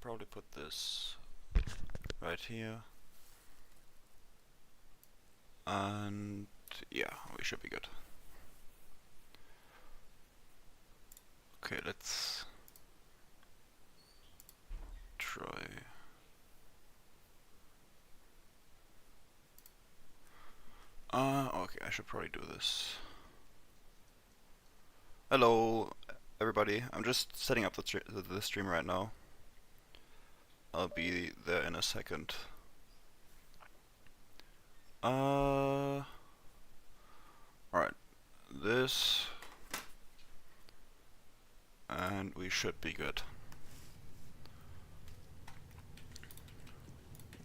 probably put this right here. And yeah, we should be good. Okay, let's try. Okay, I should probably do this. Hello, everybody. I'm just setting up the stream right now. I'll be there in a second. Alright. This. And we should be good.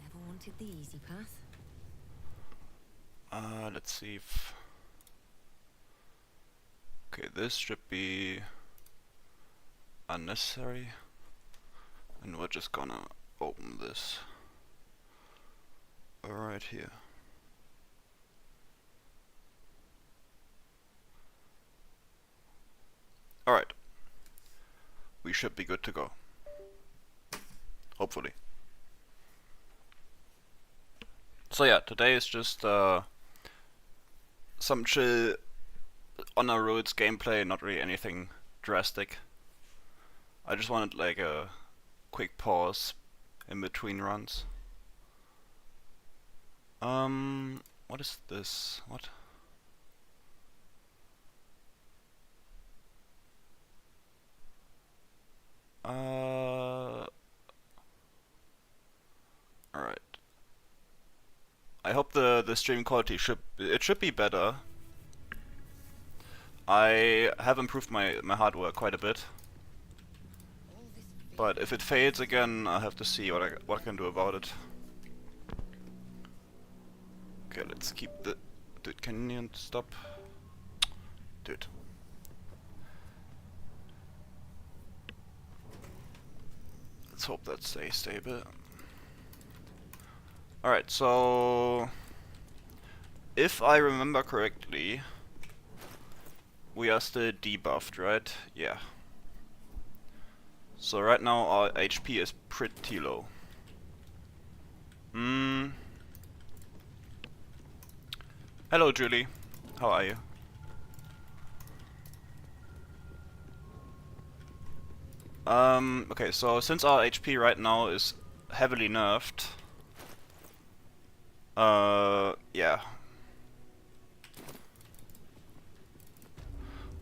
Never wanted the easy path. Let's see if... Okay, this should be unnecessary. And we're just gonna open this right here. Alright. We should be good to go. Hopefully. So yeah, today is just some chill Honor Roads gameplay, not really anything drastic. I just wanted like a quick pause in between runs. What is this? What? Alright. I hope the stream quality should be better. I have improved my hardware quite a bit, but if it fades again, I'll have to see what I can do about it. Okay, let's keep the... Dude, can you stop? Dude. Let's hope that stays stable. Alright, so... If I remember correctly, we are still debuffed, right? Yeah. So right now our HP is pretty low. Hello Julie, how are you? Okay, so since our HP right now is heavily nerfed, yeah.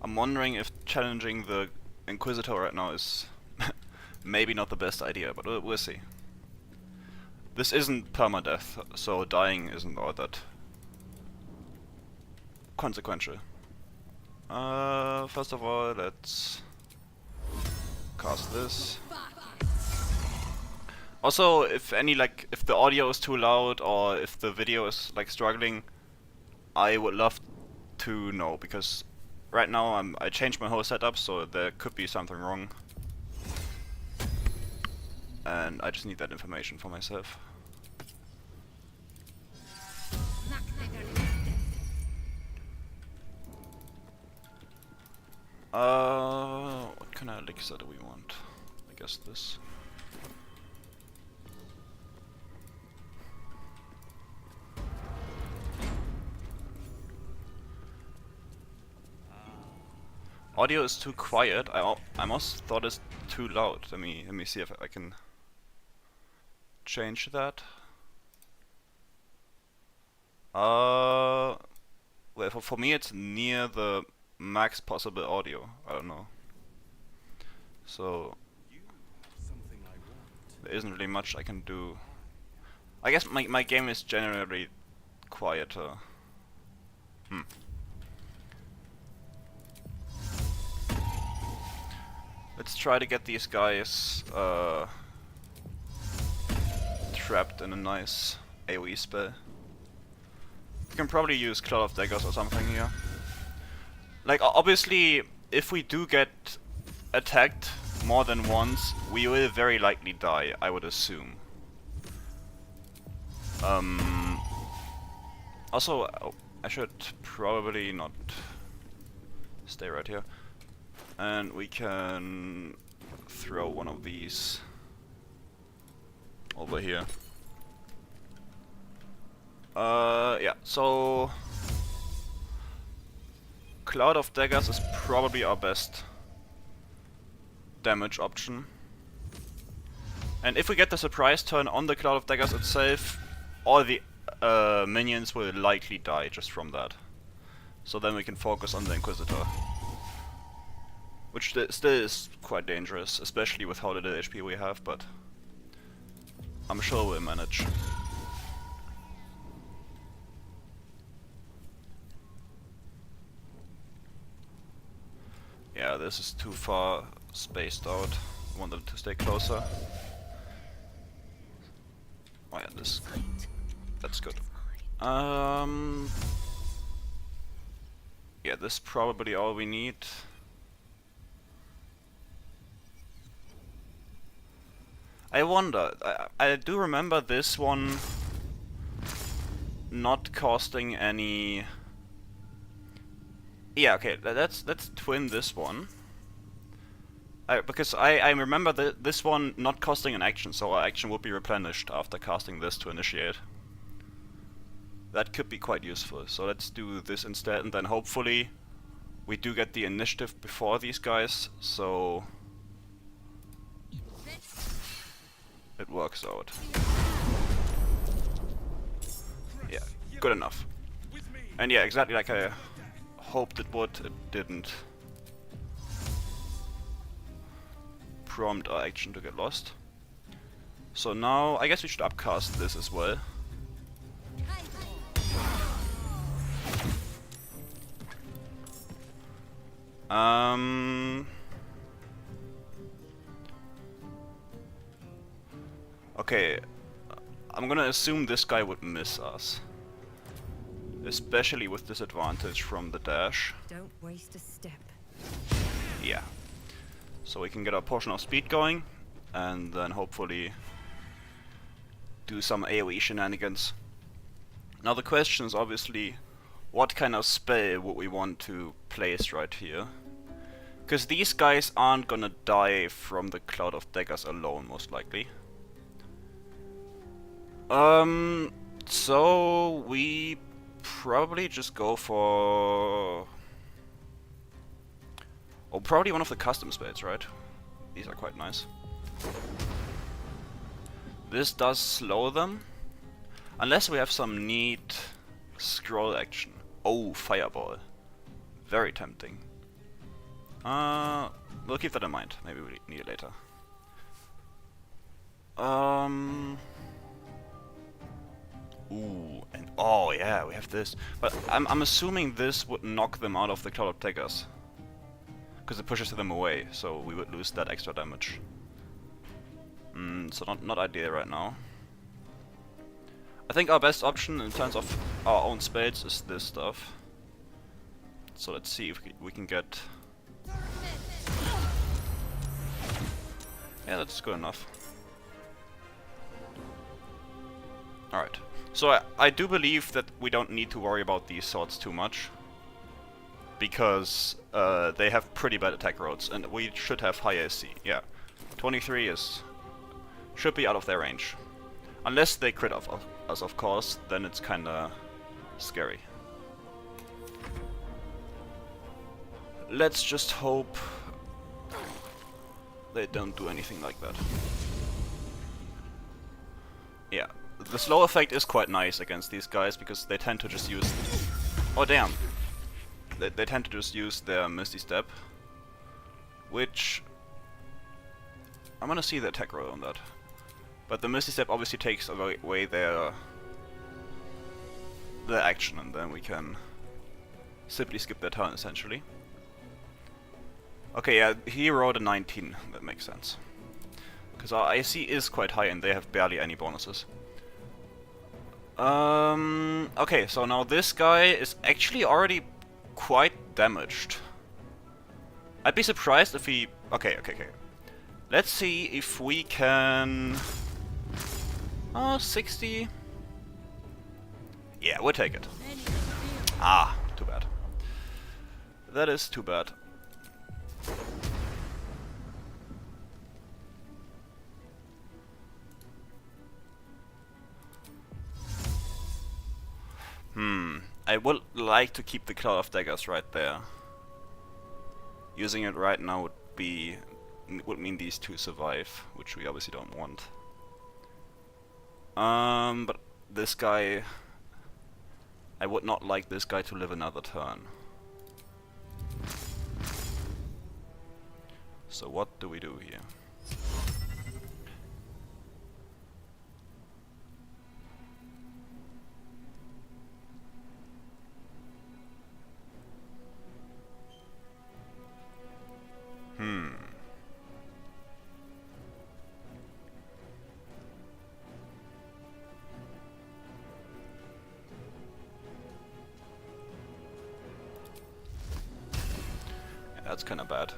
I'm wondering if challenging the Inquisitor right now is maybe not the best idea, but we'll see. This isn't permadeath, so dying isn't all that consequential. First of all, let's cast this. Also, if the audio is too loud or if the video is like struggling, I would love to know, because right now I changed my whole setup, so there could be something wrong. And I just need that information for myself. What kind of elixir do we want? I guess this. Audio is too quiet. I almost thought it's too loud. Let me see if I can change that. Well, for me it's near the max possible audio. I don't know. So there isn't really much I can do. I guess my game is generally quieter. Let's try to get these guys trapped in a nice AoE spell. We can probably use Cloud of Daggers or something here. Like, obviously, if we do get attacked more than once, we will very likely die, I would assume. Also, I should probably not stay right here. And we can throw one of these over here. Yeah, so Cloud of Daggers is probably our best damage option. And if we get the surprise turn on the Cloud of Daggers itself, all the minions will likely die just from that. So then we can focus on the Inquisitor. Which still is quite dangerous, especially with how little HP we have, but I'm sure we'll manage. Yeah, this is too far spaced out. I want them to stay closer. Oh yeah, that's good. Yeah, this is probably all we need. I wonder, I do remember this one not costing any... Yeah, okay, let's twin this one. Because I remember this one not costing an action, so our action would be replenished after casting this to initiate. That could be quite useful, so let's do this instead, and then hopefully we do get the initiative before these guys, so it works out. Yeah, good enough. And yeah, exactly like I hoped it would, it didn't prompt our action to get lost. So now, I guess we should upcast this as well. Okay, I'm gonna assume this guy would miss us. Especially with disadvantage from the dash. Don't waste a step. Yeah. So we can get our portion of speed going, and then hopefully do some AoE shenanigans. Now the question is obviously, what kind of spell would we want to place right here? Because these guys aren't gonna die from the Cloud of Daggers alone, most likely. So we probably just go for... Oh, probably one of the custom spells, right? These are quite nice. This does slow them. Unless we have some neat scroll action. Oh, Fireball. Very tempting. We'll keep that in mind. Maybe we need it later. Ooh, and oh yeah, we have this. But I'm assuming this would knock them out of the Cloud of Daggers. Because it pushes them away, so we would lose that extra damage. So not ideal right now. I think our best option in terms of our own spells is this stuff. So let's see if we can get... Yeah, that's good enough. Alright. So I do believe that we don't need to worry about these swords too much. Because they have pretty bad attack rolls, and we should have high AC. Yeah, 23 should be out of their range. Unless they crit off us, of course, then it's kinda scary. Let's just hope they don't do anything like that. Yeah, the slow effect is quite nice against these guys, because they tend to just use... Oh damn! They tend to just use their Misty Step, which... I'm gonna see the attack roll on that. But the Misty Step obviously takes away their action, and then we can simply skip their turn, essentially. Okay, yeah, he rolled a 19, that makes sense. Because our AC is quite high and they have barely any bonuses. Okay, so now this guy is actually already quite damaged. I'd be surprised if he... Okay. Let's see if we can... 60... Yeah, we'll take it. Ah, too bad. That is too bad. I would like to keep the Cloud of Daggers right there. Using it right now would mean these two survive, which we obviously don't want. But this guy, I would not like this guy to live another turn. So what do we do here? Yeah, that's kinda bad.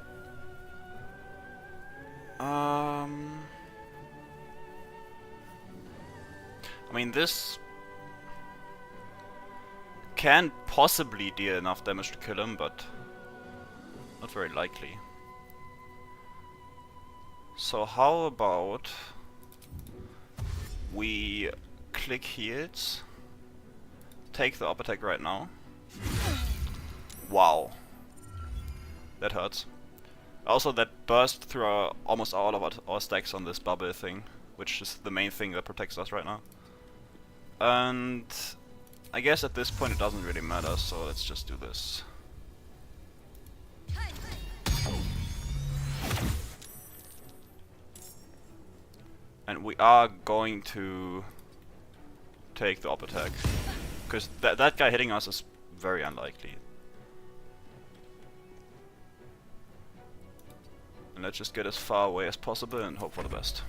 I mean, this can possibly deal enough damage to kill him, but not very likely. So how about we click heals, take the up attack right now. Wow. That hurts. Also, that burst through almost all of our stacks on this bubble thing, which is the main thing that protects us right now. And I guess at this point it doesn't really matter, so let's just do this. And we are going to take the up attack, because that guy hitting us is very unlikely. And let's just get as far away as possible and hope for the best.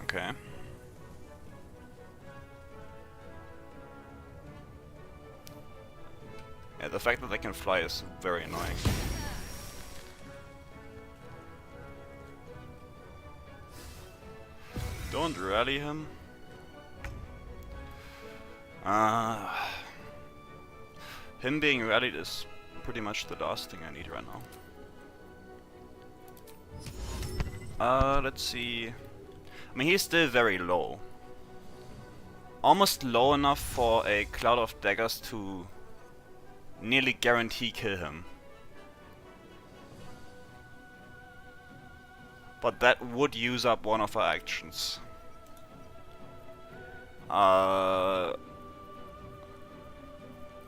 Okay. Yeah, the fact that they can fly is very annoying. Don't rally him. Him being rallied is pretty much the last thing I need right now. Let's see. I mean, he's still very low. Almost low enough for a Cloud of Daggers to nearly guarantee kill him. But that would use up one of our actions.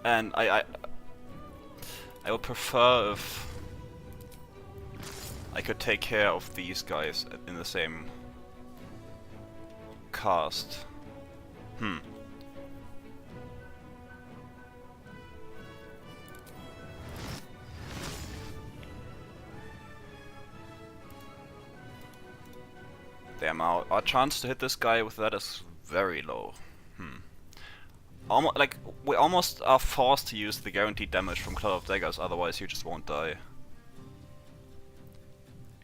And I would prefer if I could take care of these guys in the same cast. Damn, our chance to hit this guy with that is very low. Almost, like, we almost are forced to use the guaranteed damage from Cloud of Daggers, otherwise you just won't die.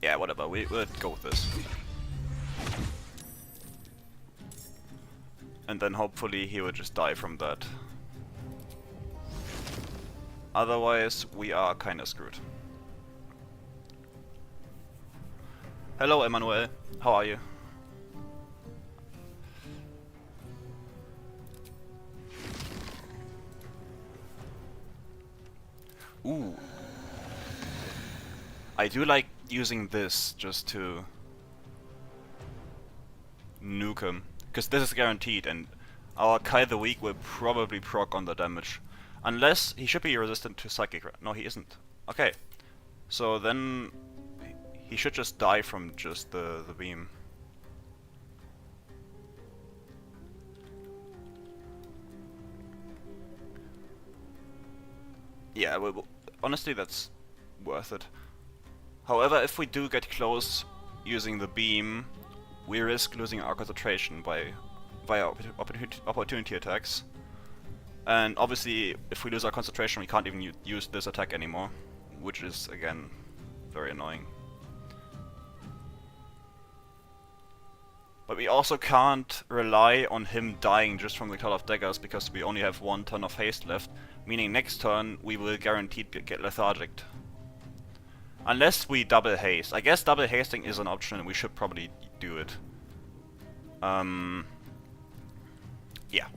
Yeah, whatever, we'll go with this. And then hopefully he will just die from that. Otherwise, we are kinda screwed. Hello, Emmanuel. How are you? Ooh. I do like using this just to nuke him, because this is guaranteed, and our Kai the Weak will probably proc on the damage. Unless he should be resistant to Psychic. No, he isn't. Okay. So then he should just die from just the beam. Yeah, well, honestly that's worth it. However, if we do get close using the beam, we risk losing our concentration via opportunity attacks. And obviously, if we lose our concentration, we can't even use this attack anymore, which is, again, very annoying. But we also can't rely on him dying just from the Cloud of Daggers because we only have 1 turn of haste left, meaning next turn we will guaranteed get lethargic. Unless we double haste. I guess double hasting is an option and we should probably do it. Yeah.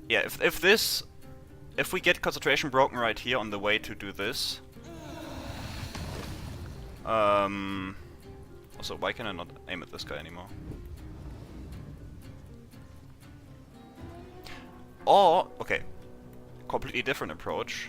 Yeah, if we get concentration broken right here on the way to do this. Also, why can I not aim at this guy anymore? Or, okay, completely different approach.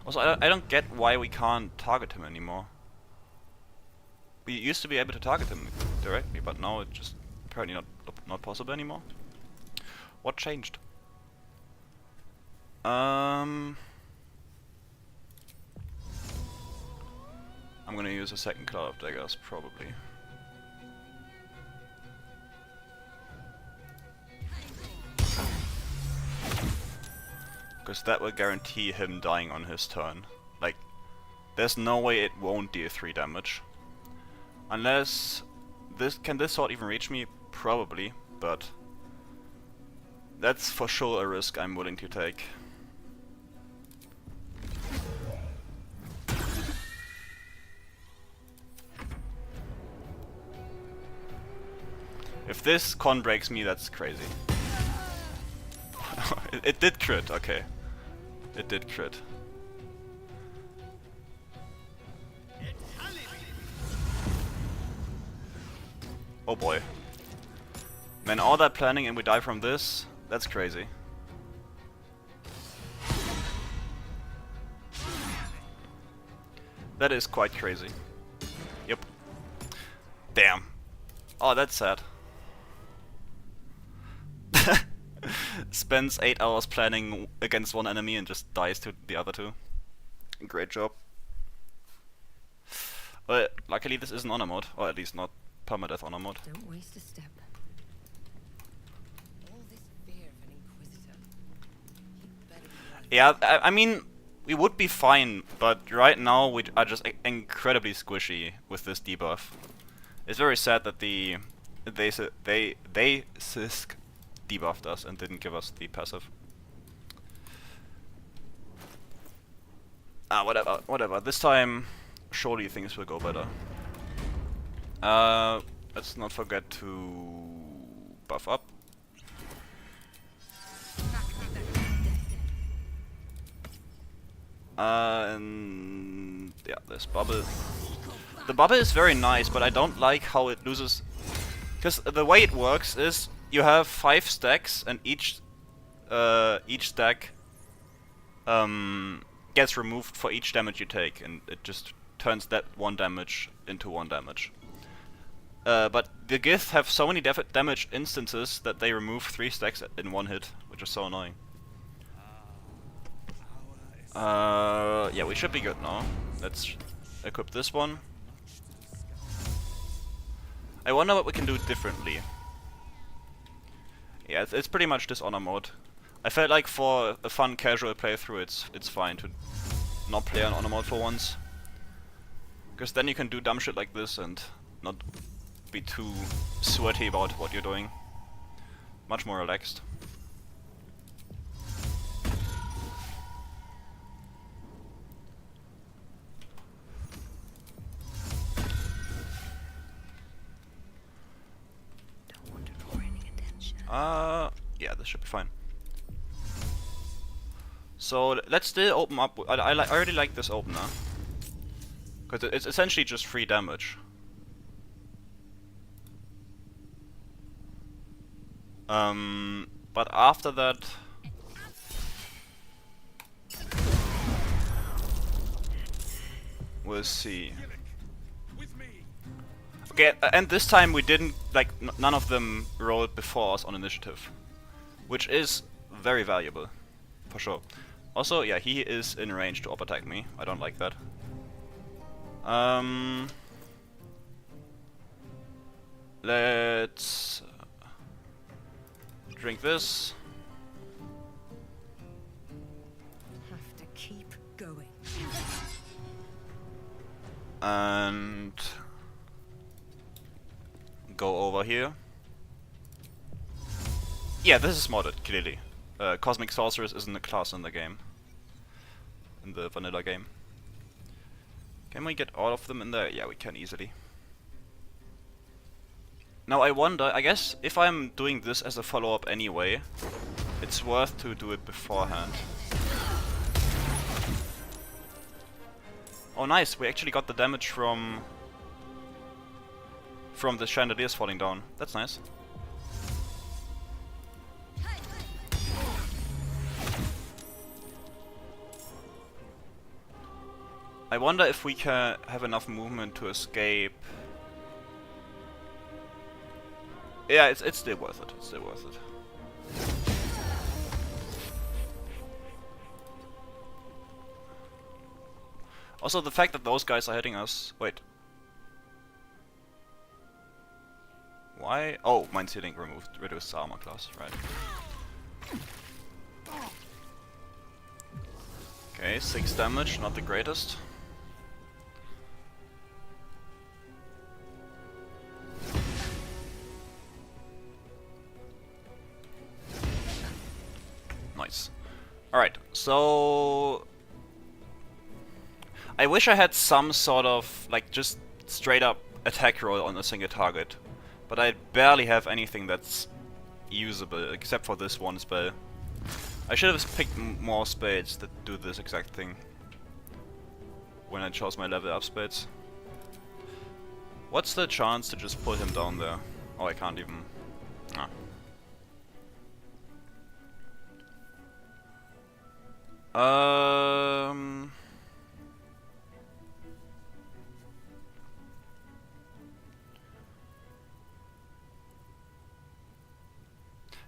Also, I don't get why we can't target him anymore. We used to be able to target him directly, but now it's just apparently not possible anymore. What changed? I'm gonna use a second Cloud of Daggers, probably. Because that will guarantee him dying on his turn. Like, there's no way it won't deal 3 damage. Unless... Can this sword even reach me? Probably, but... That's for sure a risk I'm willing to take. If this con breaks me, that's crazy. It did crit, okay. It did crit. Oh boy. Man, all that planning and we die from this? That's crazy. That is quite crazy. Yep. Damn. Oh, that's sad. Spends 8 hours planning against one enemy and just dies to the other 2. Great job. But luckily this isn't honor mode, or at least not permadeath honor mode. Don't waste a step. All this fear of an inquisitor. He'd better be Yeah, I mean, we would be fine, but right now we are just incredibly squishy with this debuff. It's very sad that they Sisk debuffed us and didn't give us the passive. Ah, whatever. This time, surely things will go better. Let's not forget to buff up. And yeah, this bubble. The bubble is very nice, but I don't like how it loses. Because the way it works is you have 5 stacks, and each stack gets removed for each damage you take, and it just turns that 1 damage into 1 damage. But the Gith have so many damage instances that they remove 3 stacks in 1 hit, which is so annoying. Yeah, we should be good now. Let's equip this one. I wonder what we can do differently. Yeah, it's pretty much dishonor mode. I felt like for a fun casual playthrough it's fine to not play on honor mode for once. Because then you can do dumb shit like this and not be too sweaty about what you're doing. Much more relaxed. Yeah, this should be fine. So let's still open up. I already like this opener because it's essentially just free damage. But after that, we'll see. Okay, and this time we didn't, like, none of them rolled before us on initiative. Which is very valuable, for sure. Also, yeah, he is in range to up attack me. I don't like that. Let's drink this. Have to keep going. And go over here. Yeah, this is modded, clearly. Cosmic Sorceress isn't a class in the game. In the vanilla game. Can we get all of them in there? Yeah, we can easily. Now I wonder, I guess if I'm doing this as a follow-up anyway, it's worth to do it beforehand. Oh nice, we actually got the damage from the chandeliers falling down. That's nice. I wonder if we can have enough movement to escape. Yeah, it's still worth it. It's still worth it. Also, the fact that those guys are hitting us. Wait. Why? Oh, mine's hitting reduced armor class, right. Okay, 6 damage, not the greatest. Nice. Alright, so I wish I had some sort of, like, just straight up attack roll on a single target. But I barely have anything that's usable, except for this one spell. I should have picked more spells that do this exact thing when I chose my level up spells. What's the chance to just put him down there? Oh, I can't even... Ah.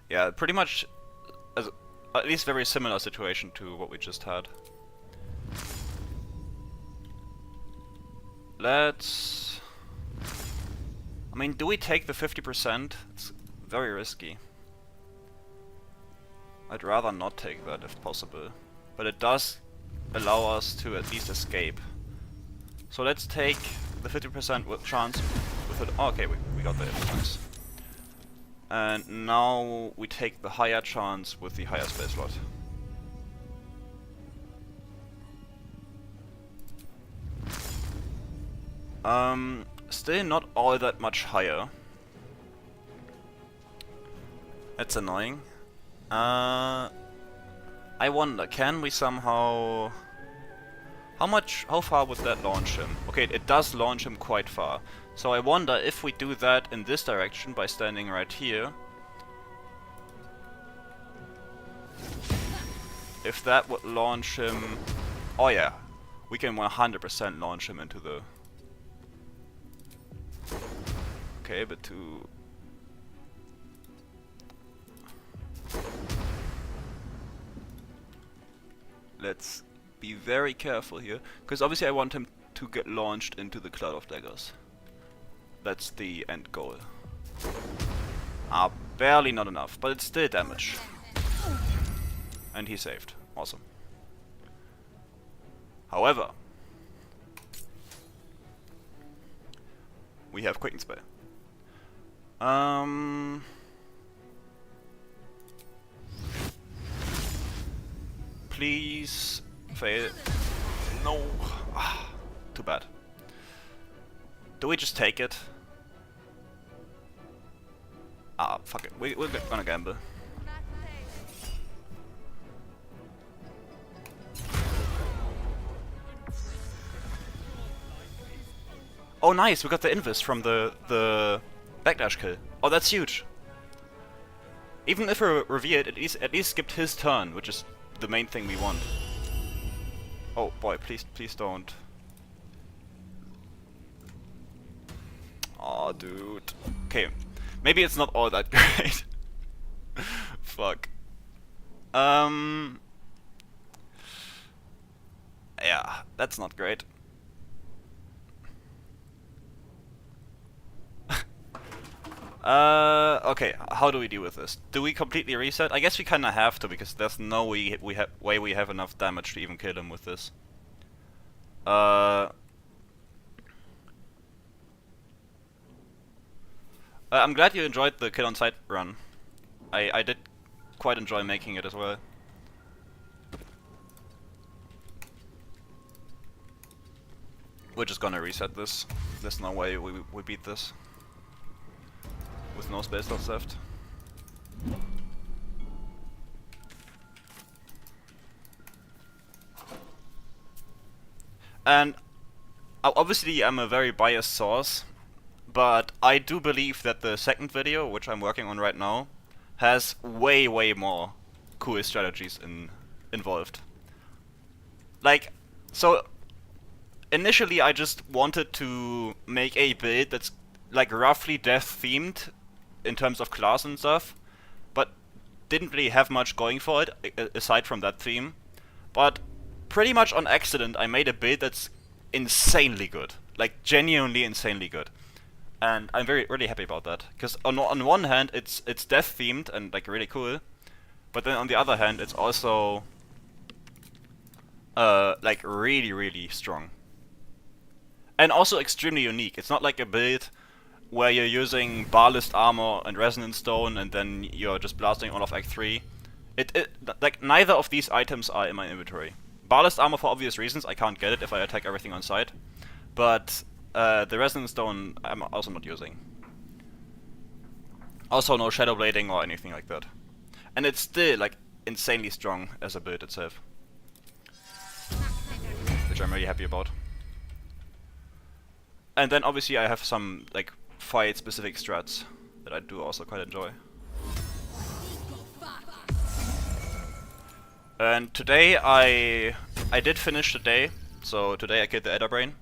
Yeah, pretty much at least very similar situation to what we just had. Let's... I mean, do we take the 50%? It's very risky. I'd rather not take that if possible. But it does allow us to at least escape. So let's take the 50% with chance with it. Oh, okay, we got that. Nice. And now we take the higher chance with the higher spell slot. Still not all that much higher. That's annoying. I wonder, can we somehow... How far would that launch him? Okay, it does launch him quite far. So I wonder if we do that in this direction by standing right here. If that would launch him... Oh yeah, we can 100% launch him into the... Okay, but to... Let's be very careful here, because obviously I want him to get launched into the Cloud of Daggers. That's the end goal. Ah, barely not enough, but it's still damage. And he saved. Awesome. However, we have Quicken Spell. Please fail. No. Ah, too bad. Do we just take it? Ah, fuck it. We're gonna gamble. Oh nice, we got the invis from the backlash kill. Oh, that's huge. Even if we revere it, at least skipped his turn, which is the main thing we want. Oh boy, please don't. Aw, dude. Okay, maybe it's not all that great. Fuck. Yeah, that's not great. Okay, how do we deal with this? Do we completely reset? I guess we kinda have to, because there's no way we have enough damage to even kill him with this. I'm glad you enjoyed the kill on sight run. I did quite enjoy making it as well. We're just gonna reset this. There's no way we beat this with no space slots left. And obviously I'm a very biased source, but I do believe that the second video, which I'm working on right now, has way more cool strategies involved. Like, so initially I just wanted to make a build that's like roughly death themed in terms of class and stuff, but didn't really have much going for it aside from that theme. But pretty much on accident I made a build that's insanely good, like genuinely insanely good. And I'm really happy about that, because on one hand it's death themed and like really cool, but then on the other hand it's also like really strong. And also extremely unique. It's not like a build where you're using Barlist armor and Resonance Stone and then you're just blasting all of Act 3. Like neither of these items are in my inventory. Barlist armor for obvious reasons, I can't get it if I attack everything on sight. But the Resonance Stone I'm also not using. Also no Shadow Blading or anything like that. And it's still like insanely strong as a build itself. Which I'm really happy about. And then obviously I have some like fight specific strats that I do also quite enjoy. And today I did finish the day, so today I killed the Elder Brain.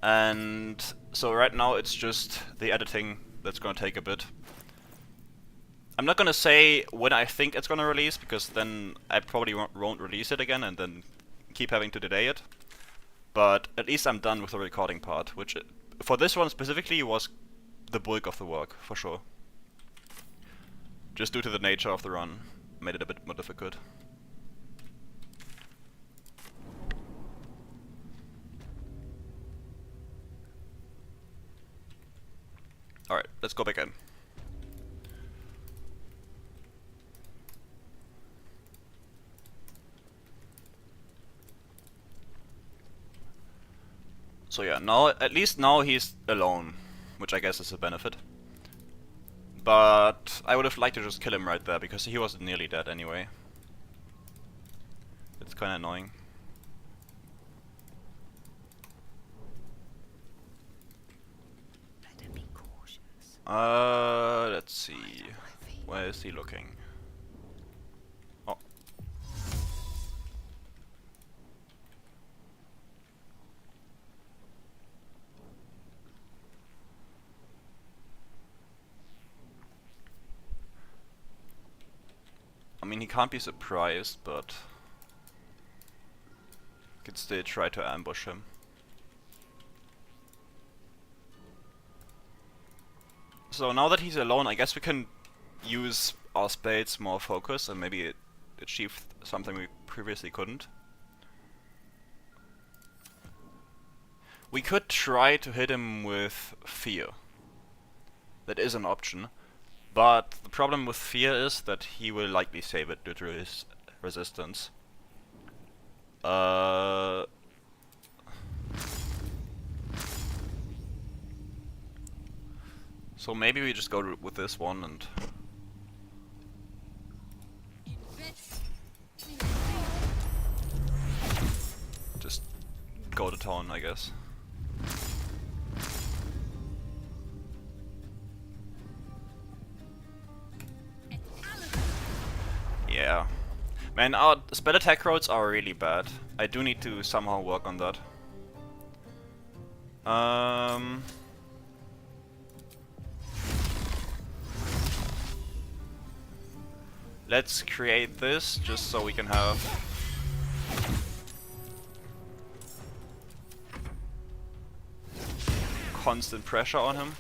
And so right now it's just the editing that's gonna take a bit. I'm not gonna say when I think it's gonna release, because then I probably won't release it again and then keep having to delay it. But at least I'm done with the recording part, which for this one specifically was the bulk of the work, for sure. Just due to the nature of the run, made it a bit more difficult. Alright, let's go back in. So yeah, now at least now he's alone, which I guess is a benefit. But I would have liked to just kill him right there, because he was nearly dead anyway. It's kinda annoying. Better be cautious. Let's see. Where is he looking? Oh. I mean, he can't be surprised, but could still try to ambush him. So now that he's alone, I guess we can use our spades more focus and maybe achieve something we previously couldn't. We could try to hit him with fear. That is an option. But the problem with fear is that he will likely save it due to his resistance. So maybe we just go with this one and just go to town, I guess. Yeah. Man, our spell attack rolls are really bad. I do need to somehow work on that. Let's create this just so we can have constant pressure on him.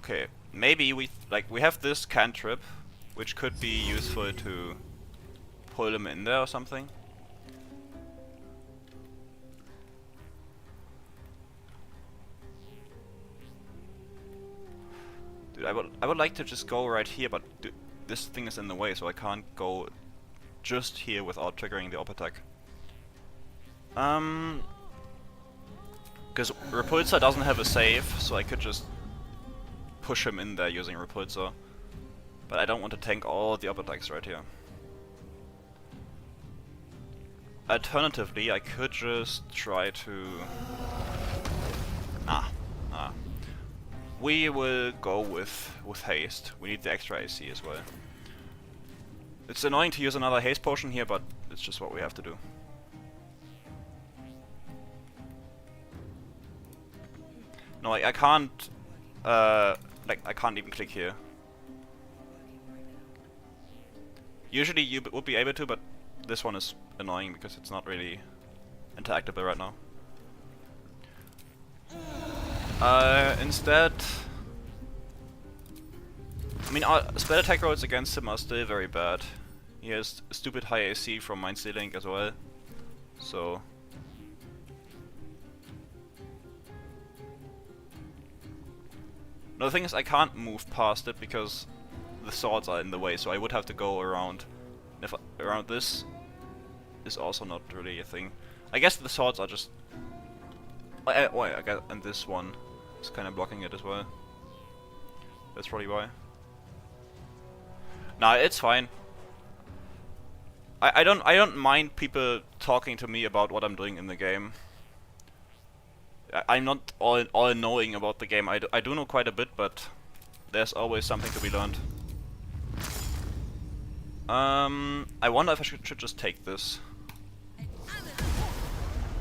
Okay, maybe we have this cantrip, which could be useful to pull him in there or something. Dude, I would like to just go right here, but this thing is in the way, so I can't go just here without triggering the op attack. Because Repulsor doesn't have a save, so I could just push him in there using Repulsor. But I don't want to tank all the op attacks right here. Alternatively, I could just try to... Nah. We will go with haste. We need the extra AC as well. It's annoying to use another haste potion here, but it's just what we have to do. No, I can't. I can't even click here. Usually you would be able to, but this one is annoying because it's not really interactable right now. Instead, I mean, our spell attack rolls against him are still very bad. He has stupid high AC from Mind Stealing as well, so... No, the thing is, I can't move past it because the swords are in the way, so I would have to go around. If around this is also not really a thing. I guess the swords are just... I guess, and this one is kind of blocking it as well. That's probably why. Nah, it's fine. I don't mind people talking to me about what I'm doing in the game. I'm not all knowing about the game. I do know quite a bit, but there's always something to be learned. I wonder if I should just take this.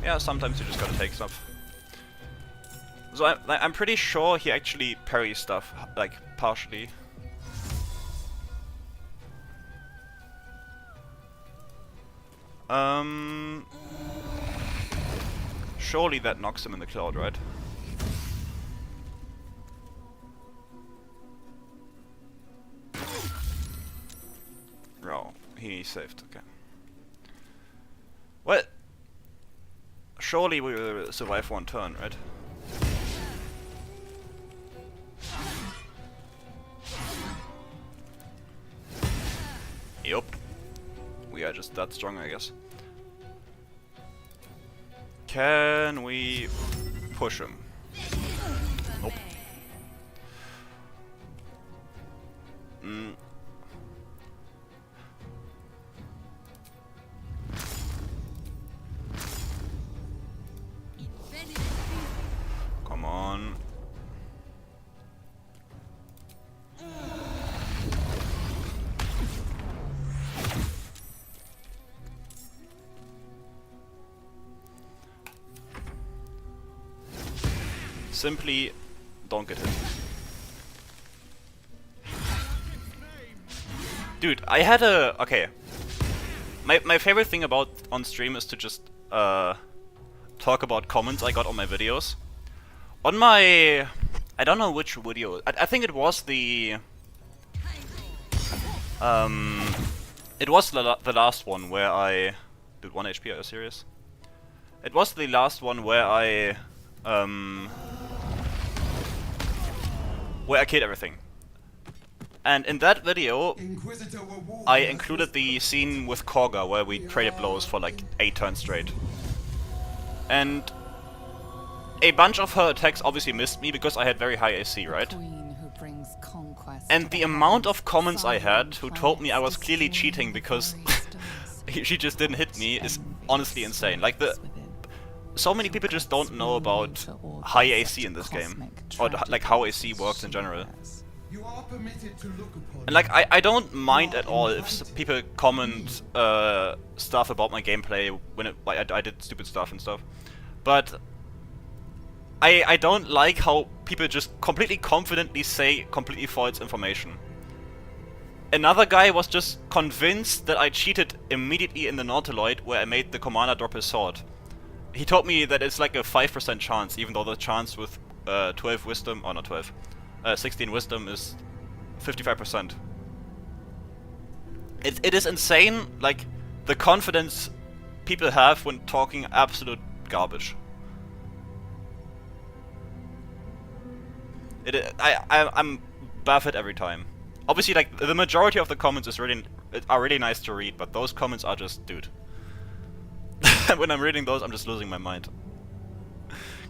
Yeah, sometimes you just gotta take stuff. So I'm pretty sure he actually parries stuff, like partially. Surely that knocks him in the cloud, right? No, he saved, okay. Well, surely we will survive one turn, right? Yup. We are just that strong, I guess. Can we push him? Nope. Come on. Simply don't get hit. Dude, I had a... Okay. My favorite thing about on stream is to just talk about comments I got on my videos. On my... I don't know which video. I think it was the... It was the last one where I... Dude, 1 HP, are you serious? It was the last one where I... where I killed everything. And in that video, I included the scene with Korga where we traded blows for like 8 turns straight. And a bunch of her attacks obviously missed me because I had very high AC, right? And the amount of comments I had who told me I was clearly cheating because she just didn't hit me is honestly insane. Like so many people just don't know about high AC in this game, or like how AC works in general. And like I don't mind at all if people comment stuff about my gameplay when I did stupid stuff and stuff, but I don't like how people just completely confidently say completely false information. Another guy was just convinced that I cheated immediately in the Nautiloid where I made the commander drop his sword. He told me that it's like a 5% chance, even though the chance with 12 wisdom, or not 12, 16 wisdom is 55%. It is insane, like, the confidence people have when talking absolute garbage. I'm baffled every time. Obviously, like, the majority of the comments are really nice to read, but those comments are just, dude. When I'm reading those, I'm just losing my mind.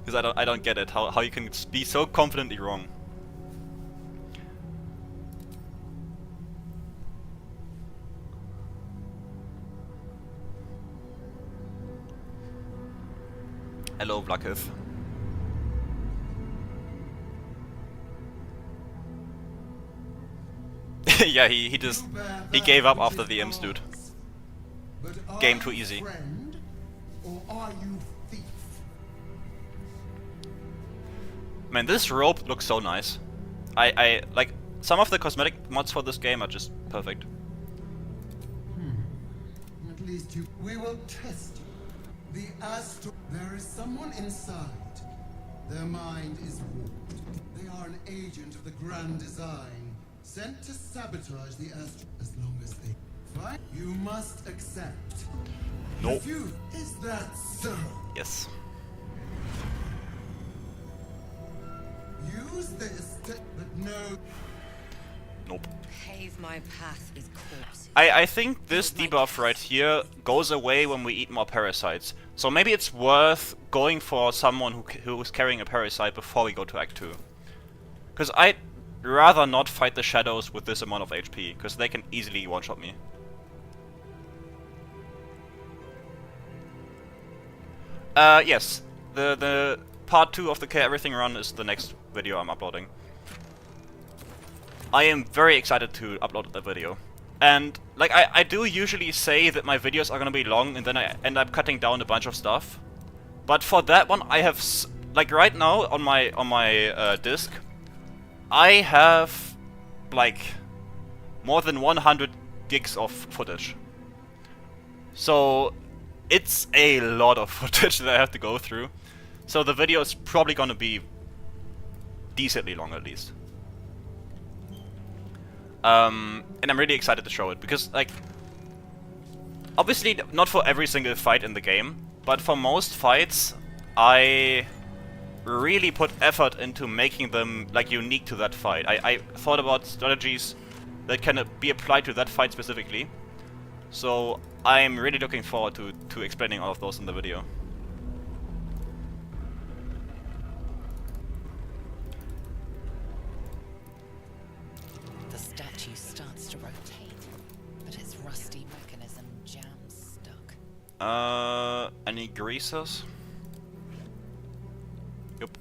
Because I don't get it, how you can be so confidently wrong. Hello, Vlakith. Yeah, he gave up after the Imps, dude. Game too easy. Man, this rope looks so nice. I like, some of the cosmetic mods for this game are just perfect. At least we will test you. There is someone inside. Their mind is warped. They are an agent of the Grand Design, sent to sabotage the Astro. As long as they fight, you must accept. Nope. Is that so? Yes. Use this, but no. Nope. Pave my path with corpses. I think this debuff right here goes away when we eat more parasites. So maybe it's worth going for someone who is carrying a parasite before we go to Act 2. Because I'd rather not fight the shadows with this amount of HP, because they can easily one-shot me. Yes. The part 2 of the Kill Everything run is the next video I'm uploading. I am very excited to upload the video. And, like, I do usually say that my videos are gonna be long and then I end up cutting down a bunch of stuff. But for that one, I have, like, right now on my disc, I have, like, more than 100 gigs of footage. So, it's a lot of footage that I have to go through. So the video is probably gonna be decently long at least. And I'm really excited to show it, because, like, obviously not for every single fight in the game, but for most fights, I really put effort into making them, like, unique to that fight. I thought about strategies that can be applied to that fight specifically, so I'm really looking forward to explaining all of those in the video. Any greasers? Yep.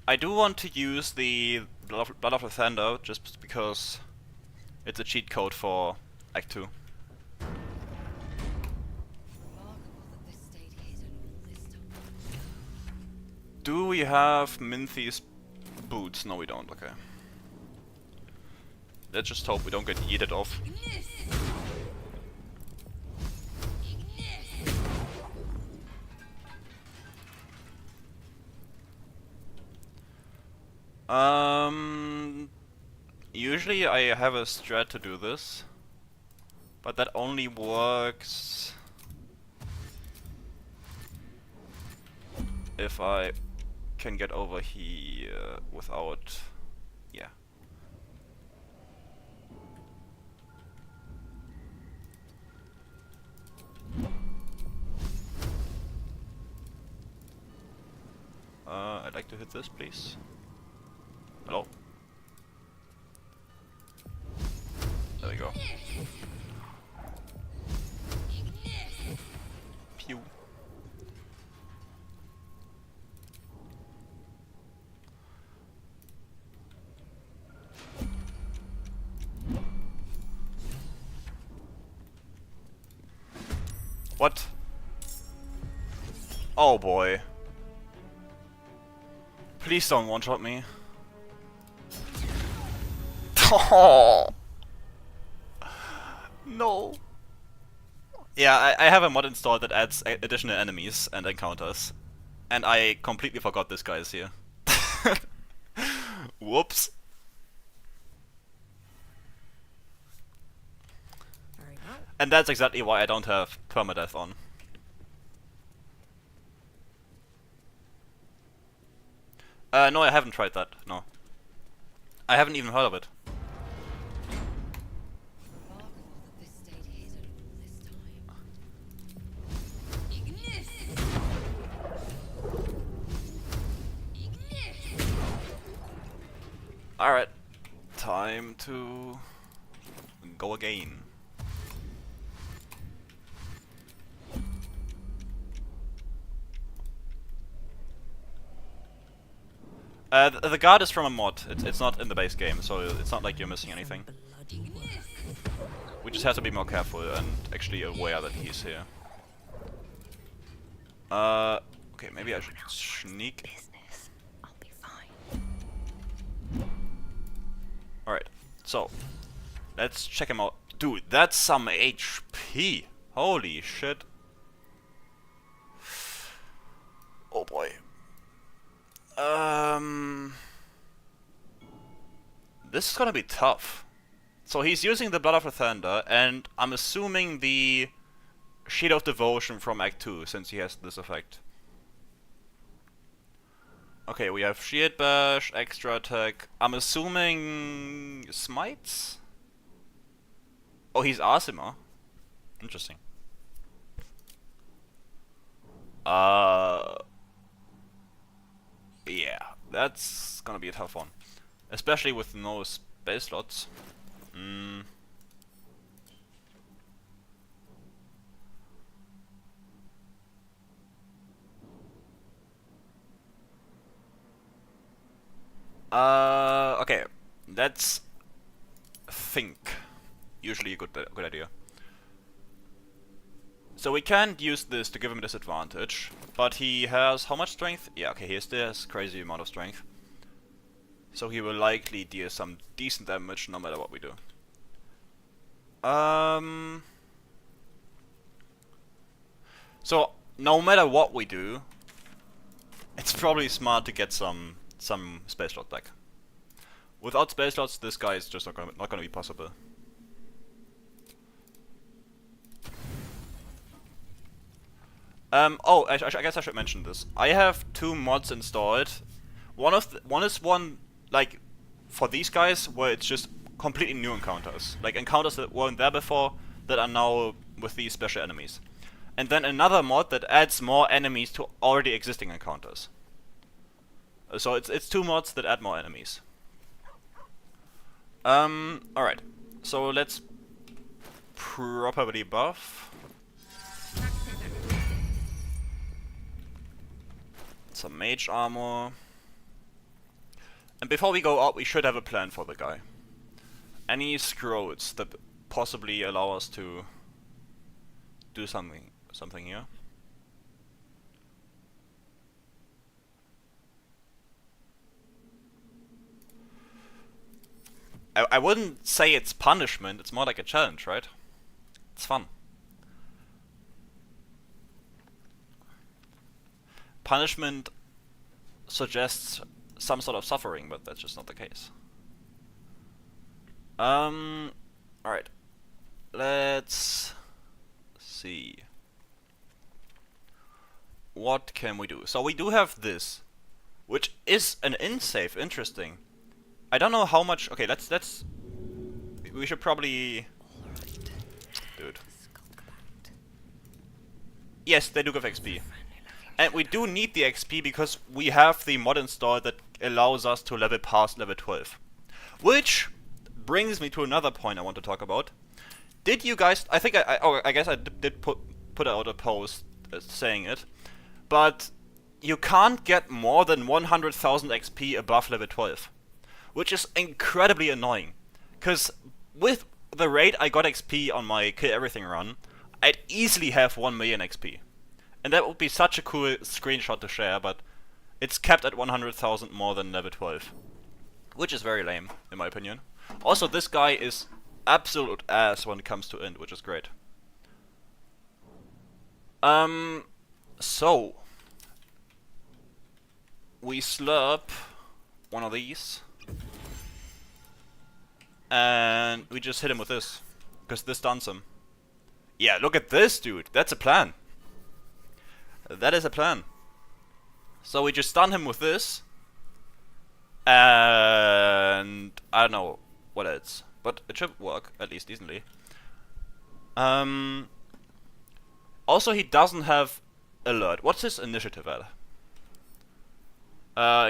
I do want to use the Blood of the Thunder just because it's a cheat code for Act 2. Do we have Minthy's boots? No, we don't. Okay. Let's just hope we don't get yeeted off. Usually I have a strat to do this, but that only works if I can get over here without, yeah. I'd like to hit this, please. Hello? There you go. Pew. What? Oh boy. Please don't one-shot me. Oh. No. Yeah, I have a mod installed that adds additional enemies and encounters. And I completely forgot this guy is here. Whoops. Very well. And that's exactly why I don't have permadeath on. No, I haven't tried that. No. I haven't even heard of it. Remarkable that this stayed hidden all this time. Ignis! Ignis! Alright. Time to go again. The guard is from a mod. It's not in the base game, so it's not like you're missing anything. Bloody work. We just have to be more careful and actually aware that he's here. Okay, maybe I should sneak. Business. I'll be fine. Alright, so let's check him out. Dude, that's some HP. Holy shit. Oh boy. This is gonna be tough. So he's using the Blood of the Thunder, and I'm assuming the Shield of Devotion from Act 2, since he has this effect. Okay, we have Shield Bash, Extra Attack. I'm assuming Smites? Oh, he's Asima. Interesting. Yeah, that's gonna be a tough one. Especially with no space slots. Okay, let's think. Usually a good idea. So we can't use this to give him a disadvantage, but he has how much strength? Yeah, okay, he still has crazy amount of strength. So he will likely deal some decent damage no matter what we do. So no matter what we do, it's probably smart to get some space slot back. Without space slots, this guy is just not gonna be possible. Oh, I guess I should mention this. I have 2 mods installed. One is like for these guys where it's just completely new encounters, like encounters that weren't there before that are now with these special enemies. And then another mod that adds more enemies to already existing encounters. So it's 2 mods that add more enemies. Alright. So let's properly buff. Some mage armor. And before we go out, we should have a plan for the guy. Any scrolls that possibly allow us to do something here. I wouldn't say it's punishment, it's more like a challenge, right? It's fun. Punishment suggests some sort of suffering, but that's just not the case. Alright. Let's see. What can we do? So we do have this, which is an in-save, interesting. I don't know how much. Okay, let's. We should probably. Dude. Yes, they do give XP. And we do need the XP because we have the mod installed that allows us to level past level 12. Which, brings me to another point I want to talk about. Did you guys... I guess I did put out a post saying it. But you can't get more than 100,000 XP above level 12. Which is incredibly annoying. Because with the rate I got XP on my Kill Everything run, I'd easily have 1 million XP. And that would be such a cool screenshot to share, but it's capped at 100,000 more than level 12. Which is very lame, in my opinion. Also, this guy is absolute ass when it comes to int, which is great. So we slurp one of these, and we just hit him with this, because this stuns him. Yeah, look at this, dude. That's a plan. That is a plan. So we just stun him with this, and I don't know what else, but it should work at least decently. Also, he doesn't have alert. What's his initiative at?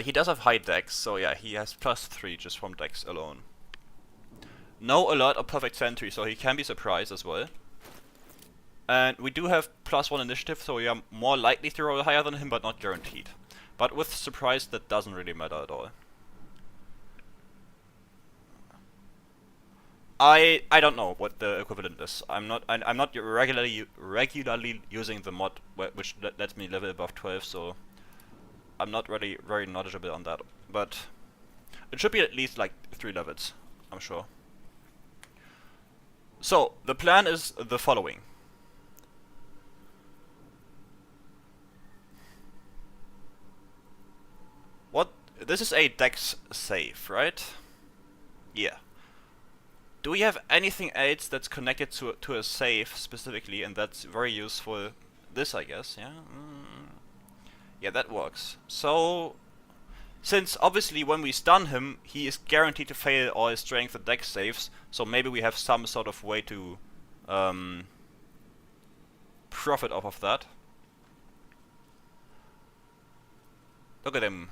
He does have high dex, so yeah, he has +3 just from dex alone. No alert or perfect sentry, so he can be surprised as well. And we do have +1 initiative, so we are more likely to roll higher than him, but not guaranteed. But with surprise, that doesn't really matter at all. I don't know what the equivalent is. I'm not regularly using the mod which lets me level above 12, so I'm not really very knowledgeable on that. But it should be at least like 3 levels, I'm sure. So the plan is the following. What? This is a dex save, right? Yeah. Do we have anything else that's connected to a save specifically, and that's very useful? This, I guess, yeah? Yeah, that works. So, since obviously when we stun him, he is guaranteed to fail all his strength and dex saves, so maybe we have some sort of way to profit off of that. Look at him.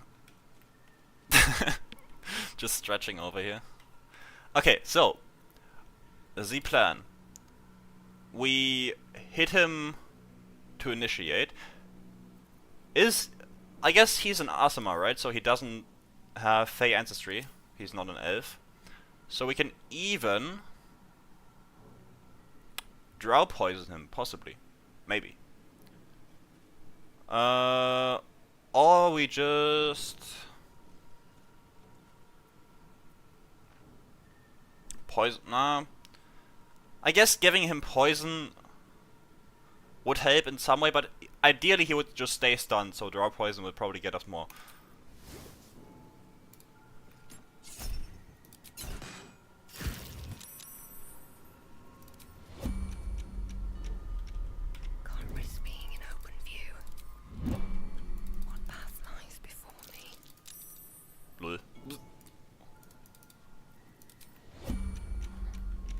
Just stretching over here. Okay, so the plan. We hit him to initiate. I guess he's an Asima, right? So he doesn't have Fey ancestry. He's not an elf. So we can even drow poison him, possibly. Maybe. Or we just poison. Nah. I guess giving him poison would help in some way, but ideally he would just stay stunned, so drow poison would probably get us more. Can't risk being in open view. What path lies before me? Lol.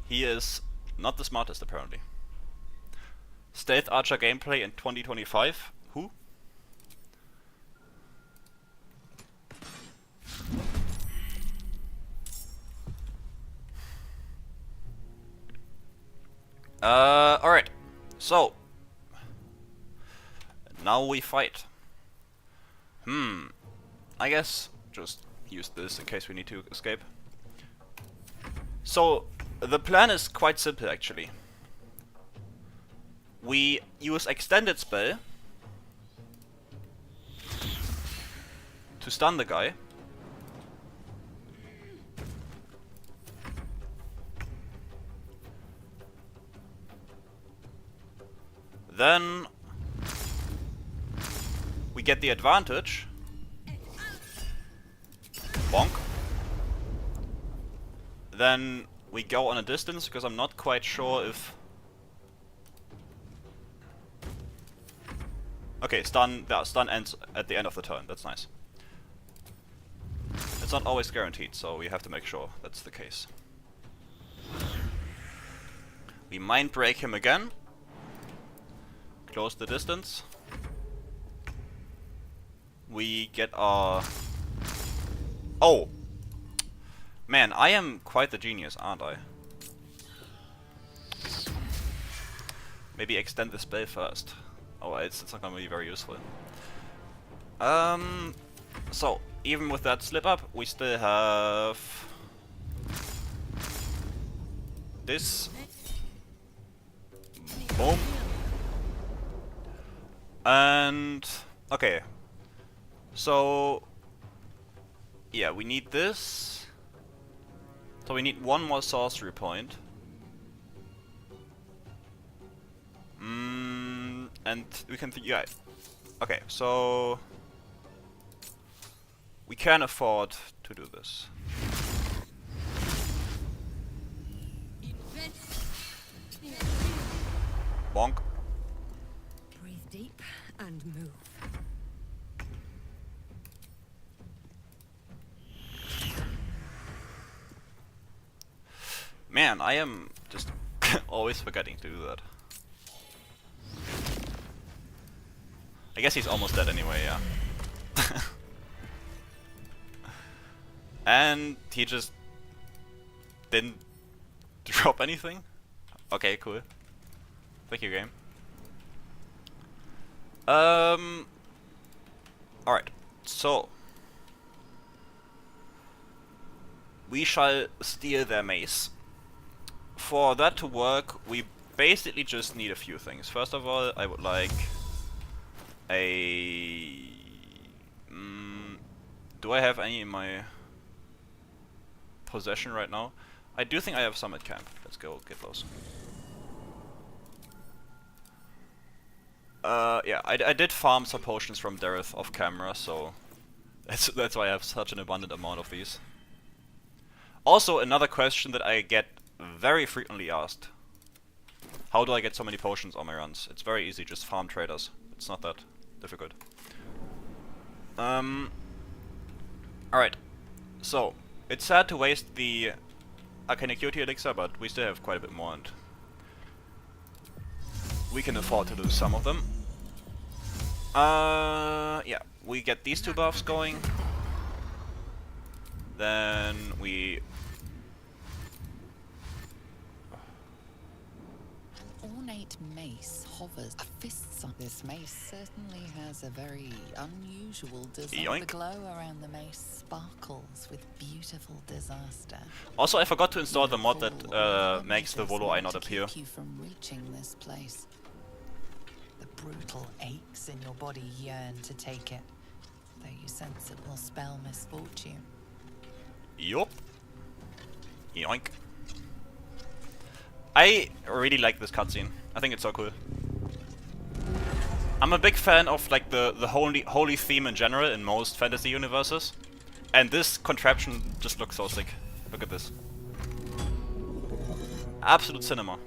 He is not the smartest, apparently. Stealth Archer gameplay in 2025? Who? Alright. So. Now we fight. I guess just use this in case we need to escape. So, the plan is quite simple actually. We use extended spell to stun the guy. Then we get the advantage. Bonk. Then we go on a distance, because I'm not quite sure if... Okay, stun ends at the end of the turn, that's nice. It's not always guaranteed, so we have to make sure that's the case. We mind break him again. Close the distance. We get our... Oh! Man, I am quite the genius, aren't I? Maybe extend the spell first. Oh, it's not gonna be very useful. So, even with that slip up, we still have this. Boom. And okay. So yeah, we need this. So we need one more sorcery point. And we can yeah. Okay, so we can afford to do this. Bonk. Breathe deep and move. Man, I am just always forgetting to do that. I guess he's almost dead anyway, yeah. And he just didn't drop anything? Okay, cool. Thank you, game. Alright, so we shall steal their mace. For that to work, we basically just need a few things. First of all, I would like a... do I have any in my possession right now? I do think I have some at camp. Let's go get those. Yeah, I did farm some potions from Dareth off camera, so that's why I have such an abundant amount of these. Also, another question that I get very frequently asked. How do I get so many potions on my runs? It's very easy, just farm traders. It's not that difficult. Alright. So, it's sad to waste the Arcane Acuity Elixir, but we still have quite a bit more and we can afford to lose some of them. Yeah, we get these two buffs going. Then we... Ornate mace hovers a fist. This mace certainly has a very unusual design. Yoink. The glow around the mace sparkles with beautiful disaster. Also, I forgot to install the mod that makes the Volo Eye not appear. Keep you from reaching this place. The brutal aches in your body yearn to take it, though you sense it will spell misfortune. Yup. Yoink. I really like this cutscene. I think it's so cool. I'm a big fan of like the holy theme in general in most fantasy universes, and this contraption just looks so sick. Look at this. Absolute cinema.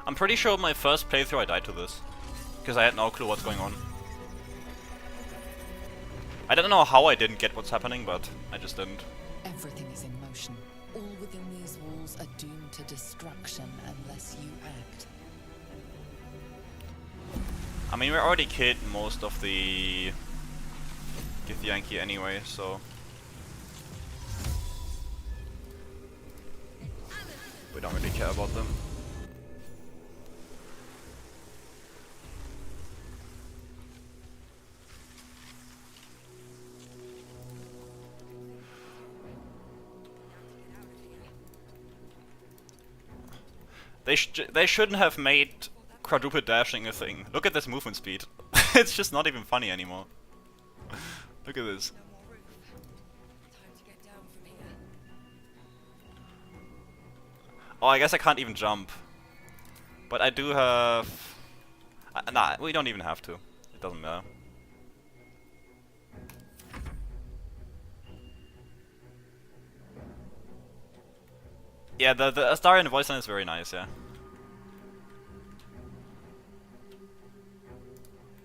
I'm pretty sure my first playthrough I died to this, because I had no clue what's going on. I don't know how I didn't get what's happening, but I just didn't. Everything is in motion. All within these walls are doomed to destruction unless you act. I mean, we already killed most of the Githyanki anyway, so we don't really care about them. They shouldn't have made quadruple dashing a thing. Look at this movement speed. It's just not even funny anymore. Look at this. No more roof. Time to get down from here. Oh, I guess I can't even jump. But I do have... nah, we don't even have to. It doesn't matter. Yeah, the Astarian voice line is very nice, yeah.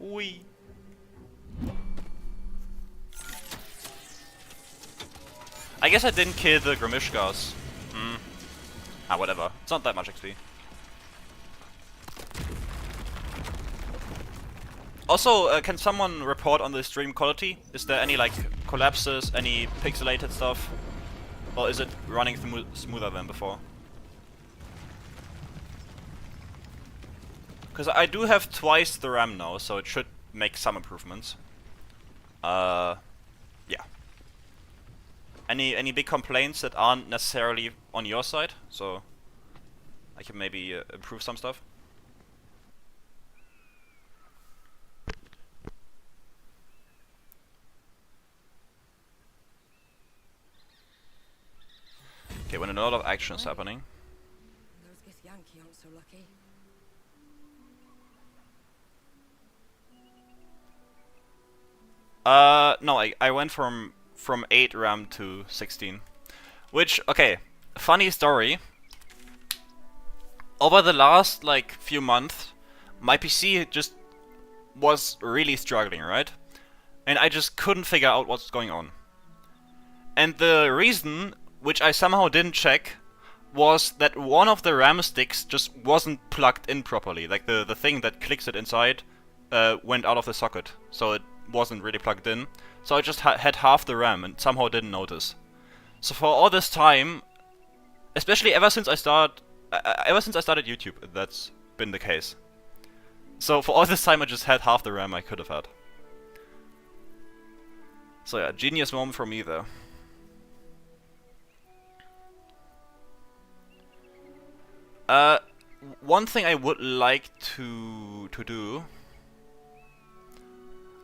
Wee. I guess I didn't kill the Grimishkas. Hmm. Ah, whatever. It's not that much XP. Also, can someone report on the stream quality? Is there any, like, collapses, any pixelated stuff? Or is it running smoother than before? Because I do have twice the RAM now, so it should make some improvements. Yeah. Any big complaints that aren't necessarily on your side? So I can maybe improve some stuff. Okay, when a lot of action is happening. Those Githyanki aren't so lucky. No, I went from 8 RAM to 16. Which, okay, funny story. Over the last, like, few months, my PC just was really struggling, right? And I just couldn't figure out what's going on. And the reason, which I somehow didn't check, was that one of the RAM sticks just wasn't plugged in properly. Like, the thing that clicks it inside went out of the socket. So it wasn't really plugged in. So I just had half the RAM and somehow didn't notice. So for all this time, especially ever since I started YouTube, that's been the case. So for all this time I just had half the RAM I could have had. So yeah, genius moment for me there. One thing I would like to do,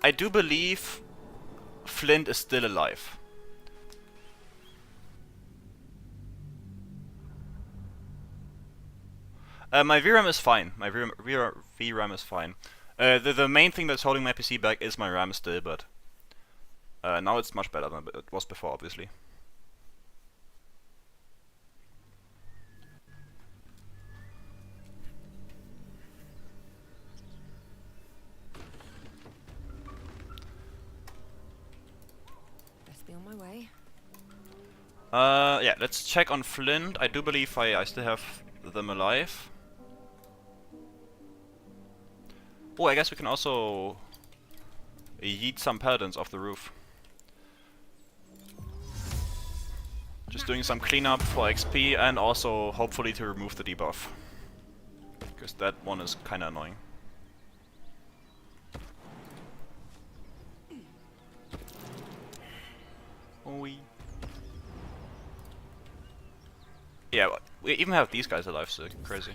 I do believe Flint is still alive. My VRAM is fine. My VRAM is fine. The main thing that's holding my PC back is my RAM still, but now it's much better than it was before, obviously. Best be on my way. Yeah, let's check on Flint. I do believe I still have them alive. Oh, I guess we can also yeet some paladins off the roof. Just doing some cleanup for XP and also hopefully to remove the debuff. Because that one is kinda annoying. Oi. Yeah, we even have these guys alive, so crazy.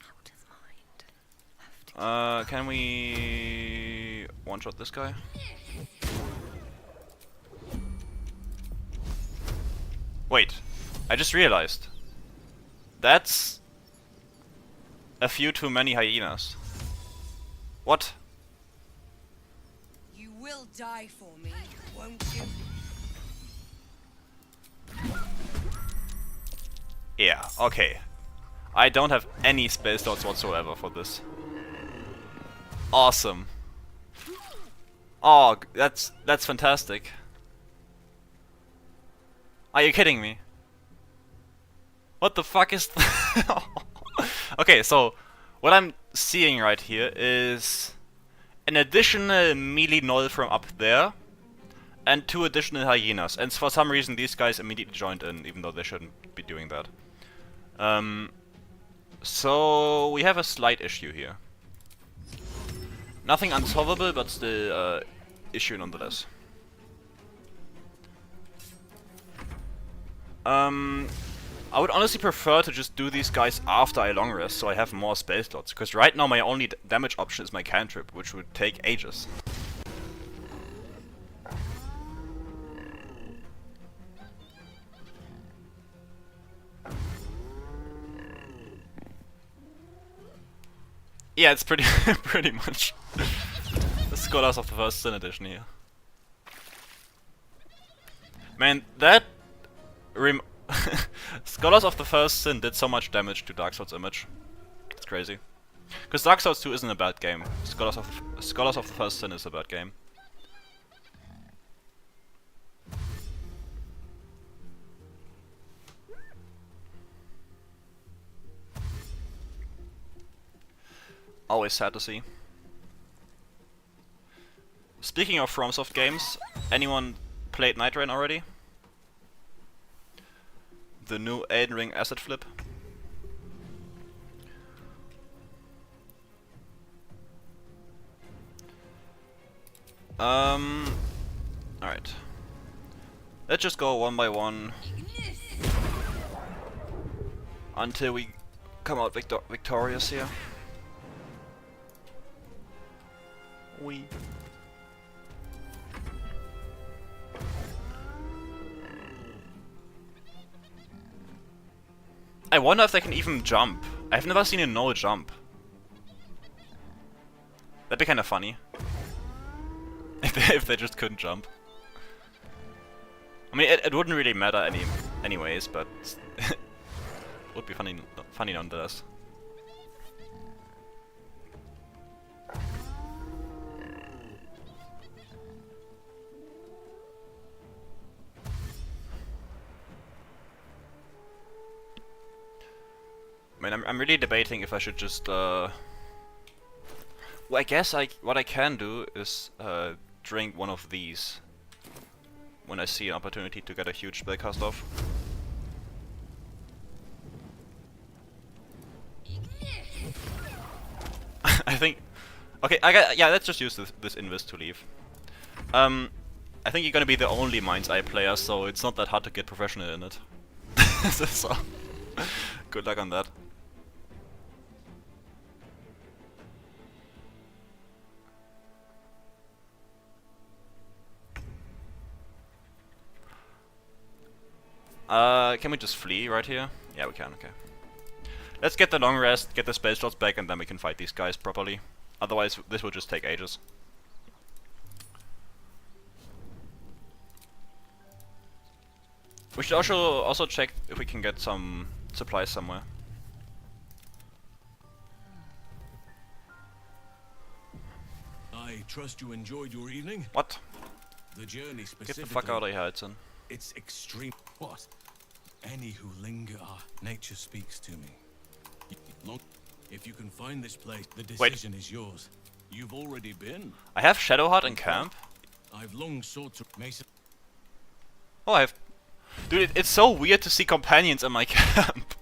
Out of mind. Can we one-shot this guy? Wait, I just realized. That's a few too many hyenas. What? You will die for me, won't you? Yeah, okay. I don't have any spell slots whatsoever for this. Awesome. Oh, that's fantastic. Are you kidding me? What the fuck is Okay, so what I'm seeing right here is an additional melee null from up there and 2 additional hyenas. And for some reason these guys immediately joined in, even though they shouldn't be doing that. So we have a slight issue here. Nothing unsolvable, but still issue nonetheless. I would honestly prefer to just do these guys after I long rest, so I have more spell slots. Because right now my only damage option is my cantrip, which would take ages. Yeah, it's pretty pretty much the Scholars of the First Sin edition here. Man, that Scholars of the First Sin did so much damage to Dark Souls image. It's crazy. Because Dark Souls 2 isn't a bad game. Scholars of the First Sin is a bad game. Always sad to see. Speaking of FromSoft games, anyone played Night Rain already? The new Elden Ring asset flip. Alright. Let's just go one by one until we come out victorious here. I wonder if they can even jump. I've never seen a no jump. That'd be kinda funny. If they just couldn't jump. I mean, it wouldn't really matter anyways, but it would be funny nonetheless. I mean, I'm really debating if I should just well, I guess what I can do is drink one of these when I see an opportunity to get a huge spellcast off. I think. Okay, yeah. Let's just use this invis to leave. I think you're gonna be the only Mind's Eye player, so it's not that hard to get professional in it. So, good luck on that. Can we just flee right here? Yeah, we can, okay. Let's get the long rest, get the spell slots back, and then we can fight these guys properly. Otherwise, this will just take ages. We should also check if we can get some supplies somewhere. I trust you enjoyed your evening. What? The journey specifically. Get the fuck out of here, Hudson. It's extreme. What? Any who linger nature speaks to me. If you can find this place, the decision is yours. You've already been. I have Shadowheart in camp. I've long sought to Mason. Oh, I have. Dude, it's so weird to see companions in my camp.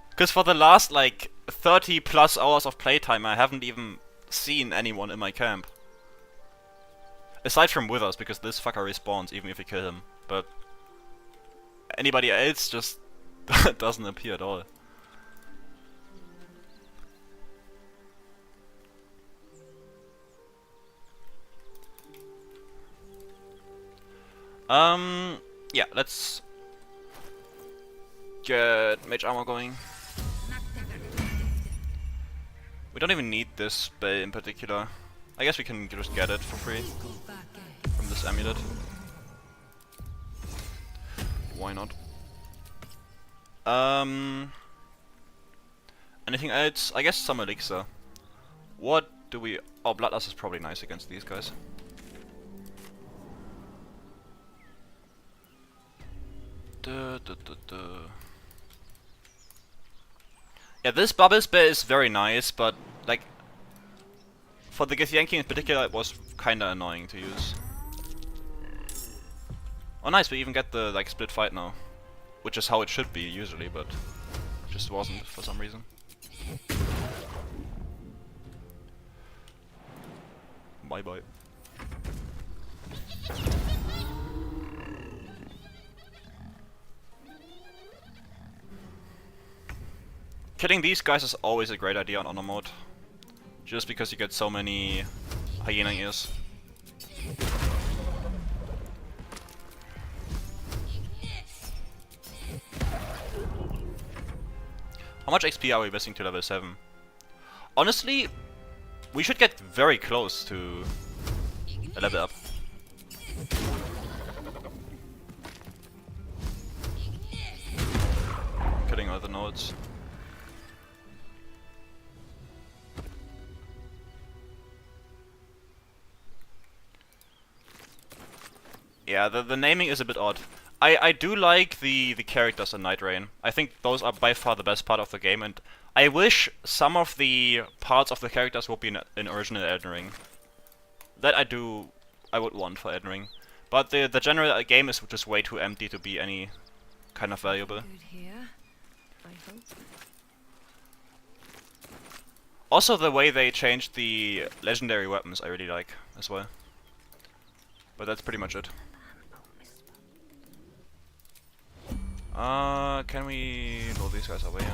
Because for the last like 30 plus hours of playtime, I haven't even seen anyone in my camp. Aside from Withers, because this fucker respawns even if you kill him. But anybody else just doesn't appear at all. Yeah, let's get mage armor going. We don't even need this spell in particular. I guess we can just get it for free from this amulet. Why not? Anything else? I guess some elixir. What do we... Oh, Bloodlust is probably nice against these guys. Yeah, this bubble spell is very nice, but like for the Githyanki in particular, it was kinda annoying to use. Oh nice, we even get the like split fight now, which is how it should be usually, but just wasn't for some reason. Bye bye. Killing these guys is always a great idea on honor mode, just because you get so many hyena ears. How much XP are we missing to level 7? Honestly, we should get very close to a level up. modes. Yeah, the naming is a bit odd. I do like the characters in Night Rain. I think those are by far the best part of the game, and I wish some of the parts of the characters would be in original Elden Ring. That I would want for Elden Ring. But the general game is just way too empty to be any kind of valuable. Good here, I hope. Also, the way they changed the legendary weapons I really like as well. But that's pretty much it. Can we roll these guys over here?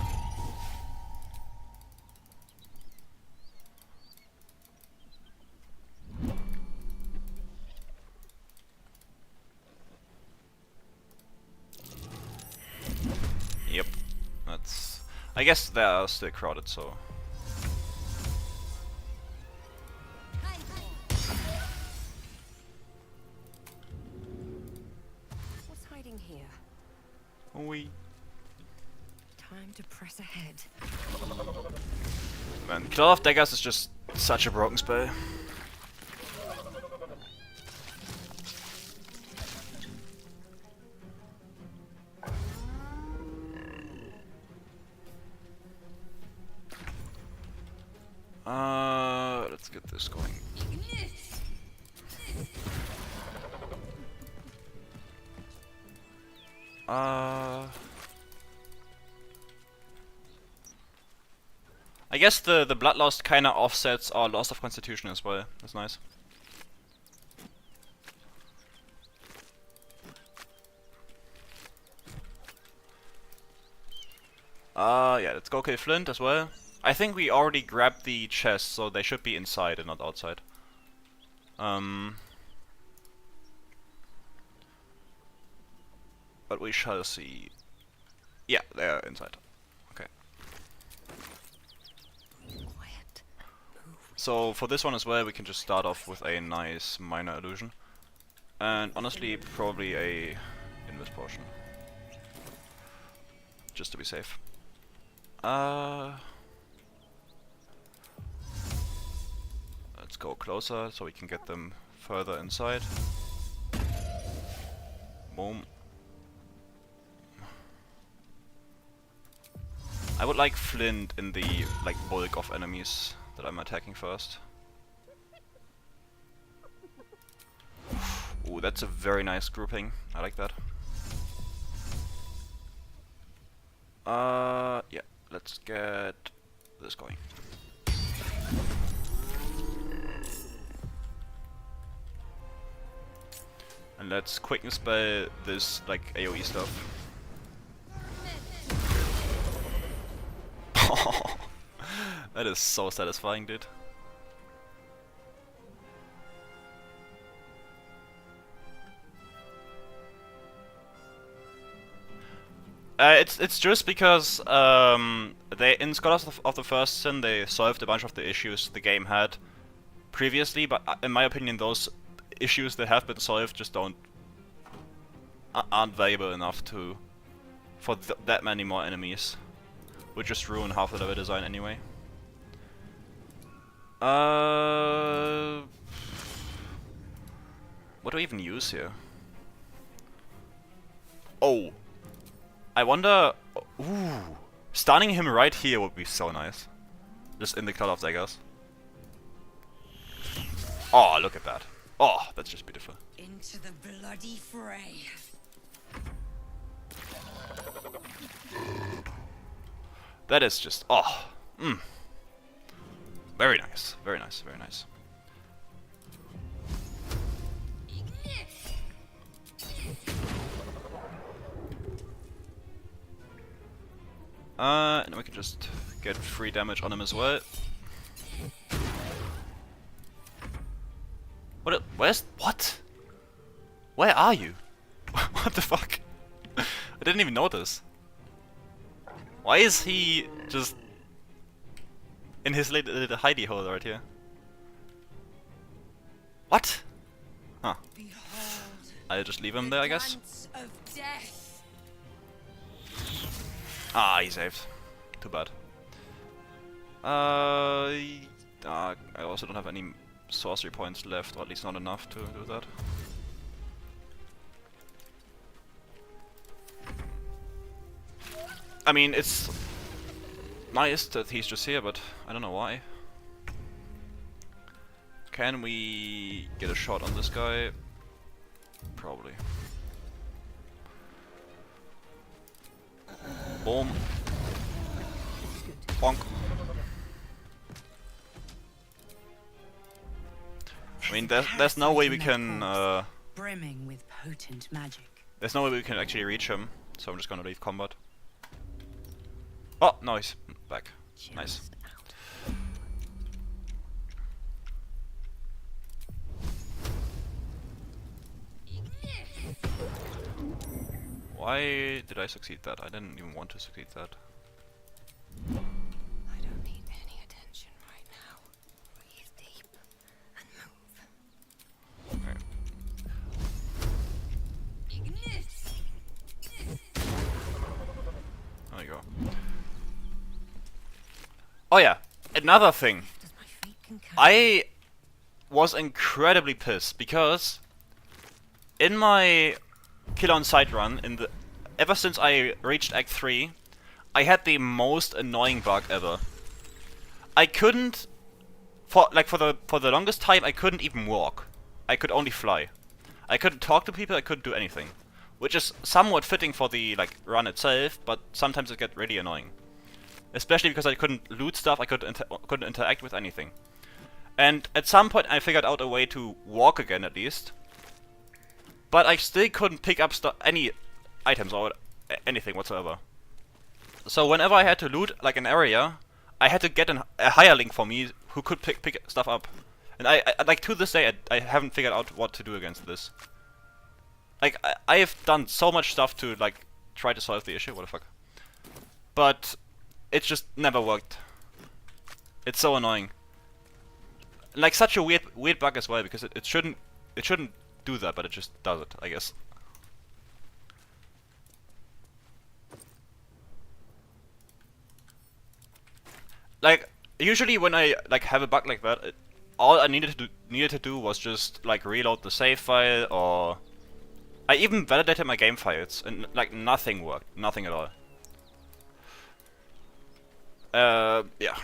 Yep, that's... I guess they are still crowded, so... What's hiding here? We... Time to press ahead. Man, Kill of Daggers is just such a broken spell. Let's get this going. I guess the bloodlust kinda offsets our loss of constitution as well. That's nice. Yeah, let's go kill Flint as well. I think we already grabbed the chest, so they should be inside and not outside. But we shall see. Yeah, they are inside. Okay. Quiet. So for this one as well, we can just start off with a nice minor illusion. And honestly, probably a invis potion. Just to be safe. Let's go closer so we can get them further inside. Boom. I would like Flint in the bulk of enemies that I'm attacking first. Ooh, that's a very nice grouping. I like that. Yeah, let's get this going. And let's quicken spell this AoE stuff. That is so satisfying, dude. It's just because they in Scholars of the First Sin they solved a bunch of the issues the game had previously, but in my opinion those issues that have been solved just aren't valuable enough for that many more enemies. Would just ruin half the level design anyway. What do I even use here? Oh. I wonder... Ooh. Stunning him right here would be so nice. Just in the Cloud of Daggers. Oh, look at that. Oh, that's just beautiful. Into the bloody fray. That is just... Oh. Very nice. Very nice. Very nice. And we can just get free damage on him as well. What? Where are you? What the fuck? I didn't even notice. Why is he just in his little hidey hole right here? What? Huh. I'll just leave him there, I guess. Ah, he saved. Too bad. I also don't have any sorcery points left, or at least not enough to do that. I mean, it's nice that he's just here, but I don't know why. Can we get a shot on this guy? Probably. Boom. Bonk. I mean, there's no way we can. Brimming with potent magic. There's no way we can actually reach him, so I'm just gonna leave combat. Oh, no, he's back. Nice. Just out. Why did I succeed that? I didn't even want to succeed that. I don't need any attention right now. Breathe deep and move. Okay. There you go. Oh yeah, another thing. Does my feet concur? I was incredibly pissed because in my kill on sight run, ever since I reached Act 3, I had the most annoying bug ever. I couldn't, for the longest time, I couldn't even walk. I could only fly. I couldn't talk to people. I couldn't do anything, which is somewhat fitting for the run itself. But sometimes it gets really annoying, especially because I couldn't loot stuff. I couldn't interact with anything. And at some point, I figured out a way to walk again, at least. But I still couldn't pick up any items or anything whatsoever. So whenever I had to loot an area, I had to get a hireling for me who could pick stuff up. And I to this day I haven't figured out what to do against this. I have done so much stuff to try to solve the issue. What the fuck? But it just never worked. It's so annoying. Such a weird bug as well, because it shouldn't do that, but it just does it, I guess. Usually when I have a bug like that, all I needed to do was just reload the save file, or I even validated my game files, and nothing worked, nothing at all. Yeah.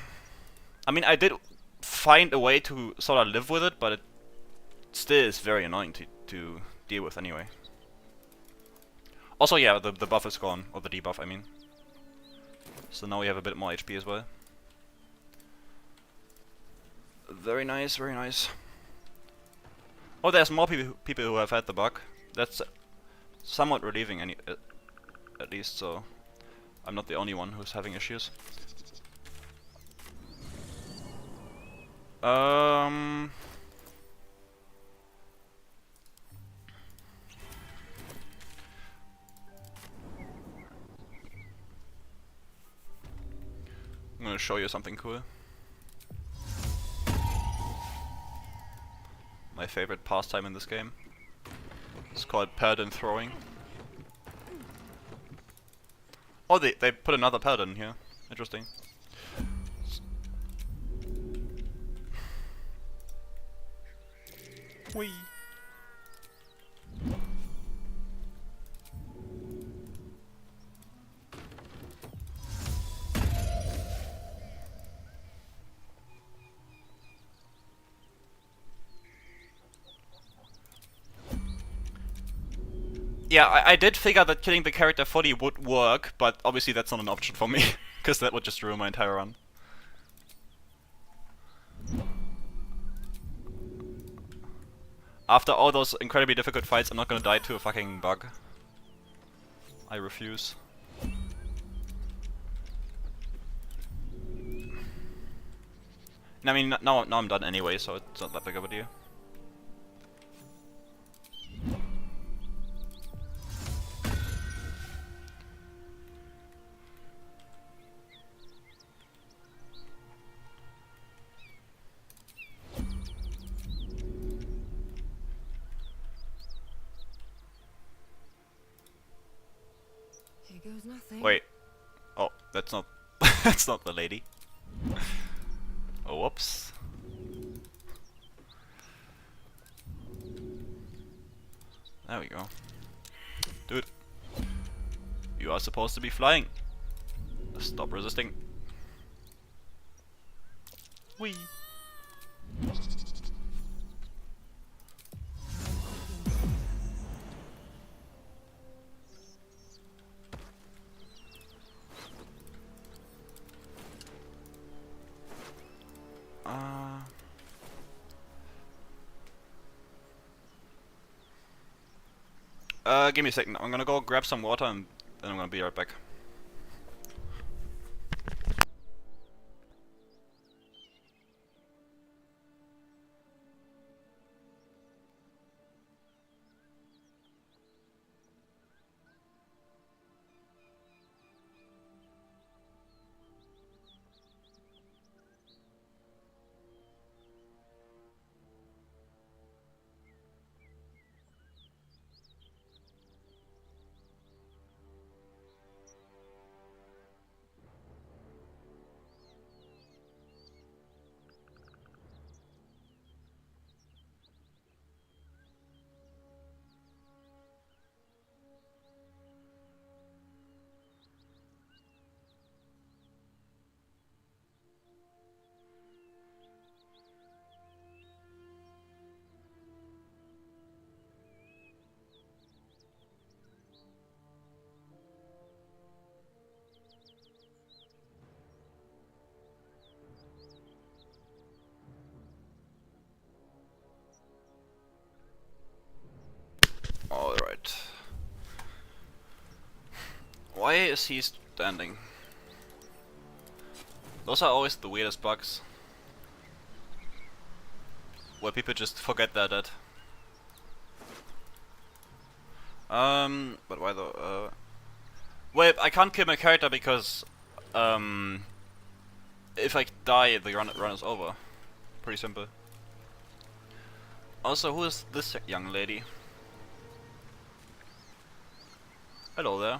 I mean, I did find a way to sort of live with it, but it still is very annoying to deal with anyway. Also, yeah, the buff is gone, or the debuff, I mean. So now we have a bit more HP as well. Very nice, very nice. Oh, there's more people who have had the bug. That's somewhat relieving, at least, so I'm not the only one who's having issues. I'm gonna show you something cool. My favorite pastime in this game. It's called paladin throwing. Oh, they put another paladin here. Interesting. Whee! Yeah, I did figure that killing the character fully would work, but obviously that's not an option for me, because that would just ruin my entire run. After all those incredibly difficult fights, I'm not gonna die to a fucking bug. I refuse. I mean, now I'm done anyway, so it's not that big of a deal. Here goes nothing. Wait. Oh. That's not that's not the lady. Oh, whoops. There we go. Dude. You are supposed to be flying. Stop resisting. Whee! Give me a second. I'm gonna go grab some water and then I'm gonna be right back. Alright. Why is he standing? Those are always the weirdest bugs. Where people just forget they're dead. But why though? Wait, I can't kill my character because, if I die, the run is over. Pretty simple. Also, who is this young lady? Hello there.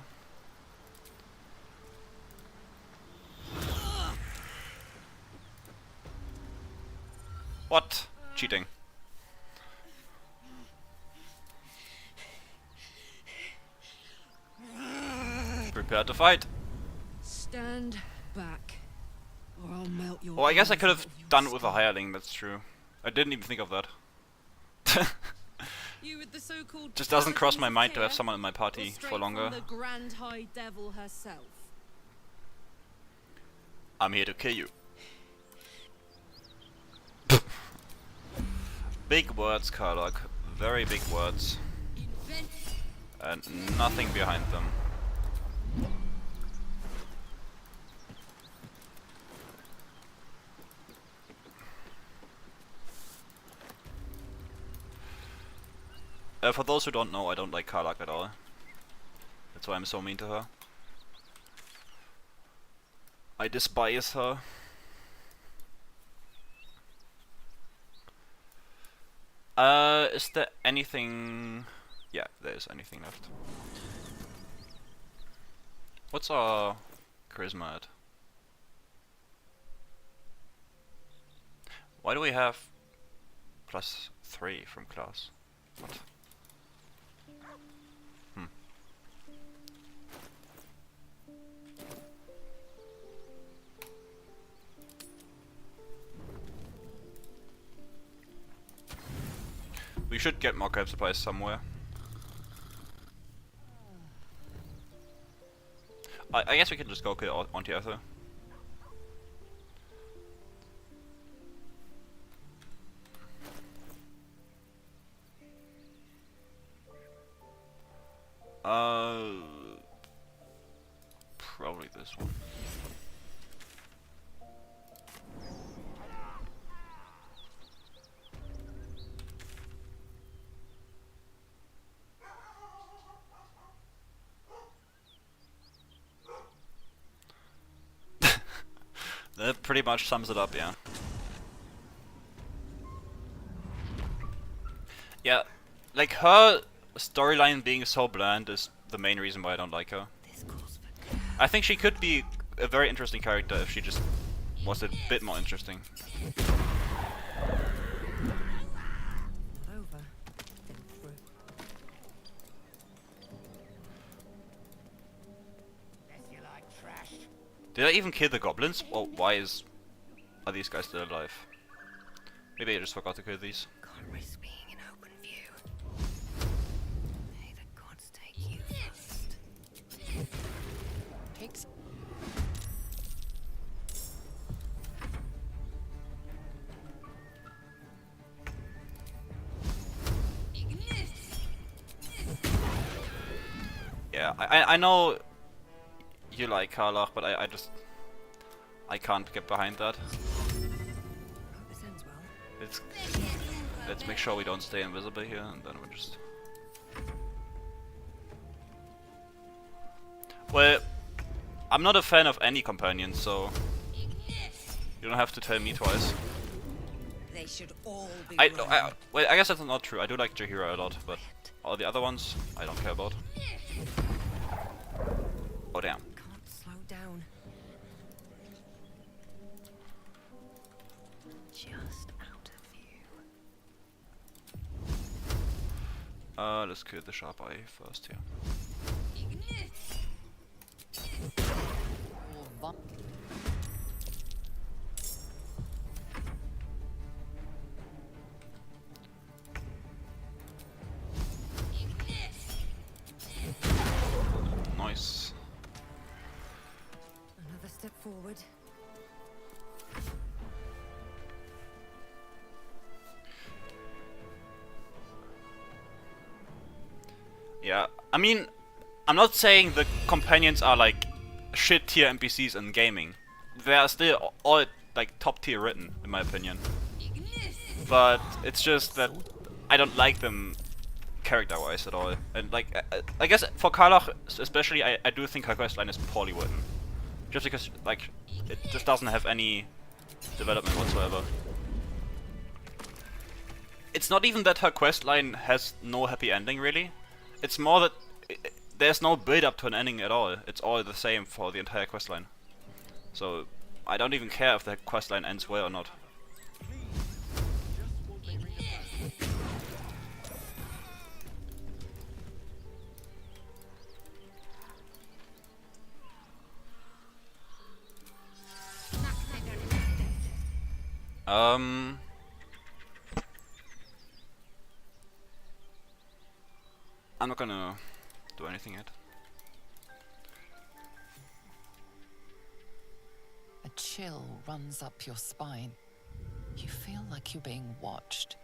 What? Cheating. Prepare to fight. Stand back, or I'll melt your. Oh, I guess I could have eyes out of your done it with a skull. hireling, that's true. I didn't even think of that. You with the so-called Just doesn't cross my Paladins of mind to have Tyr, someone in my or party straight for longer. from the Grand High Devil herself. I'm here to kill you. Big words, Karlach. Very big words. Invent. And nothing behind them. For those who don't know, I don't like Karlach at all. That's why I'm so mean to her. I despise her. Is there anything... Yeah, there is anything left. What's our charisma at? Why do we have +3 from class? What? We should get more crab supplies somewhere. I guess we can just go kill Auntie Arthur. Probably this one. That pretty much sums it up, yeah. Yeah, like her storyline being so bland is the main reason why I don't like her. This calls for I think she could be a very interesting character if she just was a bit more interesting. Over. Been through. Did I even kill the goblins? Or why are these guys still alive? Maybe I just forgot to kill these. Can't risk being in open view. May the gods take you first. Takes Yeah, I know you like Karlach, but I can't get behind that. Hope this ends well. Let's make sure we don't stay invisible here, and then we'll just... Well, I'm not a fan of any companion, so you don't have to tell me twice. They should all be Well, I guess that's not true. I do like Jaheira a lot, but all the other ones I don't care about. Oh damn. Can't slow down. Just out of view. Let's kill the sharp eye first here. Nice. Another step forward. Yeah, I mean, I'm not saying the companions are like shit tier NPCs in gaming. They are still all like top tier written, in my opinion. But it's just that I don't like them character-wise at all. And like, I guess for Karlach especially, I do think her questline is poorly written. Just because like it just doesn't have any development whatsoever. It's not even that her questline has no happy ending, really. It's more that there's no build up to an ending at all. It's all the same for the entire questline. So I don't even care if the questline ends well or not. I'm not gonna do anything yet. a chill runs up your spine. You feel like you're being watched.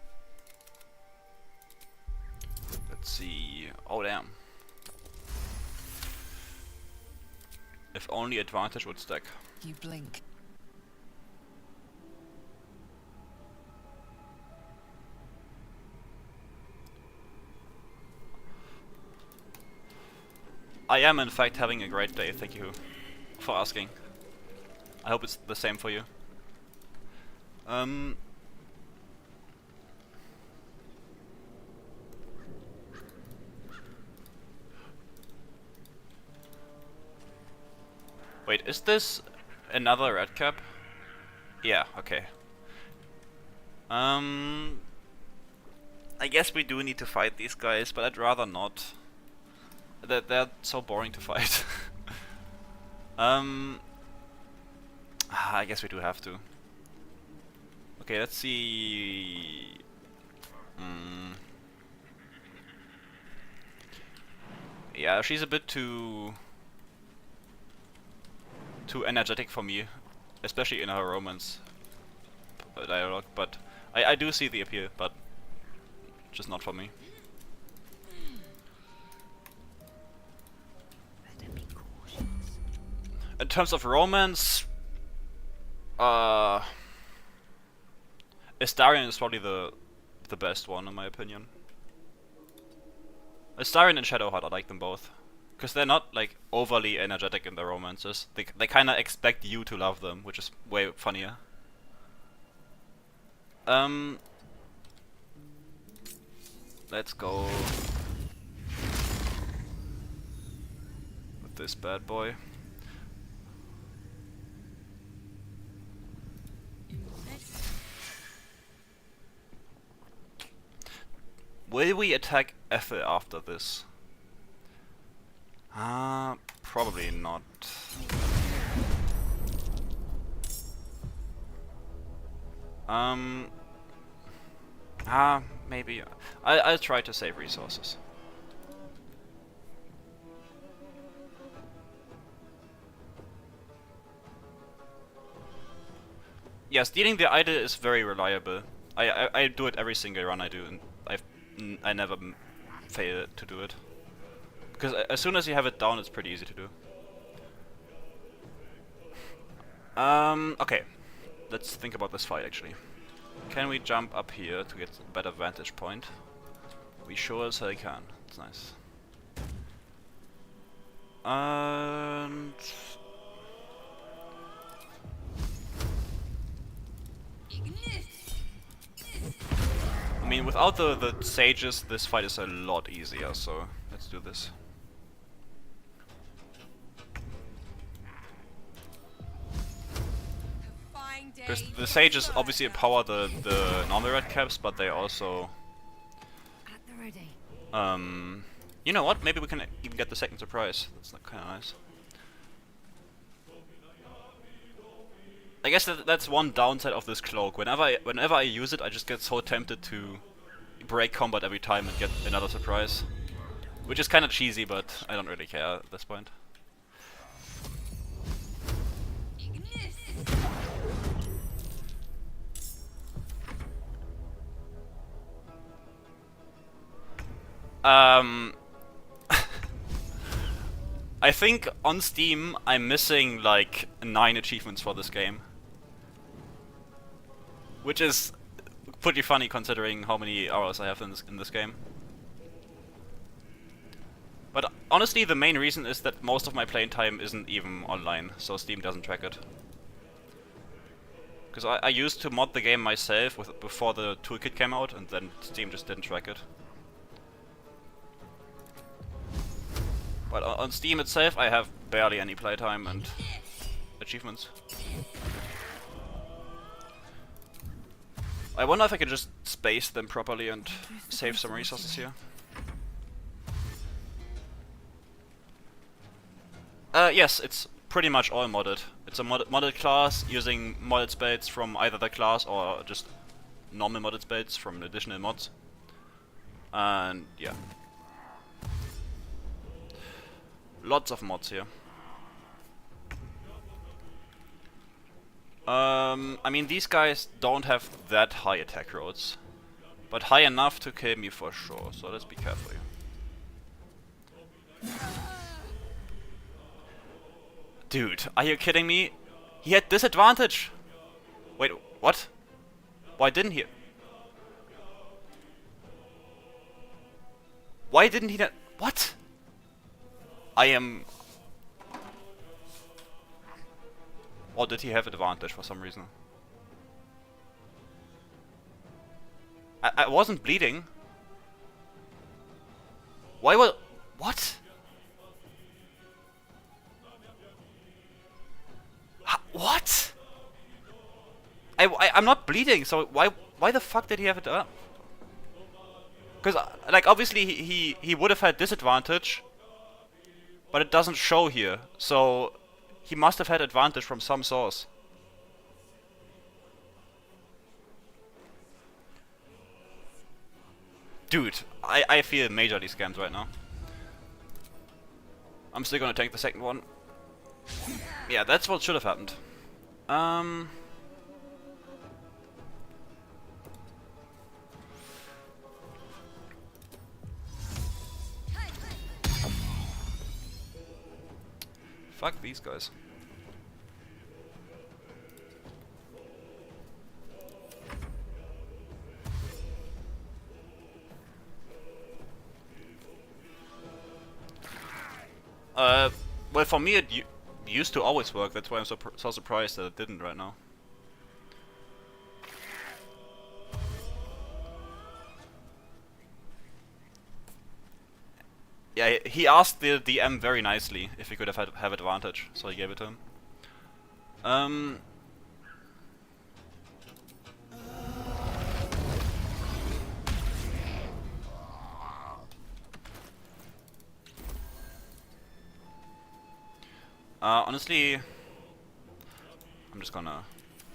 Let's see. Oh damn. If only advantage would stack. You blink. I am in fact having a great day, thank you for asking. I hope it's the same for you. Wait, is this another red cap? Yeah, okay. I guess we do need to fight these guys, but I'd rather not. They're so boring to fight. I guess we do have to. Okay, let's see. Yeah, she's a bit too energetic for me, especially in her romance dialogue. But I do see the appeal, but just not for me. Better be cautious. In terms of romance, Astarion is probably the best one in my opinion. Astarion and Shadowheart, I like them both. Because they're not like overly energetic in their romances. They kind of expect you to love them, which is way funnier. Let's go with this bad boy. Will we attack Ethel after this? Probably not. Maybe. I'll try to save resources. Yeah, stealing the idol is very reliable. I do it every single run I do, and I never fail to do it. Because as soon as you have it down, it's pretty easy to do. Okay. Let's think about this fight actually. Can we jump up here to get a better vantage point? We sure as hell can. It's nice. And I mean, without the sages, this fight is a lot easier, so let's do this. Because the sages obviously empower the normal red caps, but they also... At the ready. You know what? Maybe we can even get the second surprise. That's kind of nice. I guess that's one downside of this cloak. Whenever I use it, I just get so tempted to break combat every time and get another surprise. Which is kind of cheesy, but I don't really care at this point. I think on Steam I'm missing like 9 achievements for this game. Which is pretty funny considering how many hours I have in this game. But honestly, the main reason is that most of my playing time isn't even online, so Steam doesn't track it. Because I used to mod the game myself before the toolkit came out, and then Steam just didn't track it. But on Steam itself, I have barely any playtime and achievements. I wonder if I can just space them properly and save some resources here. Yes, it's pretty much all modded. It's a modded class using modded spells from either the class or just normal modded spells from additional mods. And yeah. Lots of mods here. I mean, these guys don't have that high attack rolls, but high enough to kill me for sure, so let's be careful here. Dude, are you kidding me? He had disadvantage! Wait, what? Why didn't he? Why didn't he not? What? I am... Or did he have advantage for some reason? I wasn't bleeding. Why was... What? What? I'm not bleeding, so why the fuck did he have it up? Because like obviously he would have had disadvantage, but it doesn't show here, so he must have had advantage from some source. Dude, I feel majorly scammed right now. I'm still gonna tank the second one. Yeah, that's what should have happened. Fuck these guys. Well, for me it used to always work. That's why I'm so surprised that it didn't right now. Yeah, he asked the DM very nicely if he could have advantage, so he gave it to him. Honestly, I'm just gonna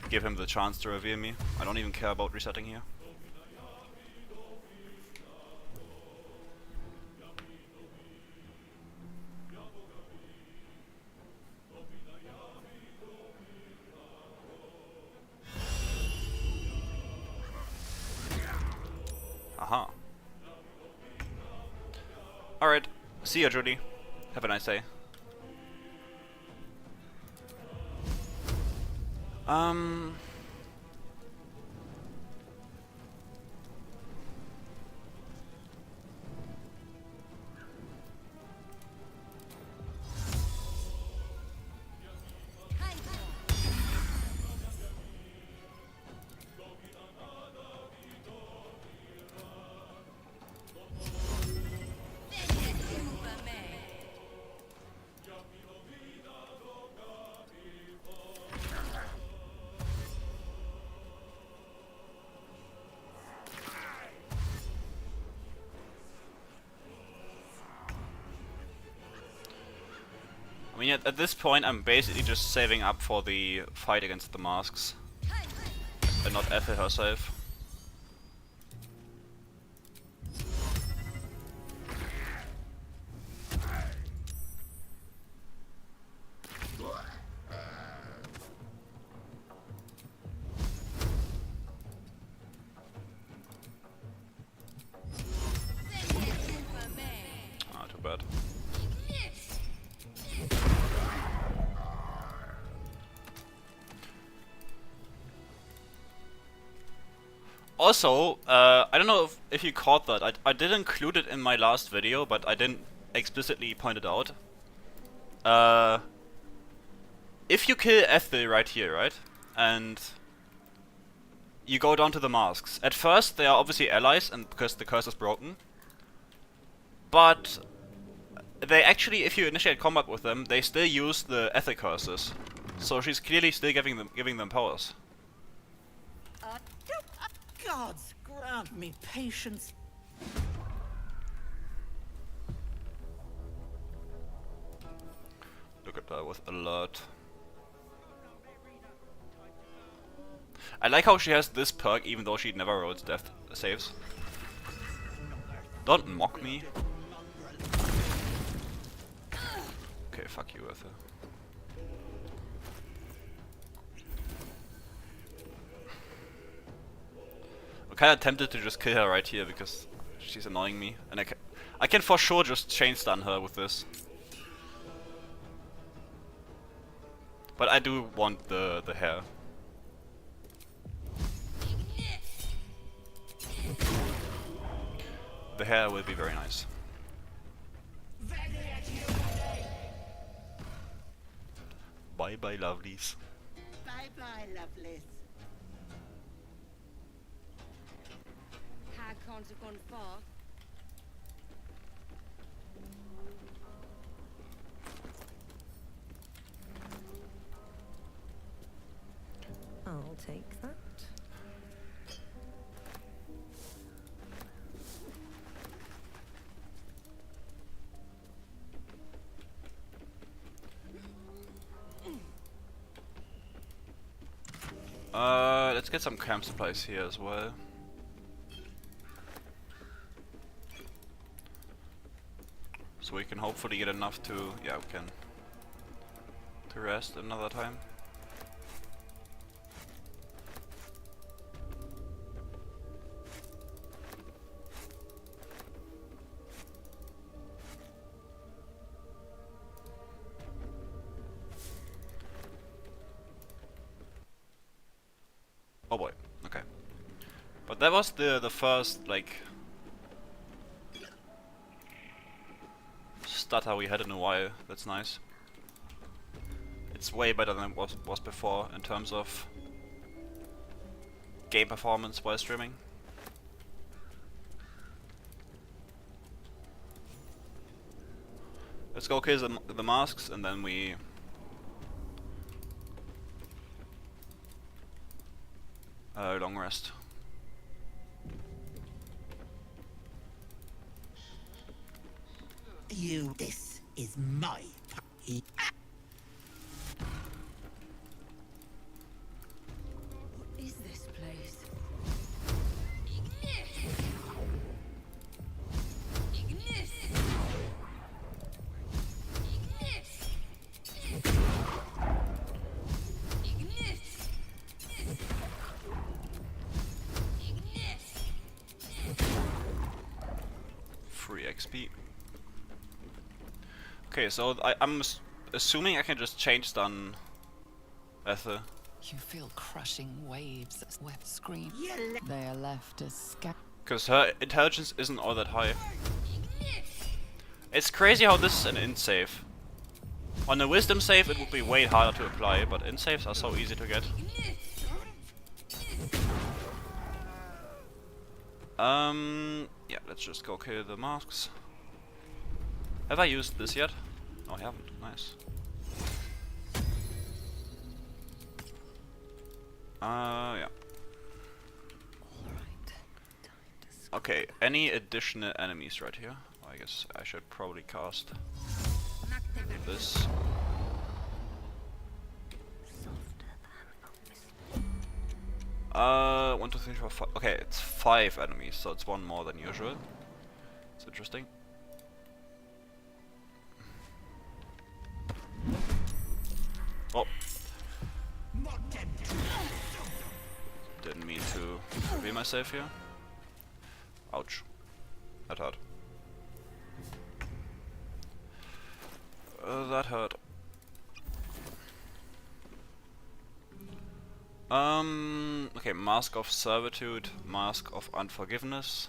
give him the chance to reveal me. I don't even care about resetting here. Aha. Alright, see ya, Judy. Have a nice day. I mean, at this point, I'm basically just saving up for the fight against the masks, and not Ethel herself. Ah, too bad. Also, I don't know if you caught that. I did include it in my last video, but I didn't explicitly point it out. If you kill Ethel right here, right? And you go down to the masks. At first, they are obviously allies, and because the curse is broken. But they actually, if you initiate combat with them, they still use the Ethel curses. So she's clearly still giving them powers. Gods grant me patience. Look at that with alert. I like how she has this perk even though she never rolls death saves. Don't mock me. Okay, fuck you, Ethel. I'm kinda tempted to just kill her right here because she's annoying me, and I can for sure just chain stun her with this. But I do want the hair. The hair will be very nice. Bye bye, lovelies. Bye bye, lovelies. Hag can't have gone far. I'll take that. Let's get some camp supplies here as well. So we can hopefully get enough to, yeah, we can, to rest another time. Oh boy, okay. But that was the first, like, stutter we had in a while. That's nice. It's way better than it was before in terms of game performance while streaming. Let's go kill the masks and then we long rest. This is my party. free XP. Okay, so I'm assuming I can just change stun Ether. You feel crushing waves of wet scream. You They are left as scat. Because her intelligence isn't all that high. It's crazy how this is an int save. On a wisdom save it would be way harder to apply, but int saves are so easy to get. Yeah, let's just go kill the masks. Have I used this yet? No, I haven't. Nice. Yeah. Okay, any additional enemies right here? I guess I should probably cast this. One, two, three, four, five. Okay, it's 5 enemies, so it's 1 more than usual. It's interesting. Oh. Didn't mean to reveal myself here. Ouch. That hurt. That hurt. Okay, Mask of Servitude, Mask of Unforgiveness.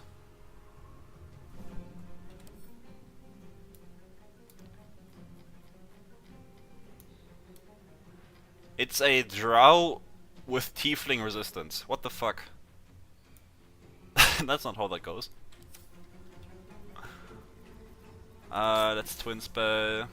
It's a drow with tiefling resistance. What the fuck? That's not how that goes. That's twin spell.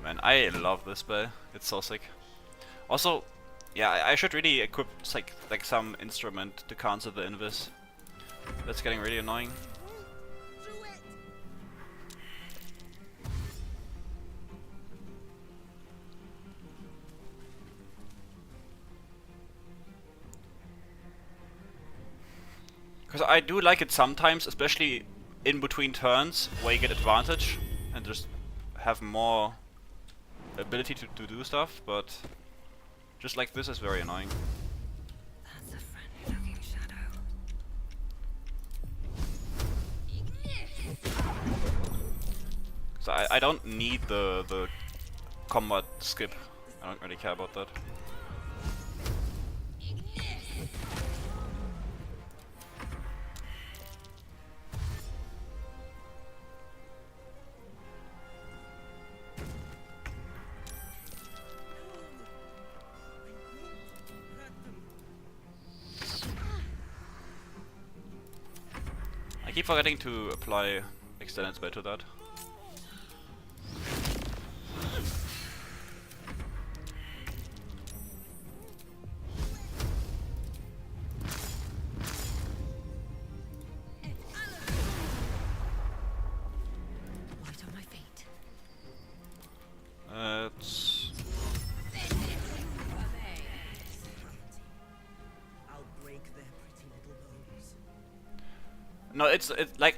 Man, I love this spell. It's so sick. Also, yeah, I should really equip like some instrument to cancel the invis. That's getting really annoying. Because I do like it sometimes, especially in between turns, where you get advantage and just have more ability to do stuff, but just like this is very annoying. That's a friendly looking shadow. So I don't need the combat skip. I don't really care about that. I keep forgetting to apply extended spell to that. Light on my feet. It's I'll break their pretty little bones. no, it's like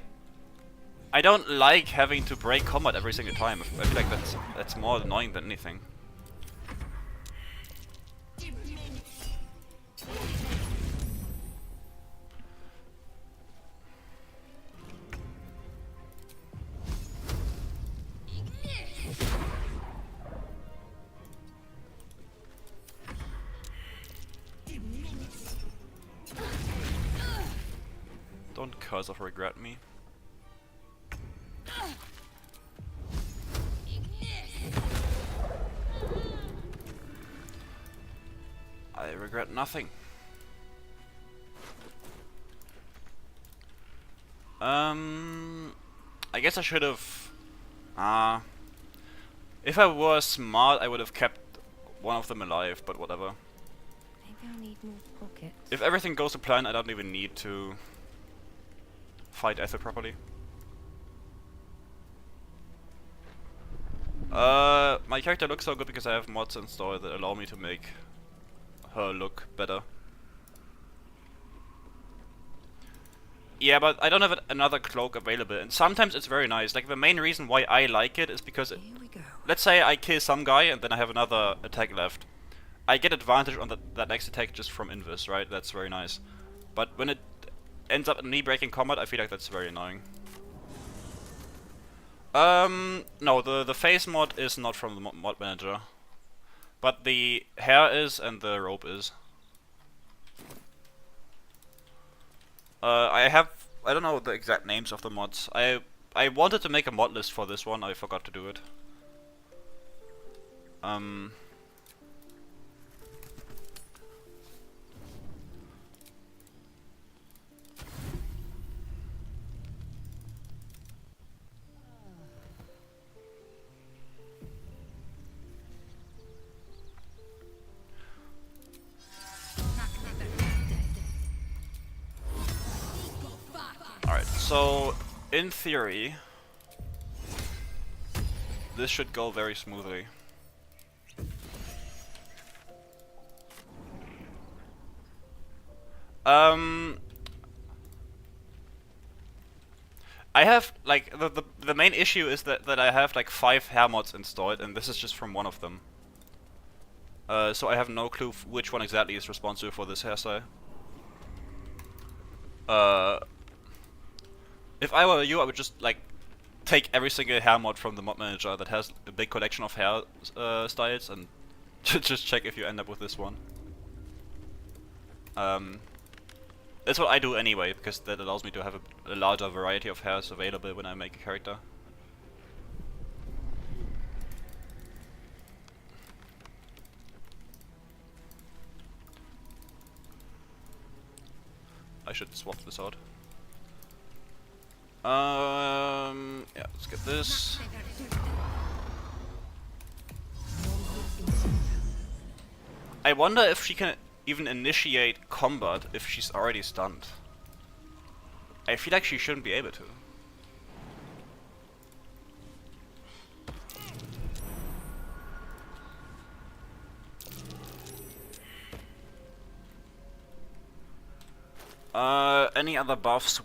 I don't like having to break combat every single time. I feel like that's more annoying than anything. Don't curse of regret me. I regret nothing. I guess I should have. If I was smart, I would have kept one of them alive. But whatever. Maybe I'll need more pockets. If everything goes to plan, I don't even need to fight Ether properly. My character looks so good because I have mods installed that allow me to make her look better. Yeah, but I don't have another cloak available, and sometimes it's very nice. Like, the main reason why I like it is because, Here we go. let's say I kill some guy and then I have another attack left. I get advantage on that next attack just from invis, right? That's very nice. But when it ends up in me breaking combat, I feel like that's very annoying. No, the face mod is not from the mod manager. But the hair is and the robe is. I don't know the exact names of the mods. I wanted to make a mod list for this one, I forgot to do it. Alright, so in theory, this should go very smoothly. I have like the main issue is that I have like 5 hair mods installed, and this is just from one of them. So I have no clue which one exactly is responsible for this hairstyle. If I were you, I would just like take every single hair mod from the mod manager that has a big collection of hair styles and just check if you end up with this one. That's what I do anyway, because that allows me to have a larger variety of hairs available when I make a character. I should swap this out. Yeah, let's get this. I wonder if she can even initiate combat if she's already stunned. I feel like she shouldn't be able to. Any other buffs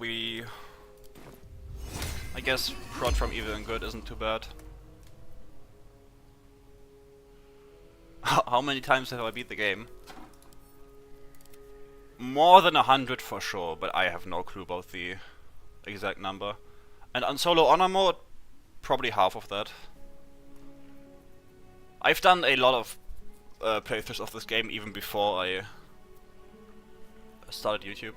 I guess Prod from Evil and Good isn't too bad. How many times have I beat the game? More than 100 for sure, but I have no clue about the exact number. And on solo honor mode, probably half of that. I've done a lot of playthroughs of this game even before I started YouTube.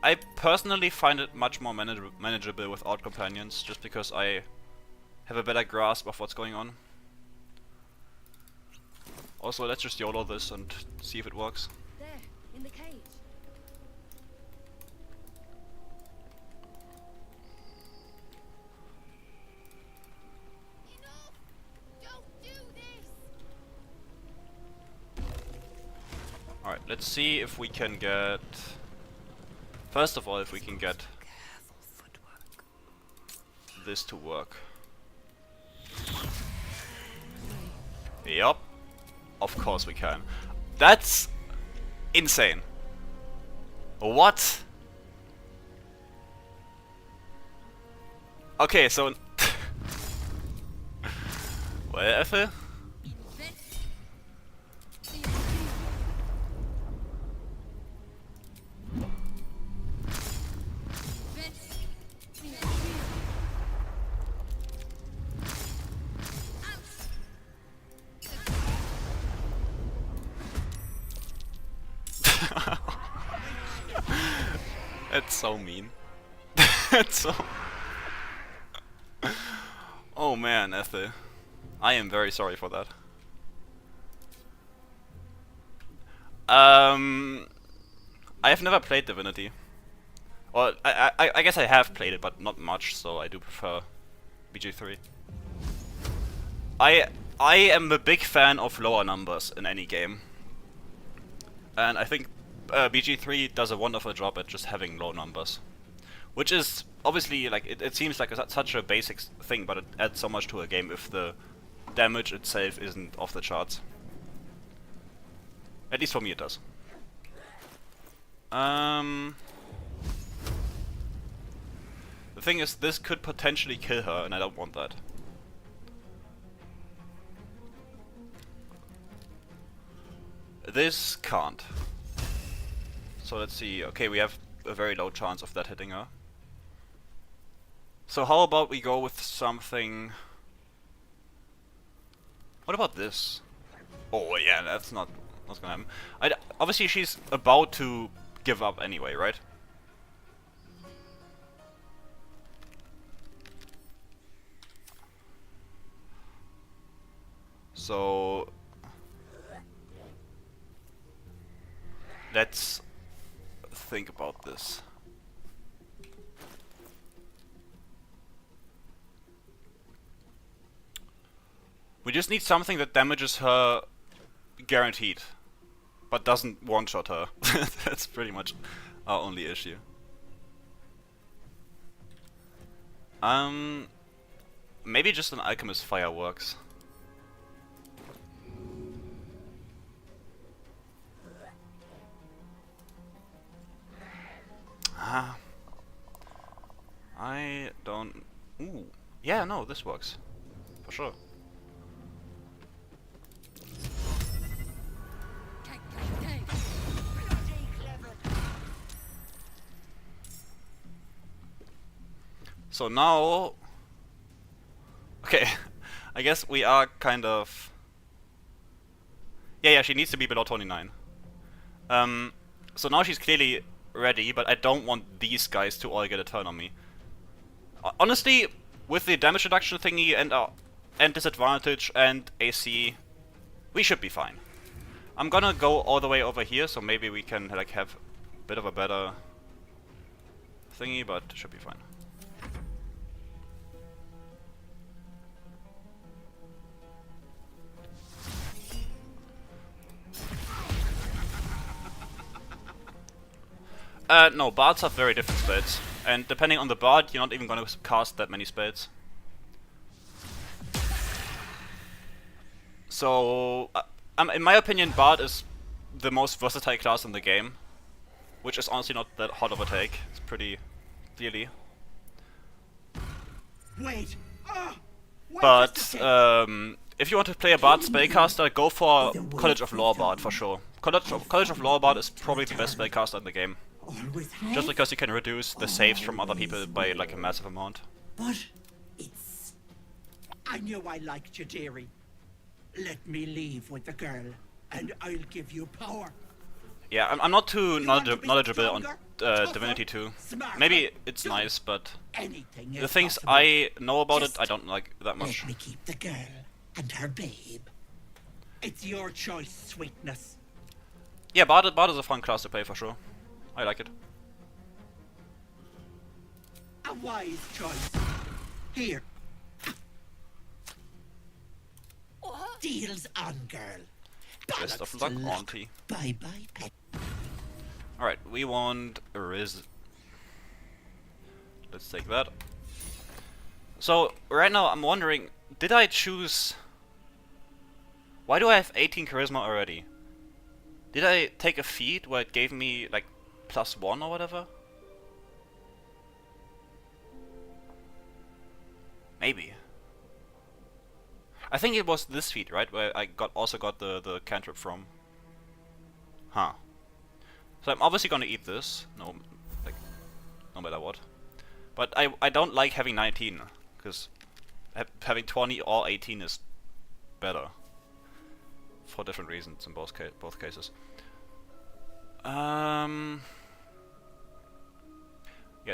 I personally find it much more manageable without companions, just because I have a better grasp of what's going on. Also, let's just YOLO this and see if it works. There, in the cage. Enough! Don't do this! Alright, let's see if we can get... First of all, if we can get Careful footwork. this to work. Yup. Of course we can. That's insane. What? Okay, so... Well, Ethel? That's so mean. That's so... Oh man, Ethel. I am very sorry for that. I have never played Divinity. Well, I guess I have played it, but not much, so I do prefer BG3. I am a big fan of lower numbers in any game. And I think BG3 does a wonderful job at just having low numbers. Which is obviously, like, it seems like such a basic thing, but it adds so much to a game if the damage itself isn't off the charts. At least for me it does. The thing is, this could potentially kill her, and I don't want that. This can't. So let's see. Okay, we have a very low chance of that hitting her. So how about we go with something... What about this? Oh yeah, that's not gonna happen. Obviously she's about to give up anyway, right? So... let's think about this. We just need something that damages her guaranteed, but doesn't one-shot her. That's pretty much our only issue. Maybe just an Alchemist Fireworks. I don't... Ooh. Yeah, no, this works. For sure. So now... Okay, I guess we are kind of... Yeah, she needs to be below 29. So now she's clearly ready, but I don't want these guys to all get a turn on me. Honestly, with the damage reduction thingy and disadvantage and AC, we should be fine. I'm gonna go all the way over here, so maybe we can like have a bit of a better thingy, but should be fine. No, bards have very different spells, and depending on the bard, you're not even gonna cast that many spells. So, in my opinion, bard is the most versatile class in the game, which is honestly not that hot of a take. It's pretty clearly. Wait. But if you want to play a bard spellcaster, go for College of Law bard for sure. College of Law bard is probably the best spellcaster in the game. Just because you can reduce the saves from other people by like a massive amount. But it's... I knew I liked you, dearie. Let me leave with the girl, and I'll give you power. Yeah, I'm not too You want to be knowledgeable on stronger, tougher, Divinity 2. smarter, Maybe it's do nice, but anything the is things possible. I know about it, Just I don't like that much. Let me keep the girl and her babe. It's your choice, sweetness. Yeah, bard is a fun class to play for sure. I like it. A wise choice. Here. Deals on, girl. Best of Bollocks luck, to luck. Auntie. Bye-bye, pet. Alright, we want a Riz. Let's take that. So, right now I'm wondering, did I choose... Why do I have 18 charisma already? Did I take a feat where it gave me, like, +1 or whatever? Maybe. I think it was this feat, right? Where I also got the cantrip from. Huh. So I'm obviously gonna eat this. No matter what. But I don't like having 19, because having 20 or 18 is better. For different reasons in both cases. Yeah,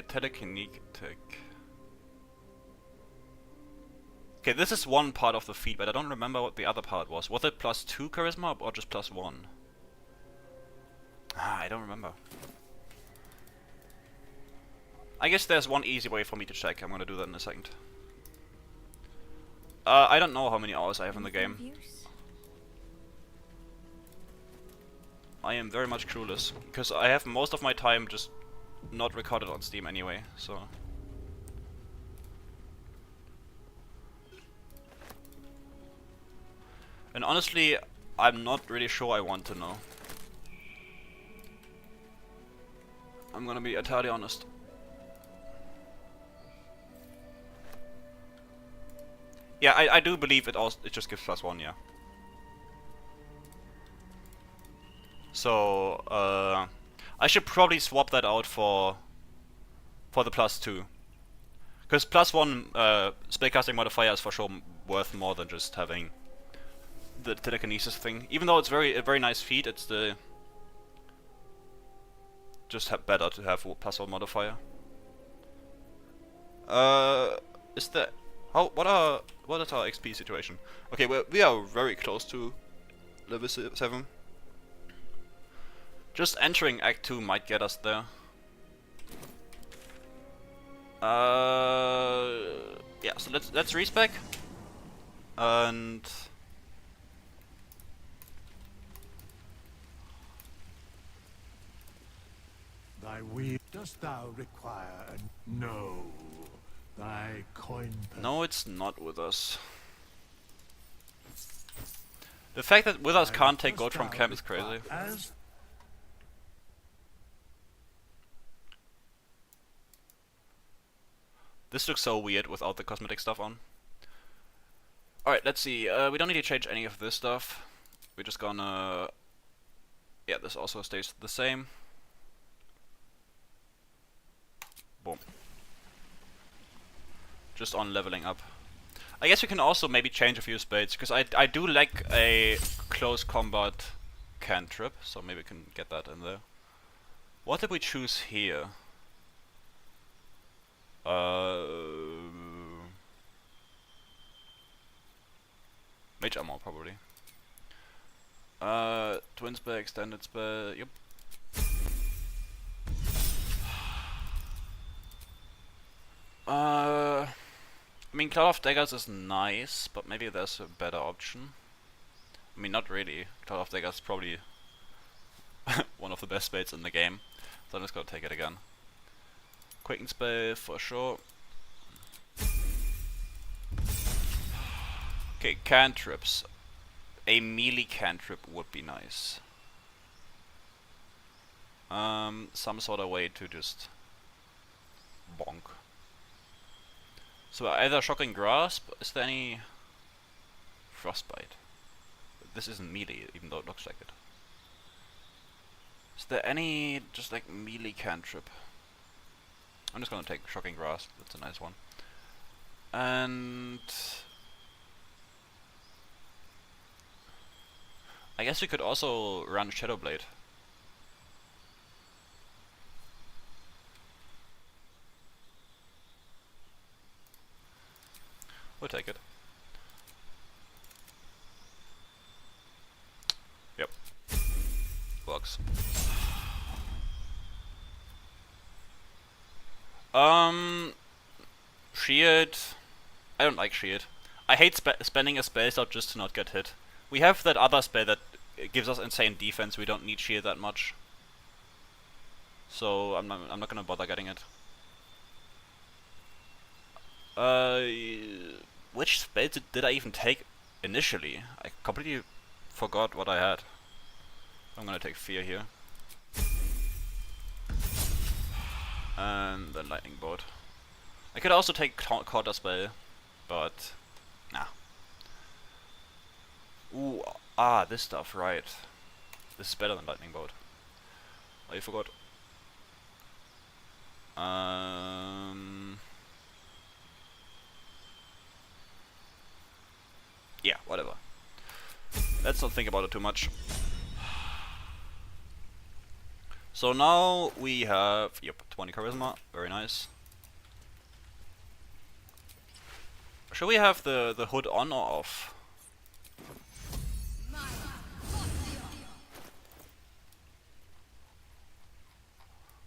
telekinetic. Okay, this is one part of the feat, but I don't remember what the other part was. Was it +2 charisma or just +1? I don't remember. I guess there's one easy way for me to check. I'm gonna do that in a second. I don't know how many hours I have in the game. I am very much clueless, because I have most of my time just not recorded on Steam anyway, so... And honestly, I'm not really sure I want to know. I'm gonna be entirely honest. Yeah, I do believe it just gives +1, yeah. So I should probably swap that out for the +2. Because +1 spellcasting modifier is for sure worth more than just having the telekinesis thing. Even though it's a very nice feat, it's better to have a +1 modifier. Is there what is our XP situation? Okay, we are very close to level 7. Just entering Act 2 might get us there. Yeah, so let's respec. And Thy will dost thou require no. Thy coin no, it's not with us. The fact that with us can't take gold from camp is crazy. As This looks so weird without the cosmetic stuff on. Alright, let's see. We don't need to change any of this stuff. We're just gonna... Yeah, this also stays the same. Boom. Just on leveling up. I guess we can also maybe change a few spades, because I do like a close combat cantrip, so maybe we can get that in there. What did we choose here? Mage armor probably. Twin spell, extended spell, yep. I mean, Cloud of Daggers is nice, but maybe there's a better option. I mean, not really. Cloud of Daggers is probably one of the best spades in the game, so I'm just gonna take it again. Quicken spell for sure. Okay, cantrips. A melee cantrip would be nice. Some sort of way to just bonk. So either Shocking Grasp, is there any Frostbite? This isn't melee, even though it looks like it. Is there any just like melee cantrip? I'm just gonna take Shocking Grasp, that's a nice one. And I guess we could also run Shadowblade. We'll take it. Yep. Works. Shield. I don't like shield. I hate spending a spell slot just to not get hit. We have that other spell that gives us insane defense. We don't need shield that much. So I'm not gonna bother getting it. Which spell did I even take initially? I completely forgot what I had. I'm gonna take Fear here. And then Lightning Bolt. I could also take Counter Spell, but nah. Ooh, this stuff, right. This is better than Lightning Bolt. I forgot. Yeah, whatever. Let's not think about it too much. So now we have, yep, 20 charisma, very nice. Should we have the hood on or off?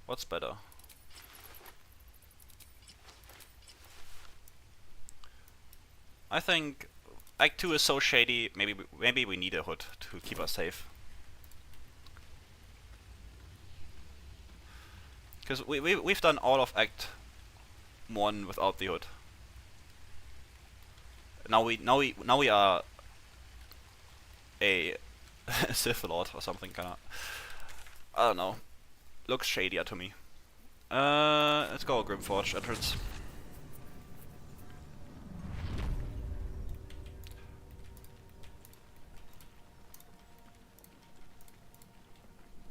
What's better? I think Act 2 is so shady, maybe we need a hood to keep us safe. Because we've done all of Act 1 without the hood. Now we are a Sith Lord or something, kinda. I don't know. Looks shadier to me. Let's go Grimforge entrance.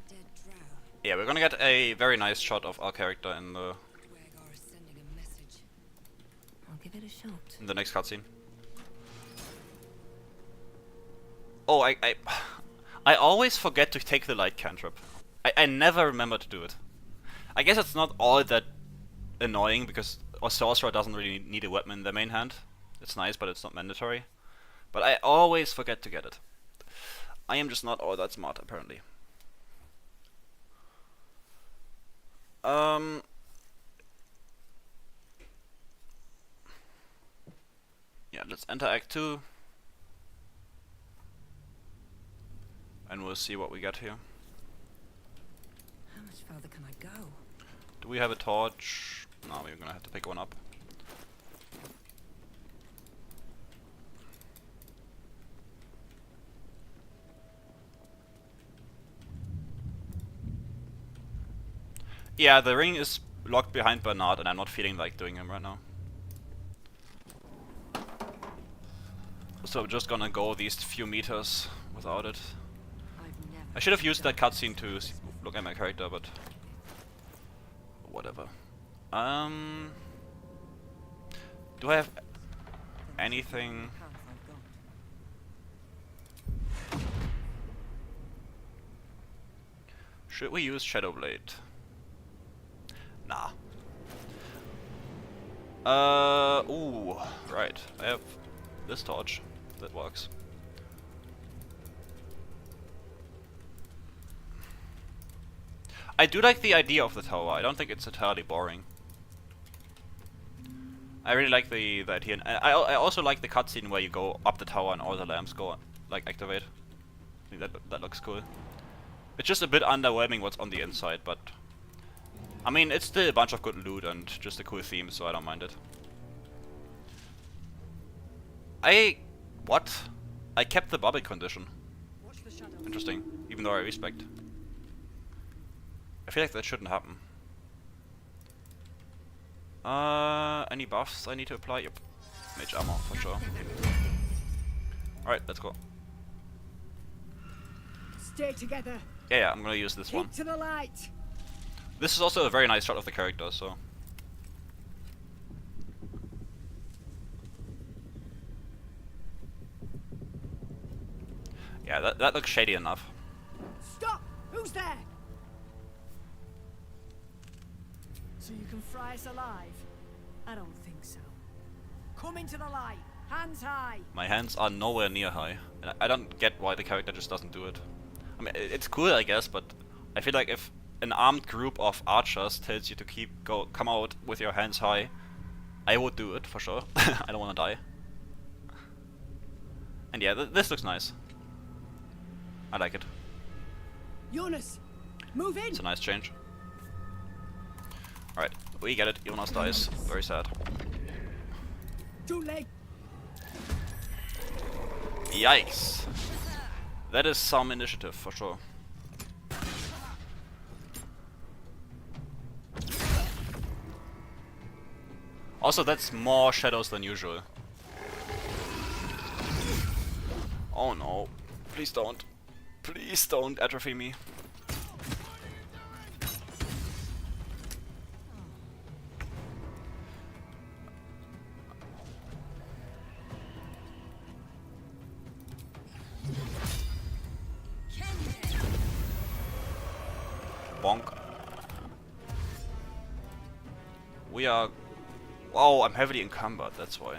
Dead drow. Yeah, we're gonna get a very nice shot of our character in the Dwagar is sending a message. I'll give it a shot. next cutscene. Oh, I always forget to take the light cantrip. I never remember to do it. I guess it's not all that annoying because a sorcerer doesn't really need a weapon in their main hand. It's nice, but it's not mandatory. But I always forget to get it. I am just not all that smart, apparently. Yeah, let's enter Act 2. And we'll see what we get here. How much further can I go? Do we have a torch? No, we're gonna have to pick one up. Yeah, the ring is locked behind Bernard and I'm not feeling like doing him right now. So we're just gonna go these few meters without it. I've never I should have used that cutscene to look at my character, but whatever. Do I have anything? path I've got. Should we use Shadowblade? Nah. Ooh, right. I have this torch. That works. I do like the idea of the tower. I don't think it's entirely boring. I really like the idea. And I also like the cutscene where you go up the tower and all the lamps go like activate. I think that looks cool. It's just a bit underwhelming what's on the inside, but I mean it's still a bunch of good loot and just a cool theme, so I don't mind it. What? I kept the bubble condition. Interesting. Even though I respect. I feel like that shouldn't happen. Any buffs I need to apply? Yep. Mage armor, for sure. Alright, let's go. Stay together. Yeah, I'm gonna use this one. Keep to the light. This is also a very nice shot of the character, so... Yeah, that looks shady enough. Stop! Who's there? So you can fry us alive? I don't think so. Come into the light. Hands high. My hands are nowhere near high. And I don't get why the character just doesn't do it. I mean, it's cool, I guess, but I feel like if an armed group of archers tells you to come out with your hands high, I would do it for sure. I don't want to die. And yeah, this looks nice. I like it. Jonas, move in. It's a nice change. Alright, we get it. Jonas dies. Very sad. Too late. Yikes. That is some initiative for sure. Also, that's more shadows than usual. Oh no. Please don't. Please don't atrophy me. Bonk. We are... Oh, I'm heavily encumbered, that's why.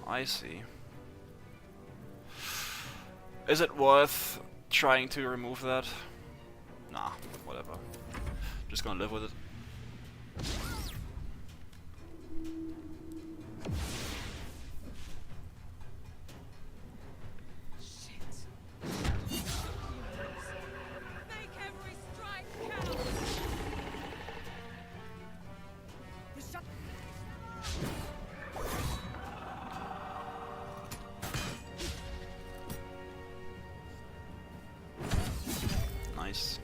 I see. Is it worth trying to remove that? Nah, whatever. Just gonna live with it. Make every strike count. Nice.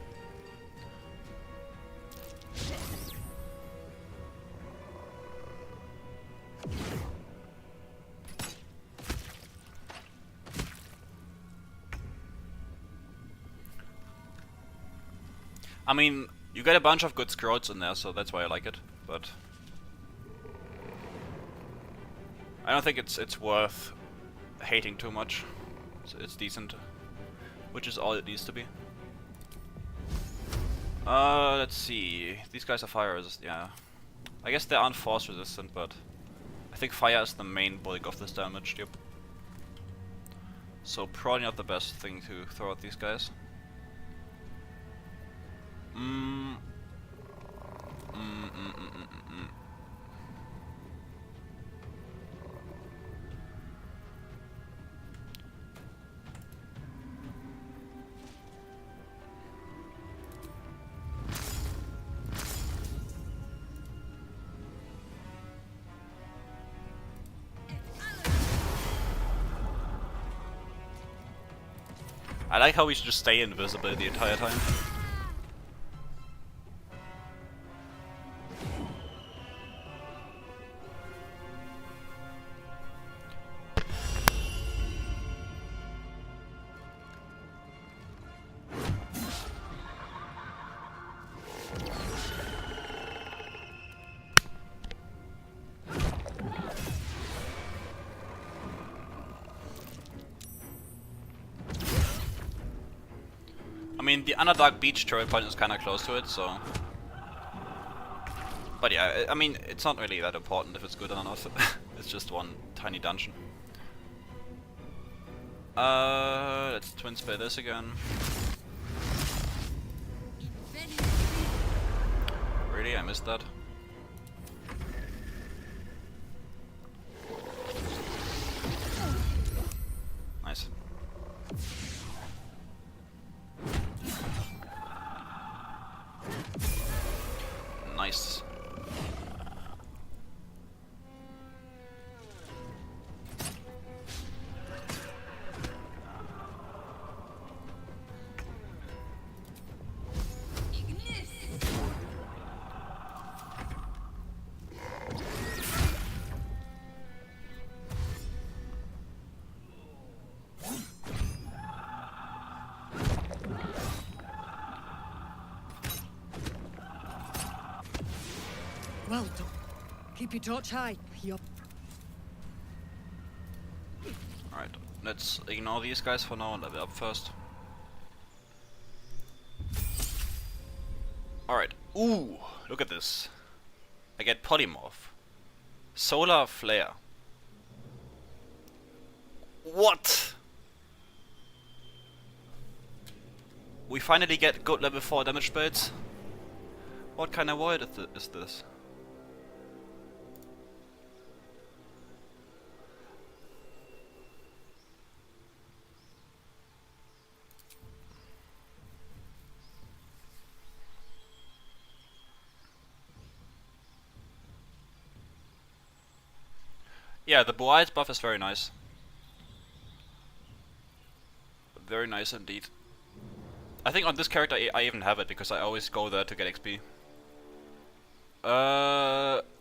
I mean, you get a bunch of good scrolls in there, so that's why I like it, but I don't think it's worth hating too much. It's decent, which is all it needs to be. Let's see. These guys are fire resistant, yeah. I guess they aren't force resistant, but I think fire is the main bulk of this damage, yep. So probably not the best thing to throw at these guys. I like how we should just stay invisible the entire time. I mean, the Underdark Beach turret point is kinda close to it, so... But yeah, I mean, it's not really that important if it's good or not. It's just one tiny dungeon. Let's twin spell this again. Really? I missed that. Nice. Nice. Well done. Keep your torch high. Yup. Alright, let's ignore these guys for now and level up first. Alright. Ooh, look at this. I get polymorph. Solar flare. What? We finally get good level 4 damage spells. What kind of void is this? Yeah, the Blue Eyes buff is very nice. Very nice indeed. I think on this character I even have it because I always go there to get XP.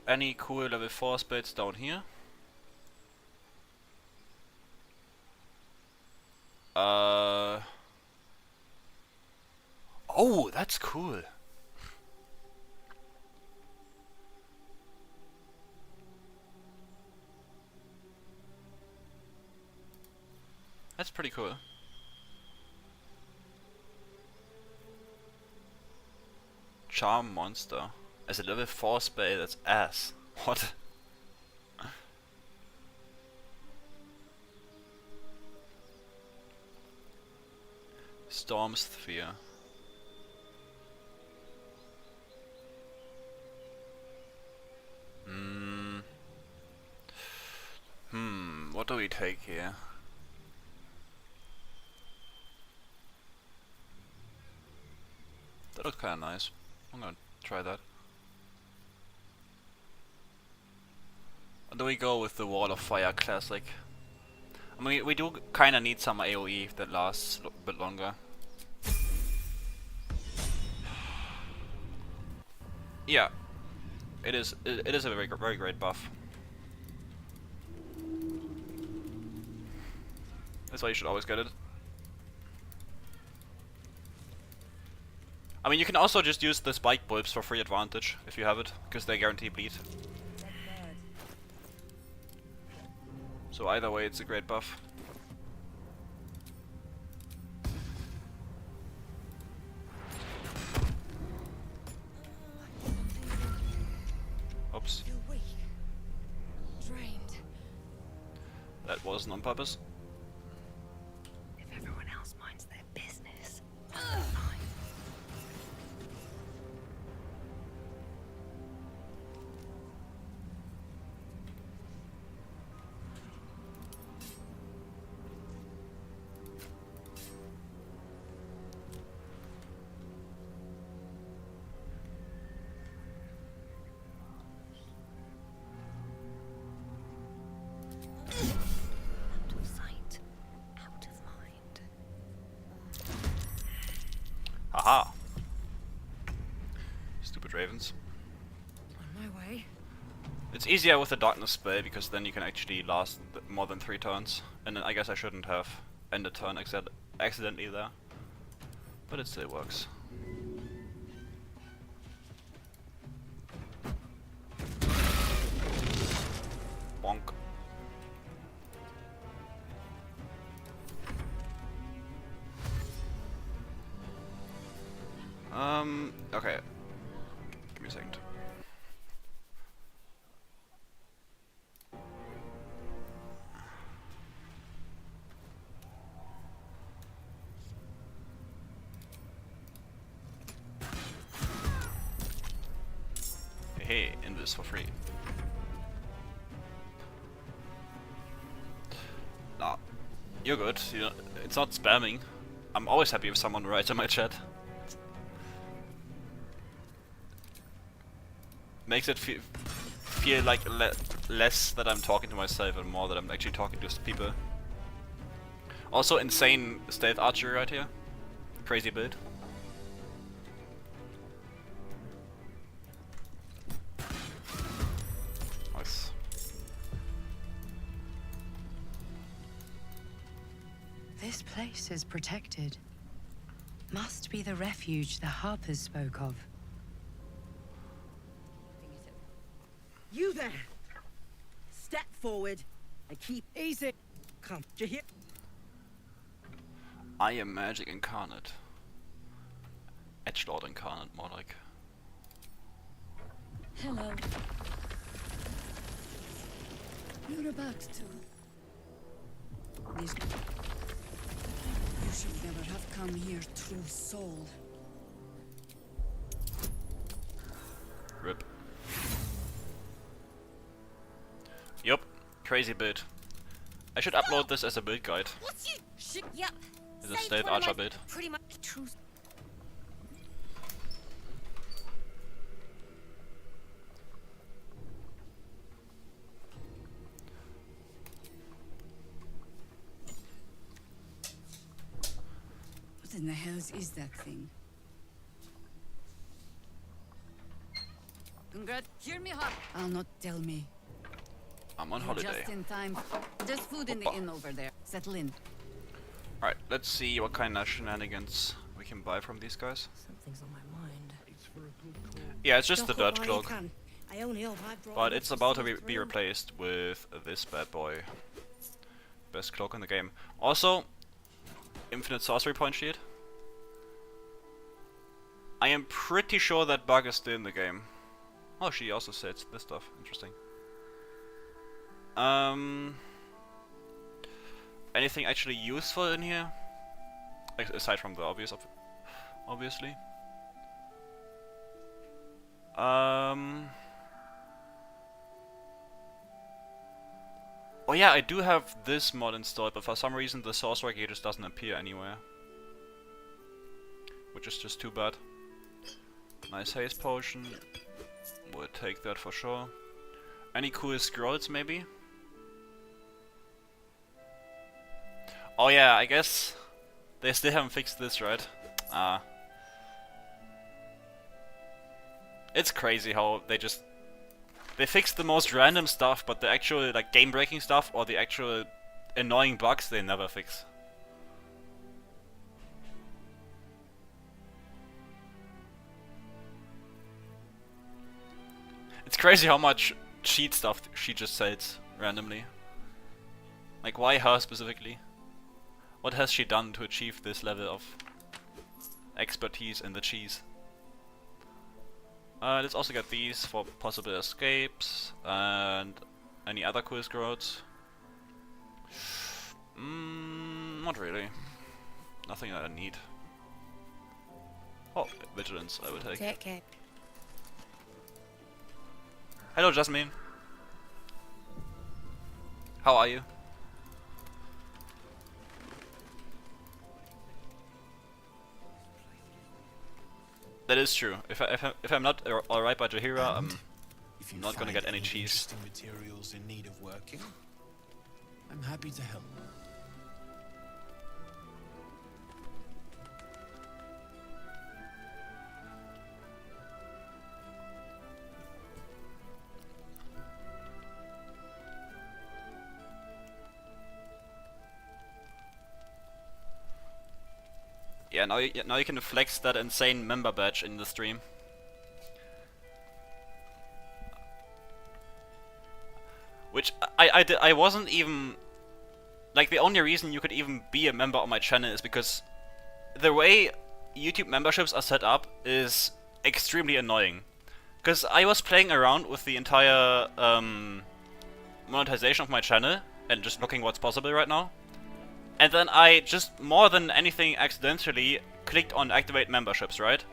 Any cool level 4 spells down here? Oh, that's cool. That's pretty cool. Charm monster. As a level 4 spell, that's ass. What? Storm Sphere. What do we take here? That looks kinda nice. I'm gonna try that. Or do we go with the Wall of Fire classic? I mean, we do kinda need some AoE that lasts a bit longer. Yeah, it is. It is a very great buff. That's why you should always get it. I mean, you can also just use the spike bulbs for free advantage if you have it, because they guarantee bleed. So either way, it's a great buff. Oops. Feel weak. Drained. That wasn't on purpose. If everyone else minds their business. Out of sight, out of mind. Haha. Stupid ravens. On my way. It's easier with the darkness spell because then you can actually last more than 3 turns. And then I guess I shouldn't have ended turn accidentally there. But it still works. Bonk. Okay. Give me a second. Hey, invis for free. Nah, you're good. You know, it's not spamming. I'm always happy if someone writes in my chat. Makes it feel like less that I'm talking to myself and more that I'm actually talking to people. Also, insane stealth archery right here. Crazy build. Nice. This place is protected. Must be the refuge the Harpers spoke of. You there! Step forward and keep easy. Come, do you hear? I am magic incarnate. Edgelord incarnate, more like. Hello. You're about to. This. You should never have come here, true soul. Rip. Yup, crazy build. I should upload this as a build guide. What's you? Yep. It's a stealth archer build. Pretty much true. What in the hells is that thing? Congrats. Hear me, Hop. I'll not tell me. I'm on You're holiday. Just in time. There's food in the inn over there. Settle in. Alright, let's see what kind of shenanigans we can buy from these guys. Something's on my mind. Yeah, it's just the Knock up dirt while you cloak. can. I only hope I brought But enough it's to about to see be through. replaced with this bad boy. Best cloak in the game. Also, infinite sorcery point shield. I am pretty sure that bug is still in the game. Oh, she also said this stuff. Interesting. Anything actually useful in here? Aside from the obvious, obviously. Oh yeah, I do have this mod installed, but for some reason the sorcerer gear just doesn't appear anywhere. Which is just too bad. Nice haste potion. We'll take that for sure. Any cool scrolls maybe? Oh yeah, I guess they still haven't fixed this, right? It's crazy how they fix the most random stuff, but the actual like game-breaking stuff or the actual annoying bugs they never fix. It's crazy how much cheat stuff she just sells randomly. Like, why her specifically? What has she done to achieve this level of expertise in the cheese? Let's also get these for possible escapes and any other cool scrolls. Not really. Nothing that I need. Oh, vigilance I will take. Take care. Hello, Jasmine. How are you? That is true. If I'm not alright by Jaheira, I'm If you not gonna find get any cheese. interesting materials in need of working, I'm happy to help. Yeah, now you can flex that insane member badge in the stream. Which I wasn't even like, the only reason you could even be a member of my channel is because the way YouTube memberships are set up is extremely annoying. Because I was playing around with the entire monetization of my channel and just looking what's possible right now. And then I just, more than anything accidentally, clicked on activate memberships, right?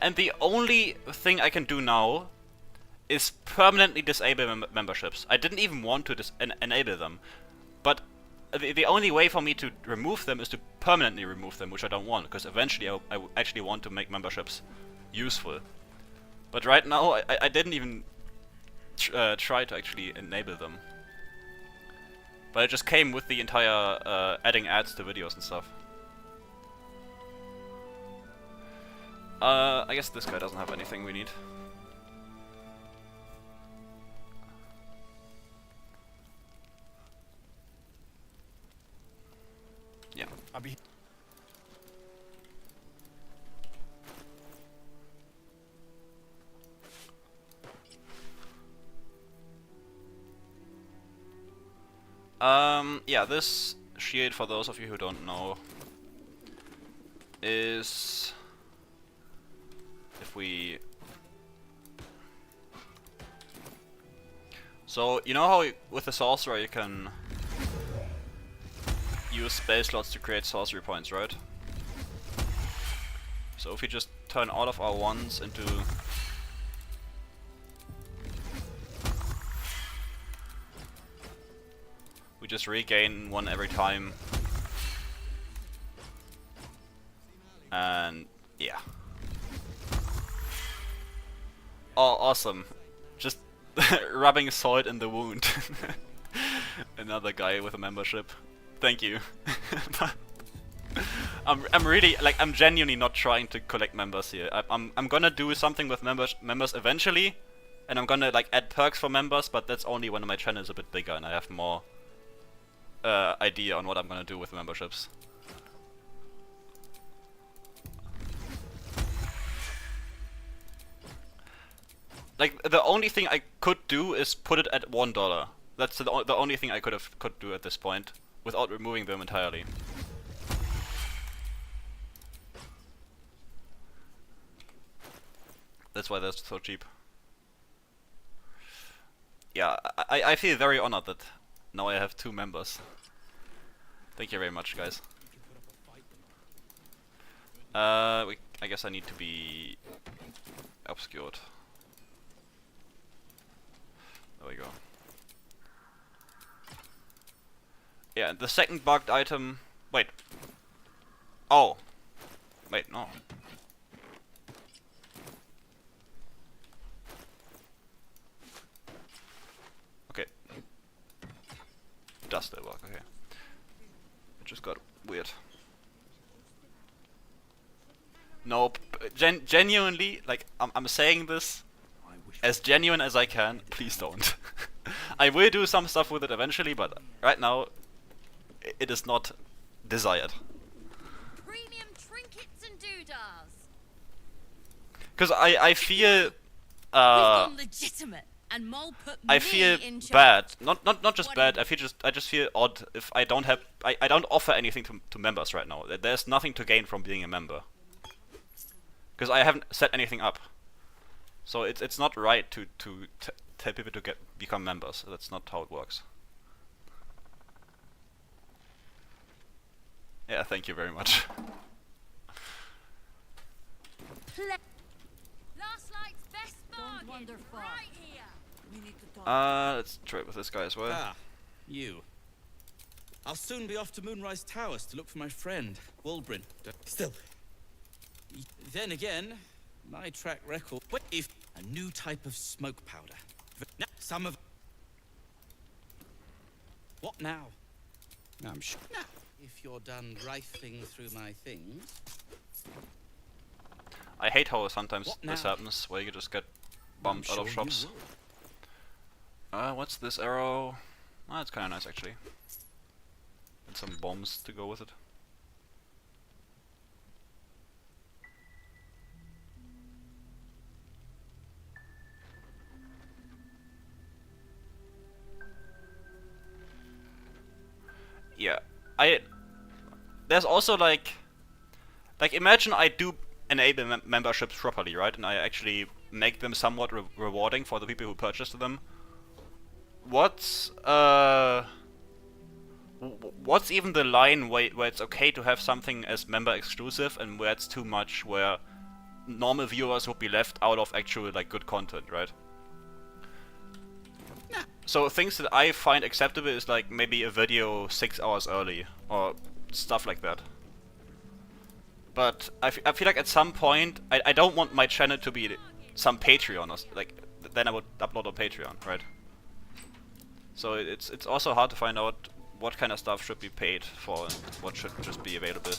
And the only thing I can do now is permanently disable memberships. I didn't even want to enable them. But the only way for me to remove them is to permanently remove them, which I don't want, because eventually I actually want to make memberships useful. But right now, I didn't even try to actually enable them. But it just came with the entire adding ads to videos and stuff. I guess this guy doesn't have anything we need. Yeah. I'll be. Yeah, this shield, for those of you who don't know, is, if we, so you know how with the sorcerer you can use spell slots to create sorcery points, right? So if we just turn all of our ones into we just regain one every time. And yeah. Oh, awesome. Just rubbing salt in the wound. Another guy with a membership. Thank you. I'm really, like, I'm genuinely not trying to collect members here. I'm gonna do something with members eventually, and I'm gonna like add perks for members, but that's only when my channel is a bit bigger and I have more idea on what I'm gonna do with memberships. Like, the only thing I could do is put it at $1. That's the only thing I could do at this point, without removing them entirely. That's why they're so cheap. Yeah, I feel very honored that now I have 2 members. Thank you very much, guys. I guess I need to be obscured. There we go. Yeah, the second bugged item... Wait. Oh. Wait, no. Okay. Does still work, okay. It just got weird. Nope. Genuinely, like, I'm saying this as genuine as I can. Please don't. I will do some stuff with it eventually, but right now, it is not desired. Premium trinkets and doodahs. Because I feel... We've gone legitimate, and Mole put I me feel in charge. bad. Not just What bad. do I just feel odd if I don't have I don't offer anything to members right now. There's nothing to gain from being a member. Because I haven't set anything up. So it's not right to tell people to become members. That's not how it works. Yeah, thank you very much. Last night's best bargain, right here. We need to talk. Let's try it with this guy as well. Ah, you. I'll soon be off to Moonrise Towers to look for my friend, Wulbrin. Still. Then again, my track record... What if a new type of smoke powder? Now, some of... What now? I'm sure... Now, if you're done rifling through my things... I hate how sometimes What this now? happens, where you just get bumped out of sure you shops. will. What's this arrow? Ah, it's kinda nice actually. And some bombs to go with it. Yeah, there's also like imagine I do enable memberships properly, right? And I actually make them somewhat rewarding for the people who purchased them. What's even the line where it's okay to have something as member exclusive and where it's too much, where normal viewers would be left out of actual like good content, right? So things that I find acceptable is like maybe a video 6 hours early or stuff like that. But I feel like at some point I don't want my channel to be some Patreon or like then I would upload on Patreon, right? So it's also hard to find out what kind of stuff should be paid for and what should just be available.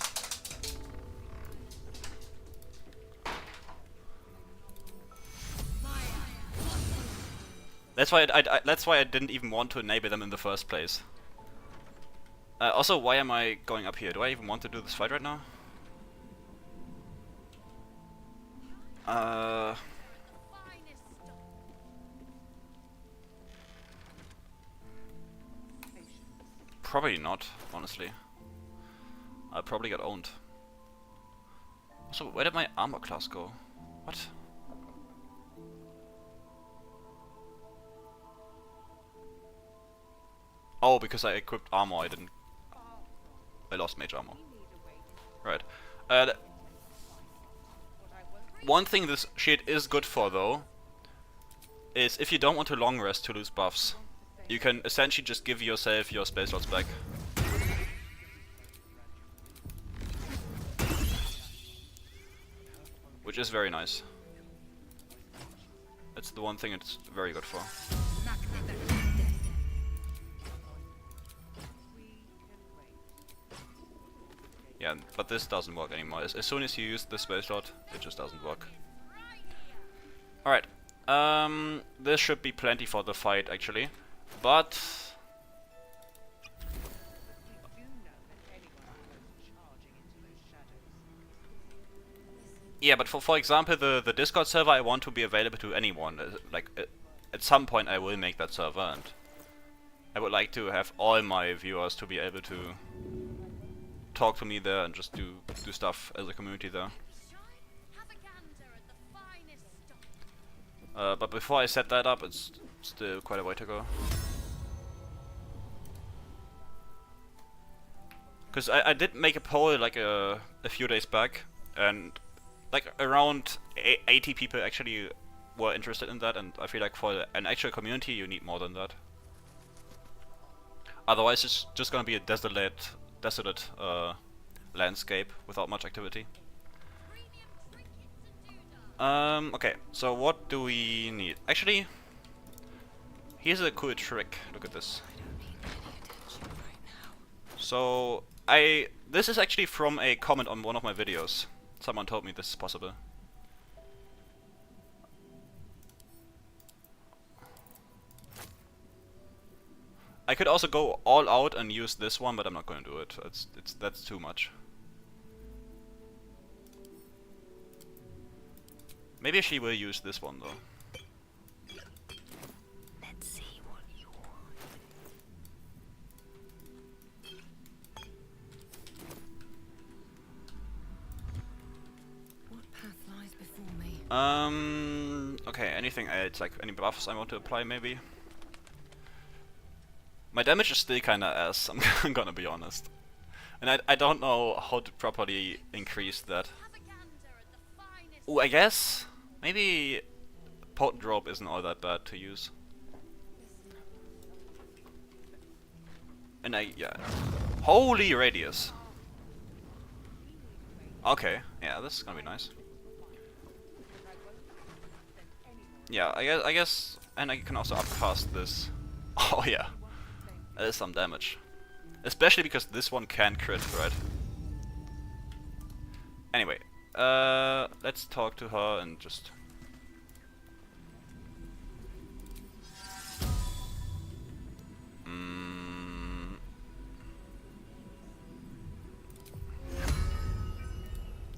That's why that's why I didn't even want to enable them in the first place. Also, why am I going up here? Do I even want to do this fight right now? Probably not, honestly. I'll probably get owned. So where did my armor class go? What? Oh, because I equipped armor, I lost mage armor. Right. One thing this shit is good for though, is if you don't want to long rest to lose buffs, you can essentially just give yourself your spell slots back. Which is very nice. That's the one thing it's very good for. Yeah, but this doesn't work anymore. As soon as you use the spell slot, it just doesn't work. Alright. This should be plenty for the fight, actually. But... yeah, but for example, the Discord server I want to be available to anyone. At some point I will make that server, and I would like to have all my viewers to be able to talk to me there and just do stuff as a community there. But before I set that up, it's still quite a way to go. Because I did make a poll like a few days back, and like around 80 people actually were interested in that, and I feel like for an actual community you need more than that. Otherwise it's just gonna be a desolate landscape without much activity. Okay, so what do we need? Actually, here's a cool trick. Look at this. So this is actually from a comment on one of my videos. Someone told me this is possible. I could also go all out and use this one, but I'm not going to do it. That's too much. Maybe she will use this one though. Let's see what you want. What path lies before me? Okay, anything else? Like any buffs I want to apply maybe? My damage is still kinda ass, I'm gonna be honest. And I don't know how to properly increase that. Ooh, I guess maybe Potent Rope isn't all that bad to use. And yeah. Holy Radius! Okay, yeah, this is gonna be nice. Yeah, I guess, and I can also upcast this. Oh yeah, that is some damage. Especially because this one can crit, right? Anyway, let's talk to her and just...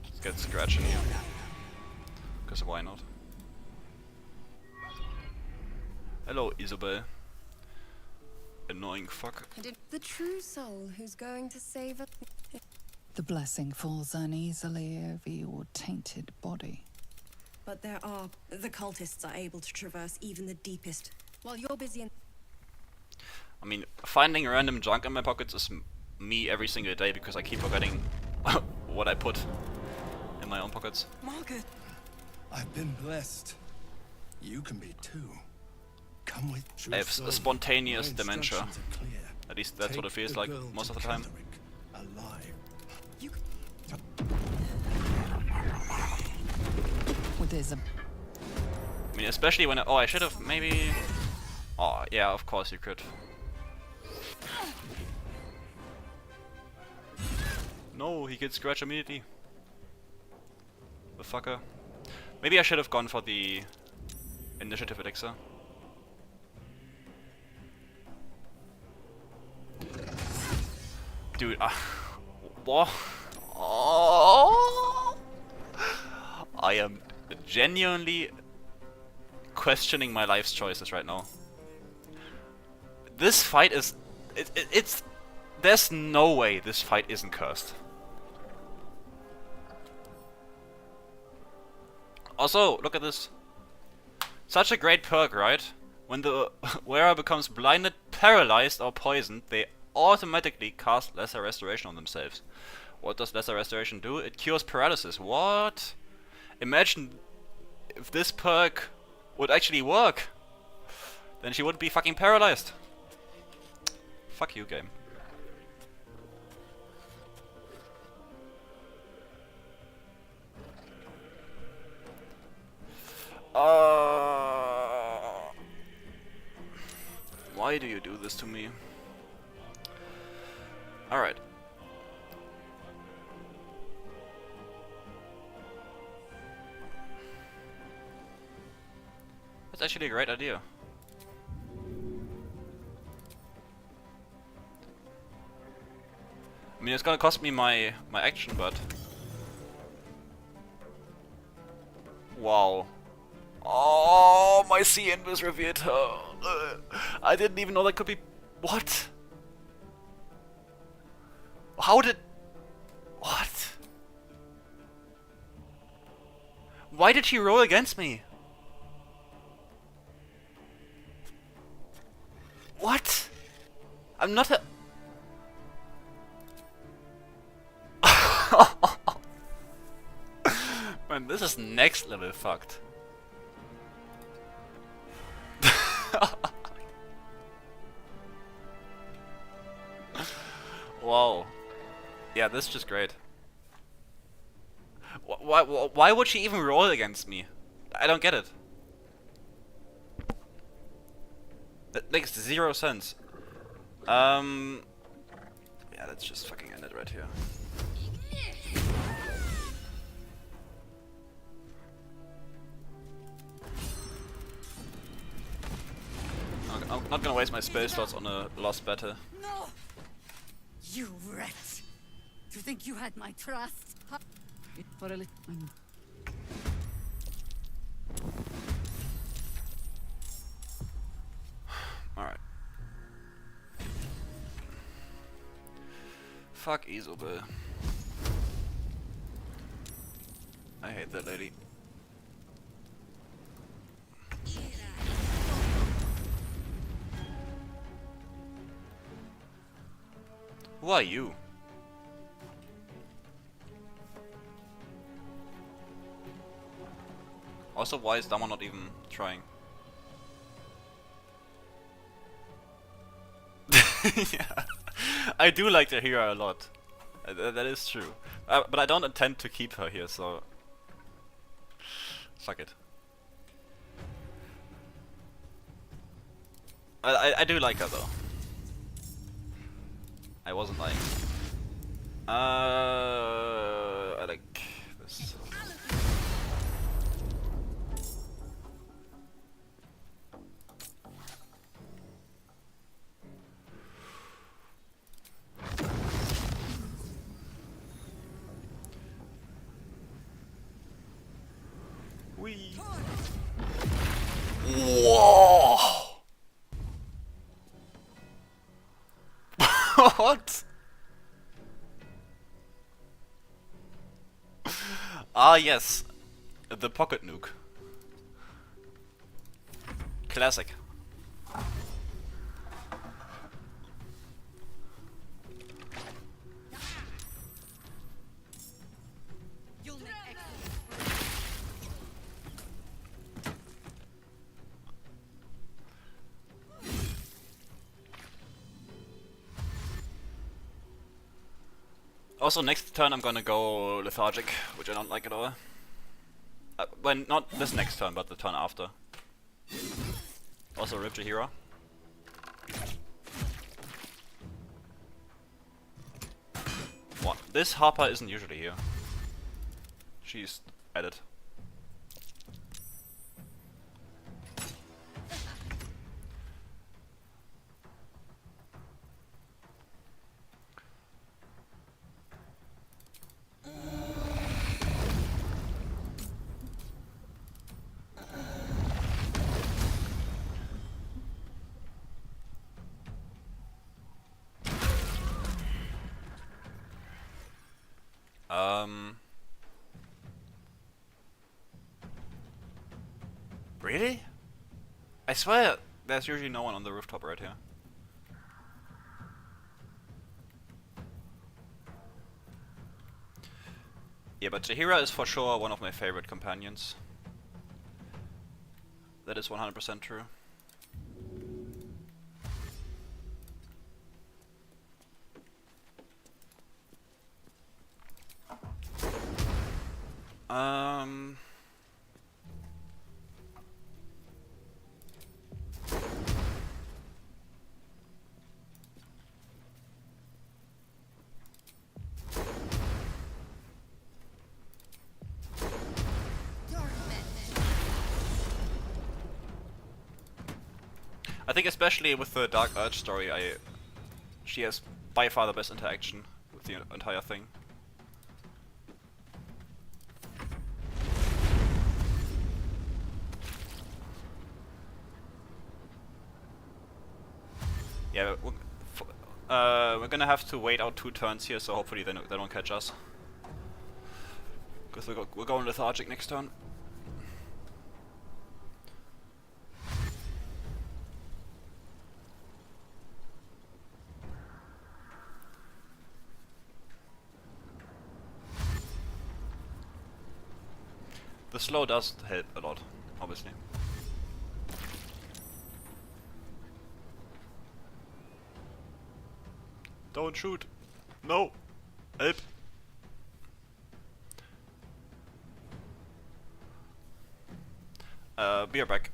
Let's get scratching here. Because why not? Hello, Isabel. Annoying fuck. The true soul who's going to save us. The blessing falls uneasily over your tainted body. But the cultists are able to traverse even the deepest. While you're busy in... I mean, finding random junk in my pockets is me every single day because I keep forgetting what I put in my own pockets. Margaret! I've been blessed. You can be too. Come with truth. I have a spontaneous My dementia. instructions are clear. At least that's what it Take feels the like girl most to of the time. Kendrick, alive. With his I mean, especially when oh, I should have maybe... Oh, yeah, of course you could. No, he gets scratched immediately. The fucker. Maybe I should have gone for the initiative elixir. Dude, what? Oh! I am genuinely questioning my life's choices right now. This fight is... It's... There's no way this fight isn't cursed. Also, look at this. Such a great perk, right? When the wearer becomes blinded, paralyzed or poisoned, they automatically cast Lesser Restoration on themselves. What does Lesser Restoration do? It cures paralysis. What? Imagine if this perk would actually work. Then she wouldn't be fucking paralyzed. Fuck you, game. Why do you do this to me? Alright. That's actually a great idea. I mean, it's gonna cost me my action, but... Wow. Oh, my C-Invis revealed her. I didn't even know that could be... What? How did... What? Why did she roll against me? What? I'm not a... Man, this is next level fucked. Wow. Yeah, this is just great. Why would she even roll against me? I don't get it. That makes zero sense. Yeah, let's just fucking end it right here. not gonna waste my spell slots on a lost battle. No! You wretch! To think you had my trust? For a little. Alright. Fuck Isobel. I hate that lady. Who are you? Also, why is Dama not even trying? Yeah, I do like the hero a lot. That is true. But I don't intend to keep her here, so fuck it. I do like her though. I wasn't lying. I like this. Wee. Whoa! What? Ah yes, the pocket nuke. Classic. Also, next turn I'm gonna go lethargic, which I don't like at all. When not this next turn, but the turn after. Also, rip Jahira. What? This Harper isn't usually here. She's added. Really? I swear there's usually no one on the rooftop right here. Yeah, but Jahira is for sure one of my favorite companions. That is 100% true. I think especially with the Dark Urge story, she has by far the best interaction with the entire thing. Yeah, we're gonna have to wait out 2 turns here, so hopefully they don't catch us. Because we're going lethargic next turn. The slow does help a lot, obviously. Don't shoot! No! Help! Be right back.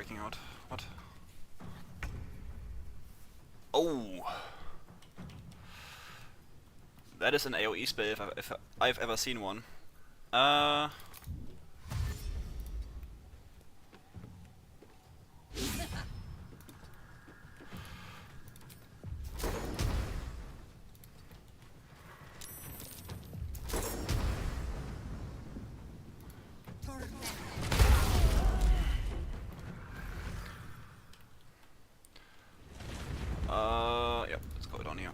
freaking out. What? Oh! That is an AoE spell if I've ever seen one. Yep, let's go down here.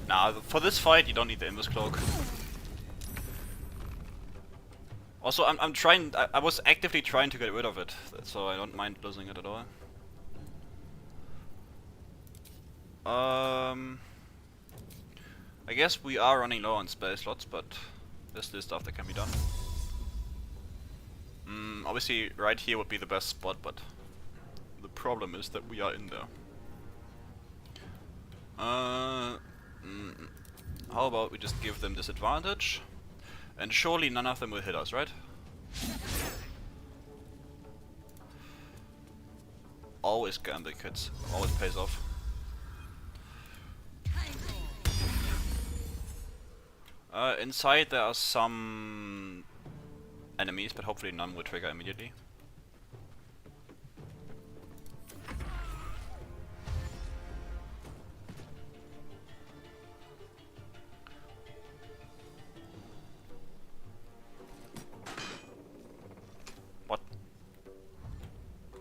Nah, for this fight you don't need the Invis Cloak. Also, I'm trying. I was actively trying to get rid of it, so I don't mind losing it at all. I guess we are running low on spell slots, but there's still stuff that can be done. Obviously, right here would be the best spot, but the problem is that we are in there. How about we just give them disadvantage? And surely none of them will hit us, right? Always gambling hits. Always pays off. Inside there are some enemies, but hopefully none will trigger immediately. What?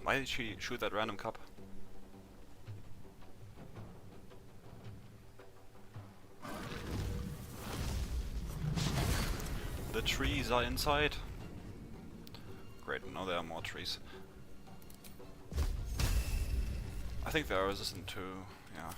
Why did she shoot that random cup? The trees are inside. Great, now there are more trees. I think they are resistant to, yeah.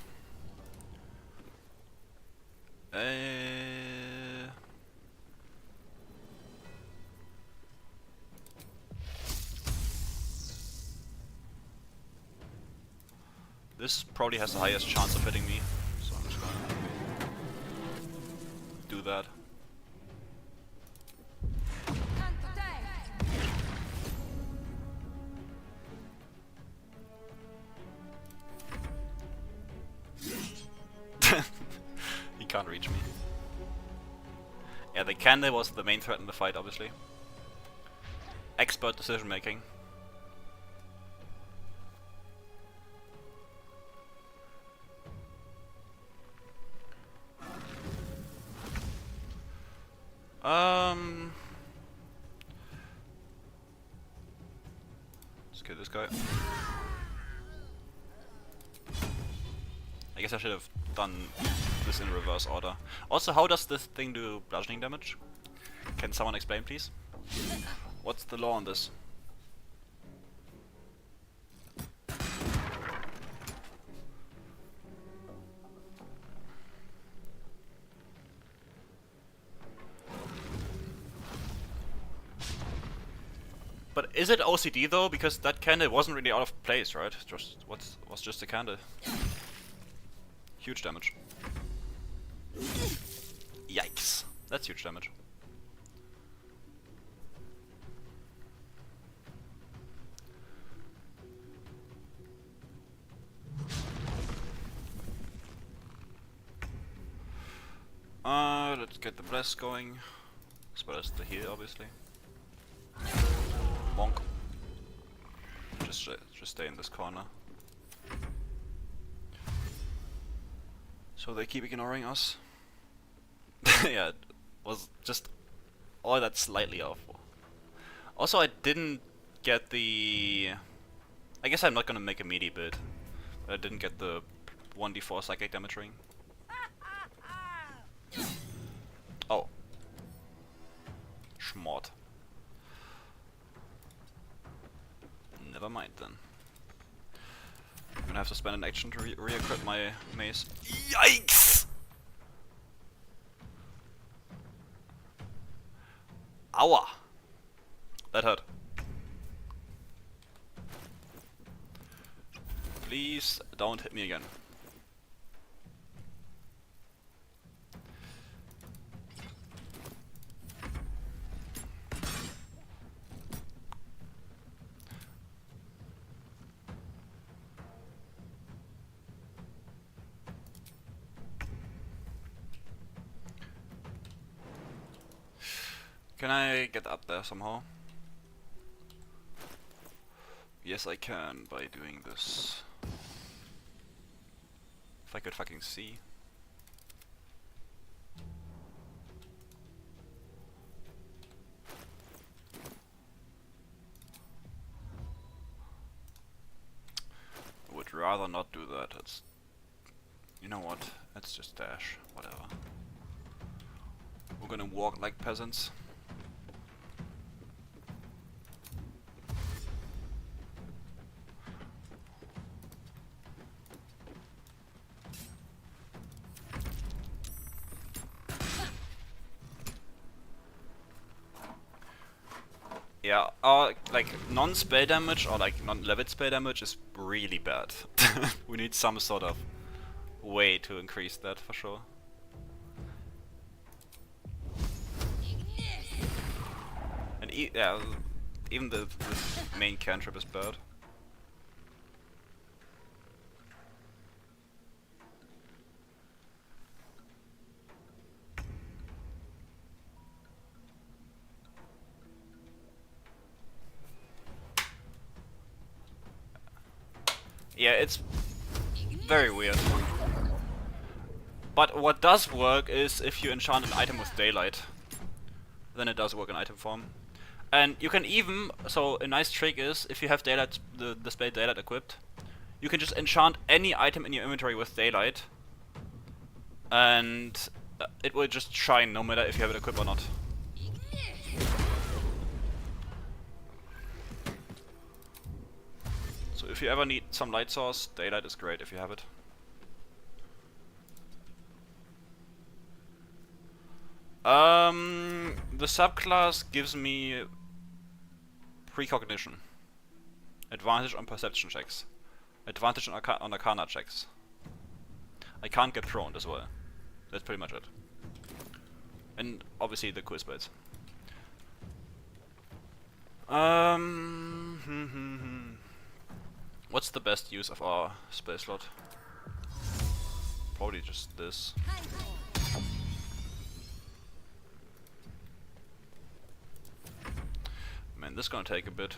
This probably has the highest chance of hitting me, so I'm just gonna do that. He can't reach me. Yeah, the candle was the main threat in the fight, obviously. Expert decision making. Let's kill this guy. I guess I should have done this in reverse order. Also, how does this thing do bludgeoning damage? Can someone explain, please? What's the law on this? But is it OCD though? Because that candle wasn't really out of place, right? Just was just a candle. Huge damage. Yikes. That's huge damage. Let's get the bless going. As well as the heal, obviously. Bonk. Just stay in this corner. So they keep ignoring us. Yeah, it was just all that slightly off. Also, I didn't get the... I guess I'm not gonna make a meaty build. But I didn't get the 1d4 psychic damage ring. Oh. Schmort. Never mind then. gonna have to spend an action to re-equip my mace. Yikes! Aua! That hurt. Please don't hit me again. Can I get up there somehow? Yes, I can by doing this. If I could fucking see. I would rather not do that. It's, you know what? Let's just dash. Whatever. We're gonna walk like peasants. Yeah, like non-spell damage or like non-level spell damage is really bad. We need some sort of way to increase that for sure. And yeah, even the main cantrip is bad. Yeah, it's very weird. But what does work is if you enchant an item with daylight. Then it does work in item form. And you can even, so a nice trick is, if you have daylight, the spell daylight equipped, you can just enchant any item in your inventory with daylight. And it will just shine no matter if you have it equipped or not. So if you ever need some light source, daylight is great if you have it. The subclass gives me precognition, advantage on perception checks, advantage on arcana checks. I can't get thrown as well. That's pretty much it. And obviously the cool spells. What's the best use of our spell slot? Probably just this. Man, this is gonna take a bit.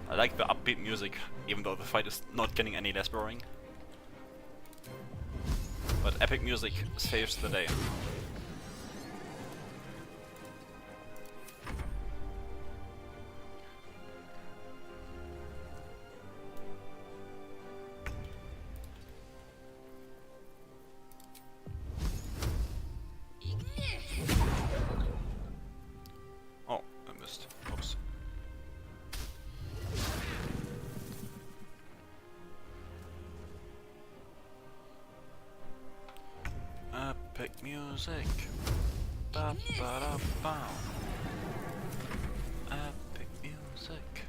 I like the upbeat music, even though the fight is not getting any less boring. But epic music saves the day. Oh, I missed. Oops. Epic music. Ba ba da ba. Epic music.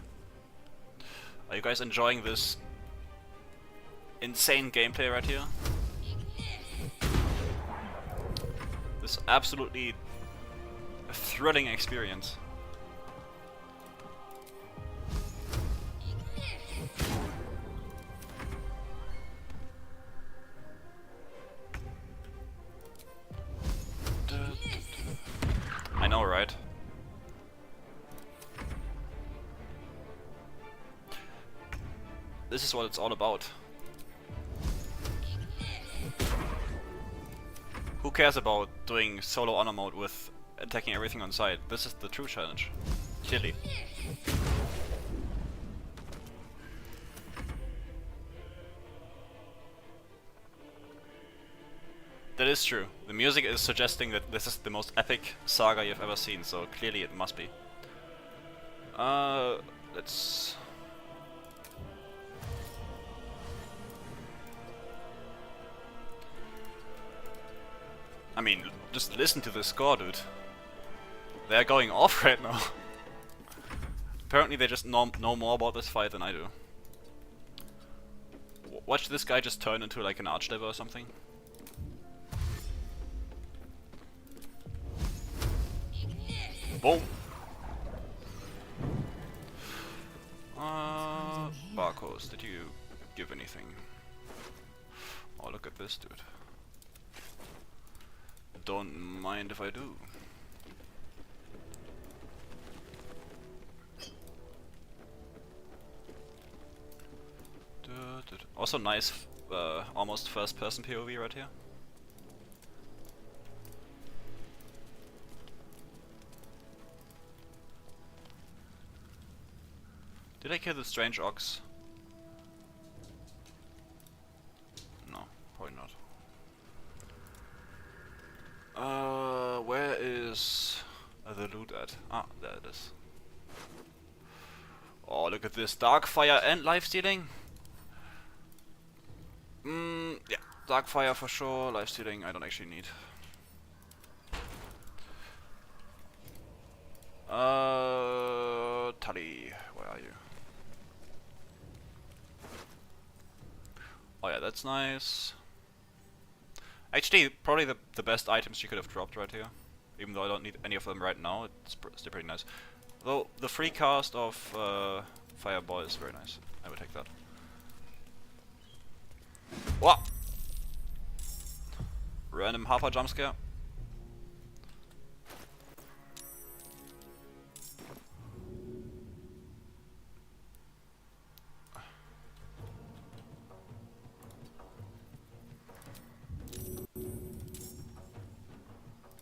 Are you guys enjoying this insane gameplay right here? This absolutely thrilling experience. I know, right? This is what it's all about. Who cares about doing solo honor mode with attacking everything on sight? This is the true challenge. Clearly. That is true. The music is suggesting that this is the most epic saga you've ever seen, so clearly it must be. Let's... I mean, just listen to the score, dude. They're going off right now. Apparently they just know more about this fight than I do. Watch this guy just turn into like an archdevil or something. Boom! Barcos, did you give anything? Oh, look at this dude. Don't mind if I do. Also nice, almost first-person POV right here. Did I kill the strange ox? No, probably not. Where is the loot at? Ah, there it is. Oh, look at this. Darkfire and lifestealing? Yeah. Darkfire for sure. Lifestealing I don't actually need. Tully, where are you? Oh yeah, that's nice. Actually, probably the best items you could have dropped right here. Even though I don't need any of them right now, it's still pretty nice. Though, the free cast of Fireball is very nice. I would take that. What? Random Harper jumpscare.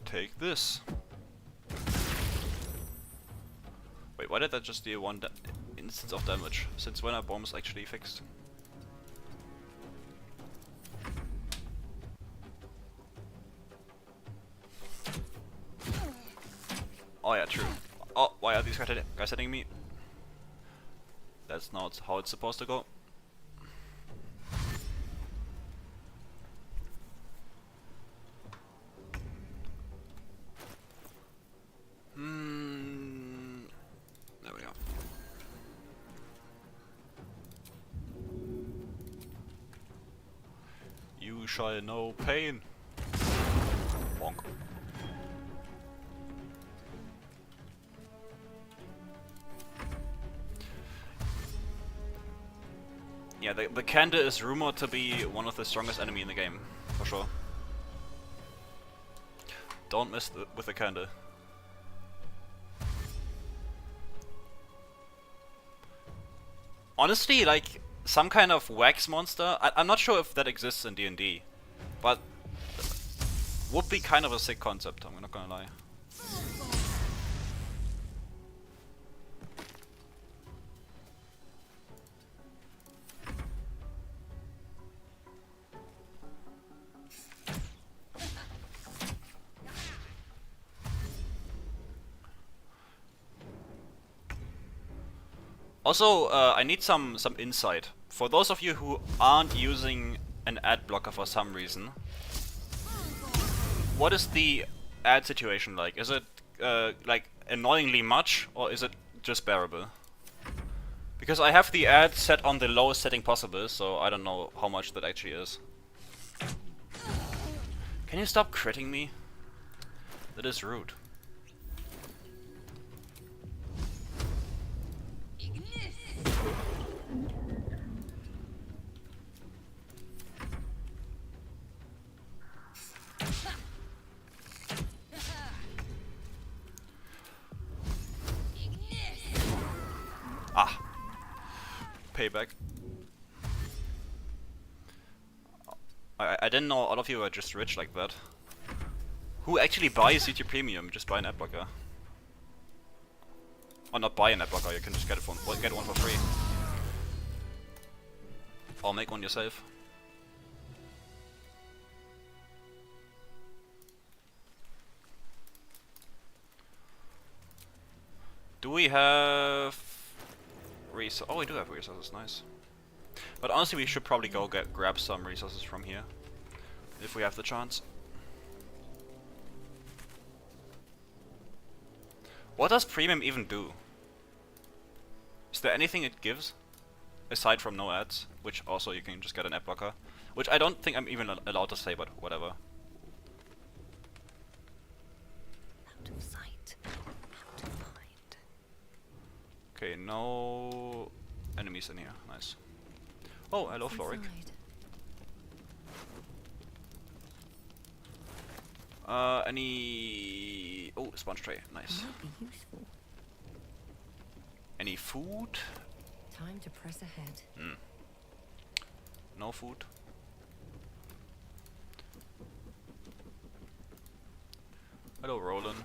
Take this. Wait, why did that just deal one instance of damage? Since when are bombs actually fixed? Oh yeah, true. Oh, why are these guys hitting me? That's not how it's supposed to go. There we go. You shall know pain. Bonk. Yeah, the Kanda is rumored to be one of the strongest enemy in the game, for sure. Don't mess with the Kanda. Honestly, like, some kind of wax monster, I'm not sure if that exists in D&D, but would be kind of a sick concept, I'm not gonna lie. Also, I need some insight. For those of you who aren't using an ad blocker for some reason, what is the ad situation like? Is it like annoyingly much, or is it just bearable? Because I have the ad set on the lowest setting possible, so I don't know how much that actually is. Can you stop critting me? That is rude. Ah. Payback. I didn't know all of you were just rich like that. Who actually buys YouTube Premium? Just buy an ad blocker. Or not buy an ad blocker, you can just get it get one for free. Or make one yourself. Do we have resources? Oh, we do have resources, nice. But honestly, we should probably go grab some resources from here. If we have the chance. What does premium even do? Is there anything it gives? Aside from no ads, which also you can just get an ad blocker. Which I don't think I'm even allowed to say, but whatever. Out of sight, out of mind. Okay, no enemies in here. Nice. Oh, hello, Floric. Any... Oh, sponge tray. Nice. Might be useful. Any food? Time to press ahead. Hmm. No food. Hello, Roland.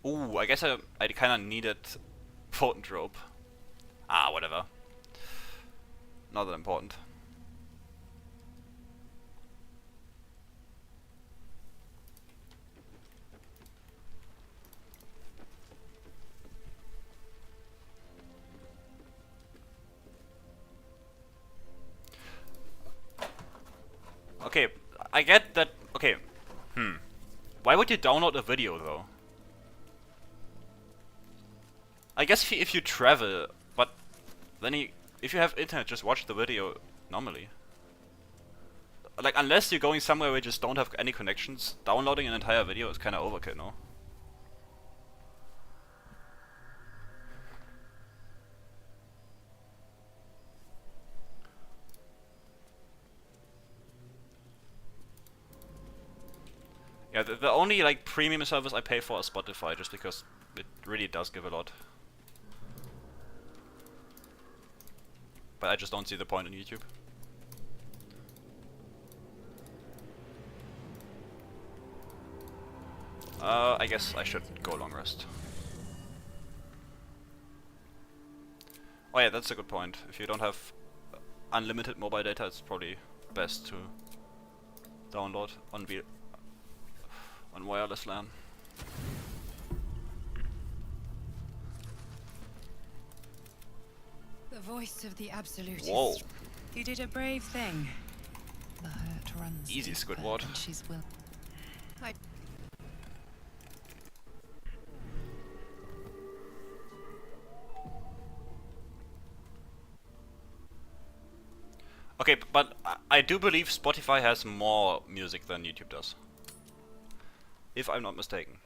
Ooh, I guess I kinda needed potent rope. Ah, whatever. Not that important. Okay, I get that. Okay, why would you download a video though? I guess if you travel, but then if you have internet, just watch the video normally. Like, unless you're going somewhere where you just don't have any connections, downloading an entire video is kind of overkill, no? Yeah, the only like premium service I pay for is Spotify, just because it really does give a lot. But I just don't see the point in YouTube. I guess I should go long rest. Oh yeah, that's a good point. If you don't have unlimited mobile data, it's probably best to download on wireless LAN. The voice of the absolutist. Whoa. You did a brave thing. The hurt runs Easy, deeper Squidward. than she's will. Okay, but I do believe Spotify has more music than YouTube does. If I'm not mistaken.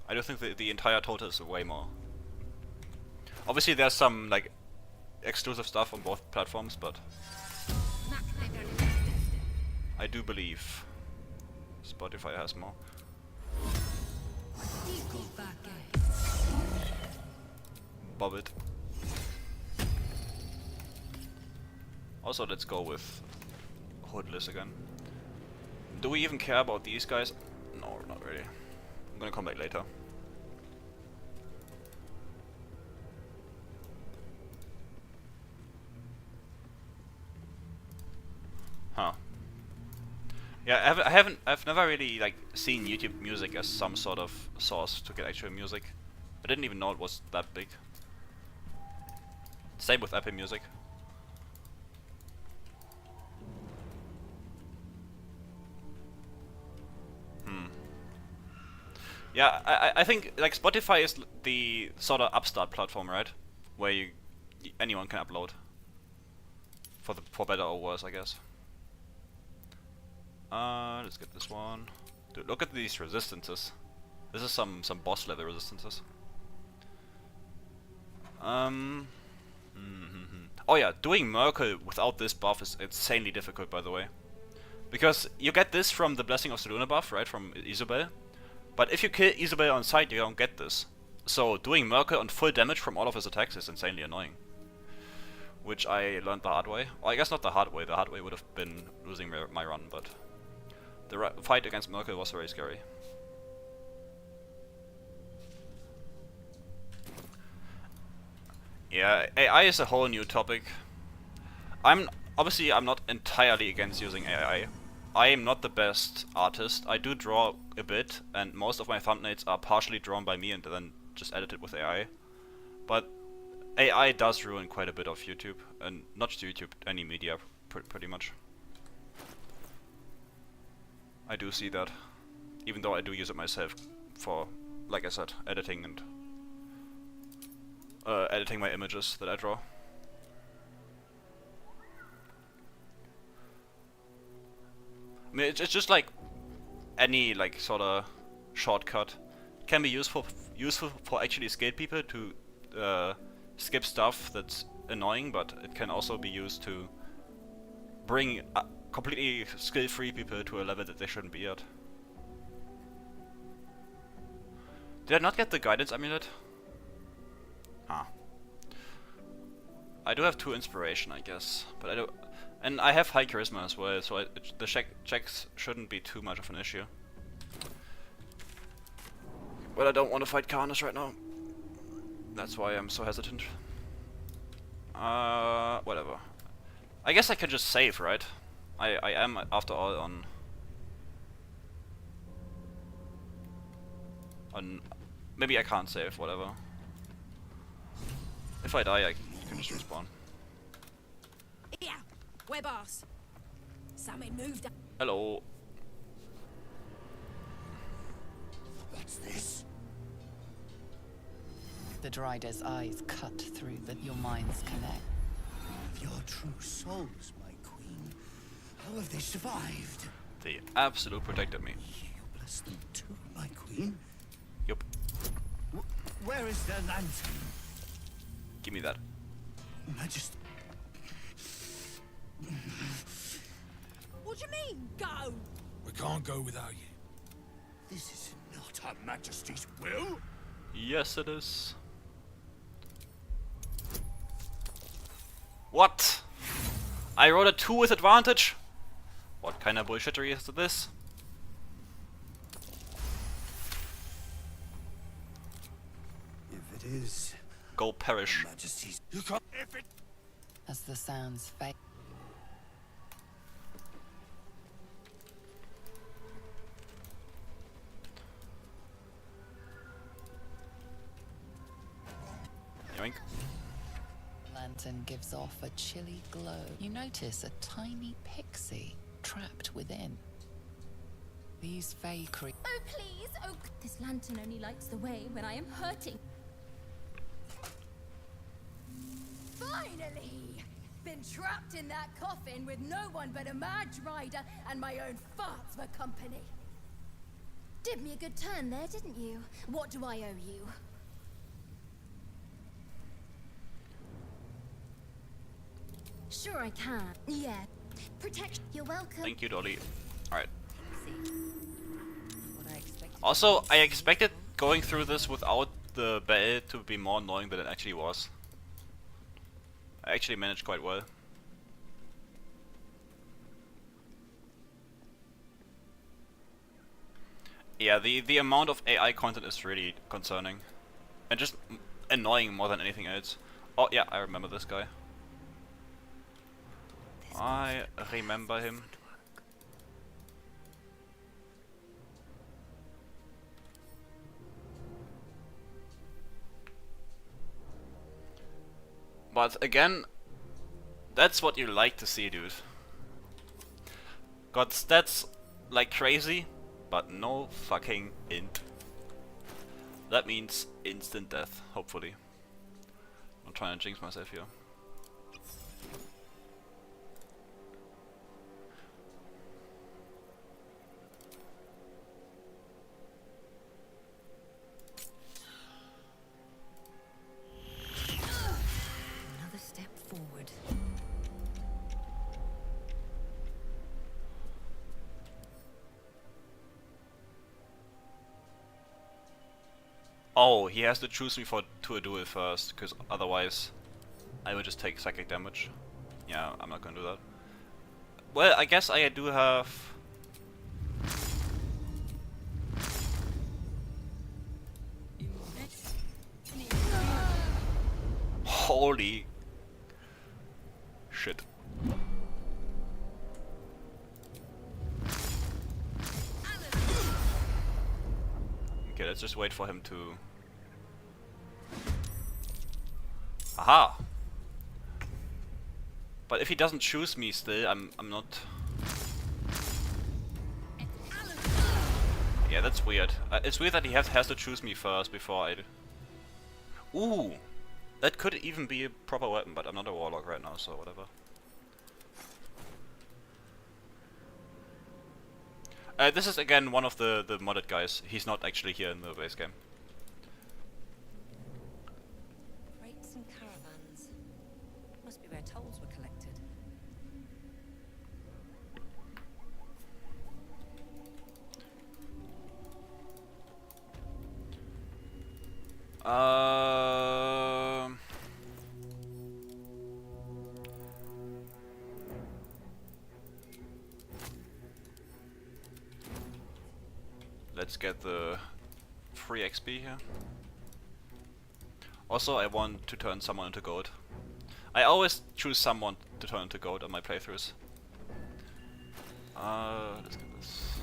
I do think the entire total is way more. Obviously there's some like exclusive stuff on both platforms, but I do believe Spotify has more. Bob it. Also, let's go with Hoodless again. Do we even care about these guys? No, not really. I'm gonna come back later. Huh. Yeah, I've never really like seen YouTube Music as some sort of source to get actual music. I didn't even know it was that big. Same with Apple Music. Yeah, I think like Spotify is the sort of upstart platform, right? Where anyone can upload. For better or worse, I guess. Let's get this one. Dude, look at these resistances. This is some boss level resistances. Oh yeah, doing Merkel without this buff is insanely difficult, by the way. Because you get this from the Blessing of Selûne buff, right? From Isobel. But if you kill Isobel on sight, you don't get this. So doing Merkel on full damage from all of his attacks is insanely annoying. Which I learned the hard way. Well, I guess not the hard way. The hard way would have been losing my run, but The fight against Merkel was very scary. Yeah, AI is a whole new topic. I'm not entirely against using AI. I am not the best artist. I do draw a bit, and most of my thumbnails are partially drawn by me and then just edited with AI. But AI does ruin quite a bit of YouTube, and not just YouTube, any media, pretty much. I do see that, even though I do use it myself for, like I said, editing and editing my images that I draw. I mean, it's just like any like sort of shortcut. It can be useful for actually skilled people to skip stuff that's annoying, but it can also be used to bring completely skill-free people to a level that they shouldn't be at. Did I not get the guidance amulet? Ah. I do have 2 inspiration, I guess, but I do, and I have high charisma as well, so the checks shouldn't be too much of an issue. But I don't want to fight Karnas right now. That's why I'm so hesitant. Whatever. I guess I can just save, right? I am, after all, on... Maybe I can't save, whatever. If I die, I can just respawn. Yeah, we're boss. Something moved. Hello. What's this? The Drider's eyes cut through your minds connect. Your true souls, my queen. How have they survived? They absolutely protected me. You bless them too, my queen. Yup. Where is their lantern? Give me that. Majesty. What do you mean, go? We can't go without you. This is not Her Majesty's will. Yes, it is. What? I rolled a 2 with advantage? What kind of bullshittery is this? If it is Go perish. Her Majesty's, you can't. If it. As the sounds fade. Yoink. Lantern gives off a chilly glow. You notice a tiny pixie trapped within. These fey creatures. Oh, please! Oh, this lantern only lights the way when I am hurting. Finally! Been trapped in that coffin with no one but a mad rider and my own farts for company. Did me a good turn there, didn't you? What do I owe you? Sure I can. Yeah. Protect. You're welcome. Thank you, Dolly. Alright. What I expected. Also, I expected going through this without the bell to be more annoying than it actually was. I actually managed quite well. Yeah, the amount of AI content is really concerning. And just annoying more than anything else. Oh yeah, I remember this guy. I remember him. But again, that's what you like to see, dude. Got stats like crazy, but no fucking int. That means instant death, hopefully. I'm trying to jinx myself here. Another step forward. Oh, he has to choose me to a duel first, because otherwise I would just take psychic damage. Yeah, I'm not gonna do that. Well, I guess I do have Holy shit. Okay, let's just wait for him to... Aha! But if he doesn't choose me still, I'm not... Yeah, that's weird. It's weird that he has to choose me first before I... Ooh! That could even be a proper weapon, but I'm not a warlock right now, so whatever. This is again one of the modded guys. He's not actually here in the base game. Crates and caravans. Must be where tolls were collected. Let's get the free XP here. Also, I want to turn someone into gold. I always choose someone to turn into gold on my playthroughs. Let's get this.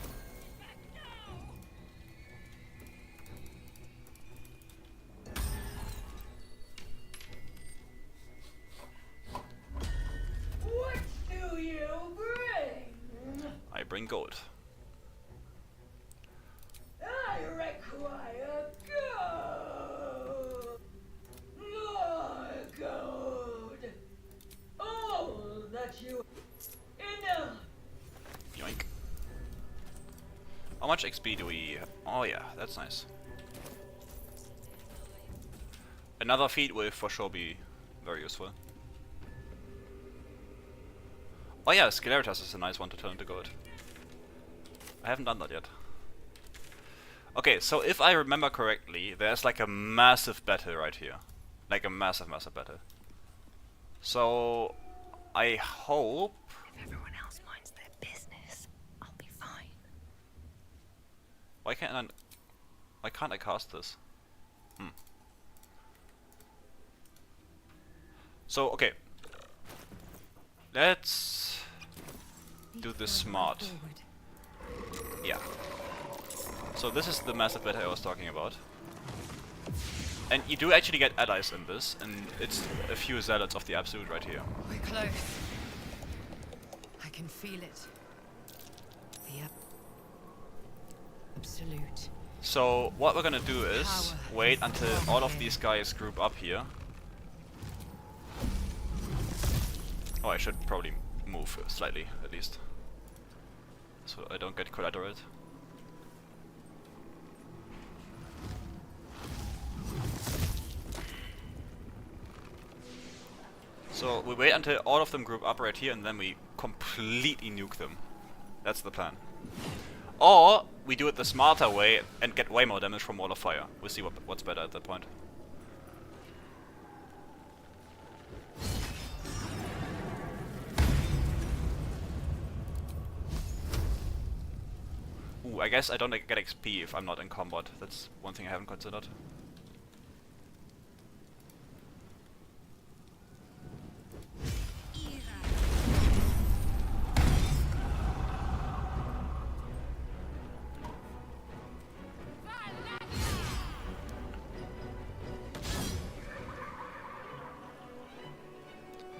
What do you bring? I bring gold. I require gold. More gold. All that you... Enough. Yoink. How much XP do we... Oh yeah, that's nice. Another feat will for sure be very useful. Oh yeah, Sceleritas is a nice one to turn into gold. I haven't done that yet. Okay, so if I remember correctly, there's like a massive battle right here. Like a massive battle. So, I hope... If everyone else minds their business, I'll be fine. Why can't I cast this? So, okay. Let's do this smart. Yeah. So this is the massive battle I was talking about. And you do actually get allies in this, and it's a few zealots of the Absolute right here. We're close. I can feel it. The Absolute. So what we're gonna do is Power wait is until from all of here. these guys group up here. Oh, I should probably move slightly, at least. So I don't get collaterate. So we wait until all of them group up right here and then we completely nuke them. That's the plan. Or we do it the smarter way and get way more damage from Wall of Fire. We'll see what's better at that point. Ooh, I guess I don't get XP if I'm not in combat. That's one thing I haven't considered.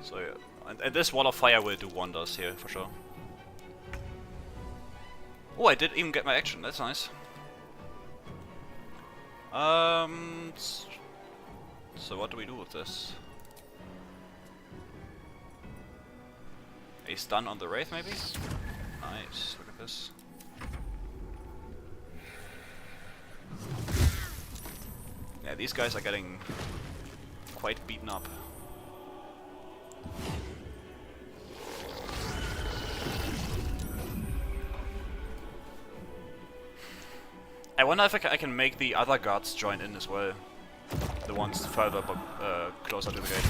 So yeah, and this Wall of Fire will do wonders here for sure. Oh, I did even get my action. That's nice. So what do we do with this? A stun on the Wraith, maybe? Nice. Look at this. Yeah, these guys are getting quite beaten up. I wonder if I can make the other guards join in as well. The ones further closer to the gate.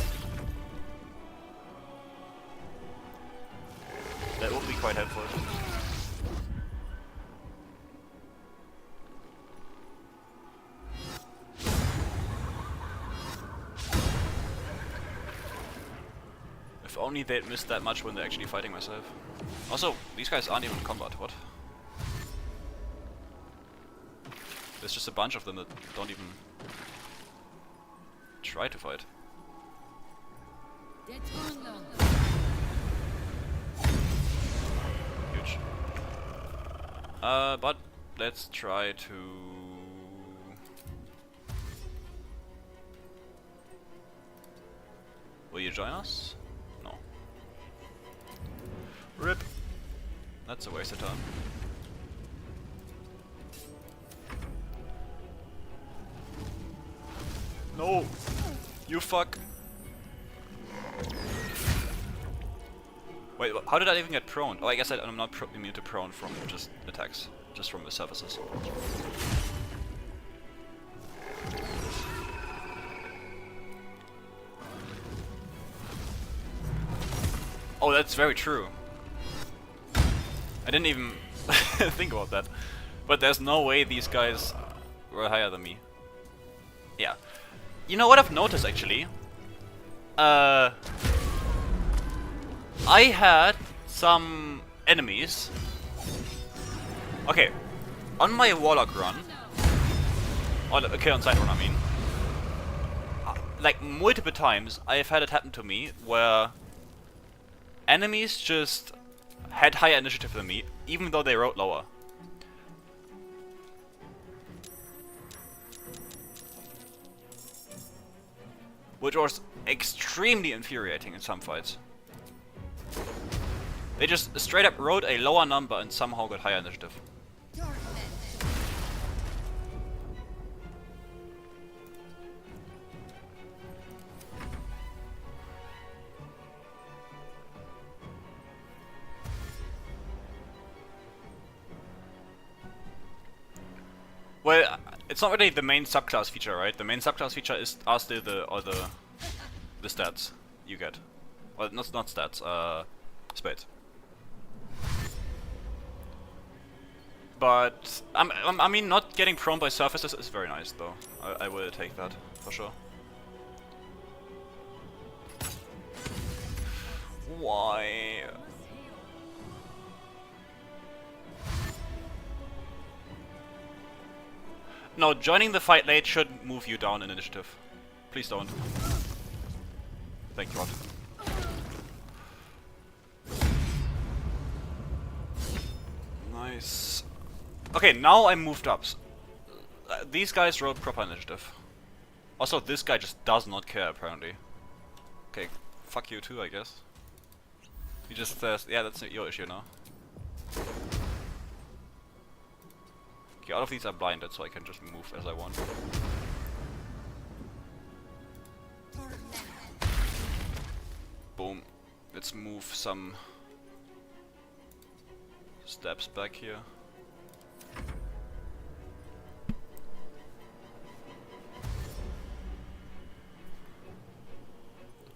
That would be quite helpful. only they'd missed that much when they're actually fighting myself. Also, these guys aren't even in combat, what? There's just a bunch of them that don't even try to fight. Huge. But let's try to... Will you join us? No. RIP. That's a waste of time. No! You fuck! Wait, how did I even get prone? Oh, I guess I'm not immune to prone from just attacks. Just from the surfaces. Oh, that's very true. I didn't even think about that. But there's no way these guys were higher than me. Yeah. You know what I've noticed actually? I had some enemies. Okay, on my Warlock run, okay, on side run I mean, like multiple times I've had it happen to me where enemies just had higher initiative than me, even though they rode lower. Which was extremely infuriating in some fights. They just straight up rode a lower number and somehow got higher initiative. Well, it's not really the main subclass feature, right? The main subclass feature are still the stats you get. Well, not stats, spades. But I mean, not getting prone by surfaces is very nice, though. I will take that for sure. Why? No, joining the fight late should move you down in initiative. Please don't. Thank God. Nice. Okay, now I'm moved up. These guys rode proper initiative. Also, this guy just does not care, apparently. Okay, fuck you too, I guess. He just says, yeah, that's your issue now. Okay, all of these are blinded, so I can just move as I want. Boom. Let's move some steps back here.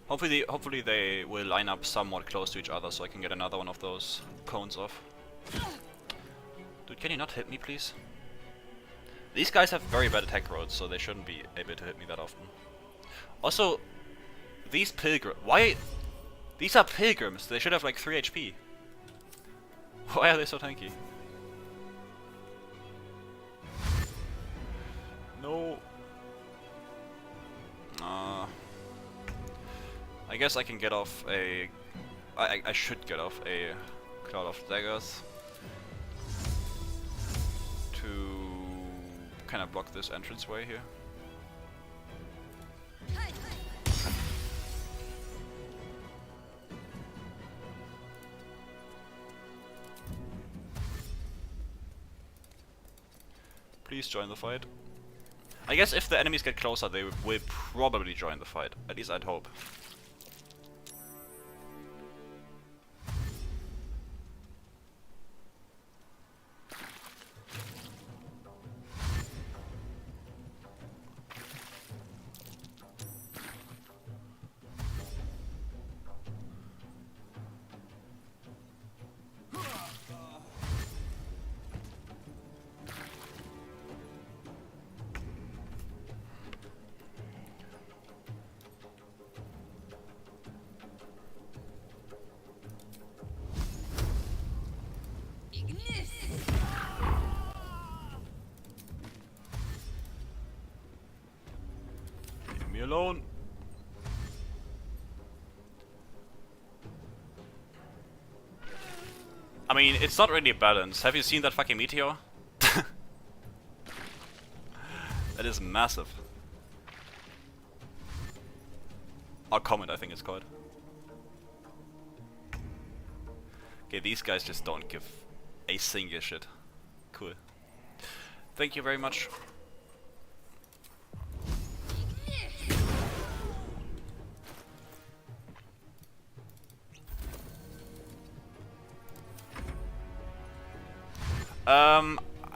Hopefully they will line up somewhat close to each other so I can get another one of those cones off. Dude, can you not hit me, please? These guys have very bad attack rolls, so they shouldn't be able to hit me that often. Also, these pilgrims... Why... These are pilgrims, they should have like 3 HP. Why are they so tanky? No. I guess I can get off a... I should get off a Cloud of Daggers to kind of block this entranceway here. Please join the fight. I guess if the enemies get closer, they will probably join the fight. At least I'd hope. me alone. I mean, it's not really balanced. Have you seen that fucking meteor? That is massive. Or comet, I think it's called. Okay, these guys just don't give a single shit. Cool. Thank you very much.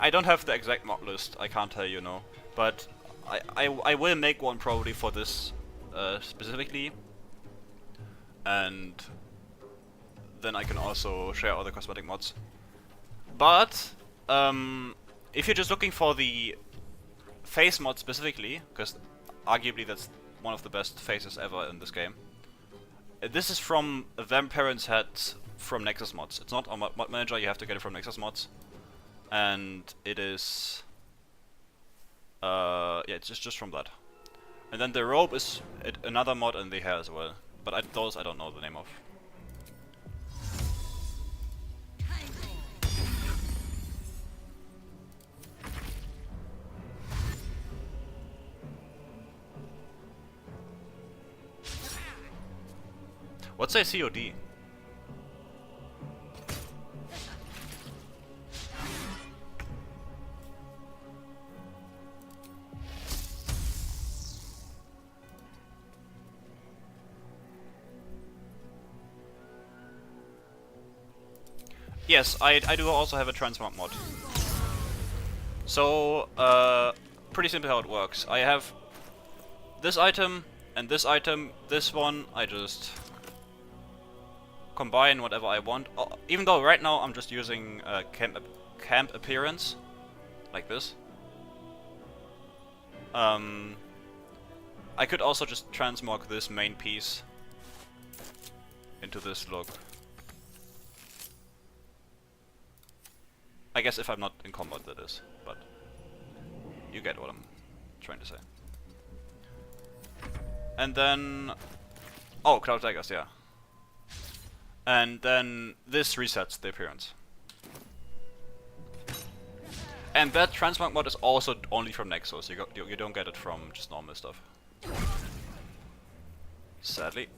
I don't have the exact mod list, I can't tell you, no. But I will make one probably for this specifically. And then I can also share other cosmetic mods. But if you're just looking for the face mod specifically, because arguably that's one of the best faces ever in this game, this is from Vampirant's Head from Nexus Mods. It's not on Mod Manager, you have to get it from Nexus Mods. And it is... yeah, it's just from that. And then the robe is another mod and the hair as well. But those I don't know the name of. What's a COD? Yes, I do also have a transmog mod. So, pretty simple how it works. I have this item and this item, this one, I just combine whatever I want. Even though right now I'm just using camp appearance, like this. I could also just transmog this main piece into this look. I guess if I'm not in combat that is, but you get what I'm trying to say. And then... oh, Cloud Tigers, yeah. And then this resets the appearance. And that transmog mod is also only from Nexus, you don't get it from just normal stuff. Sadly.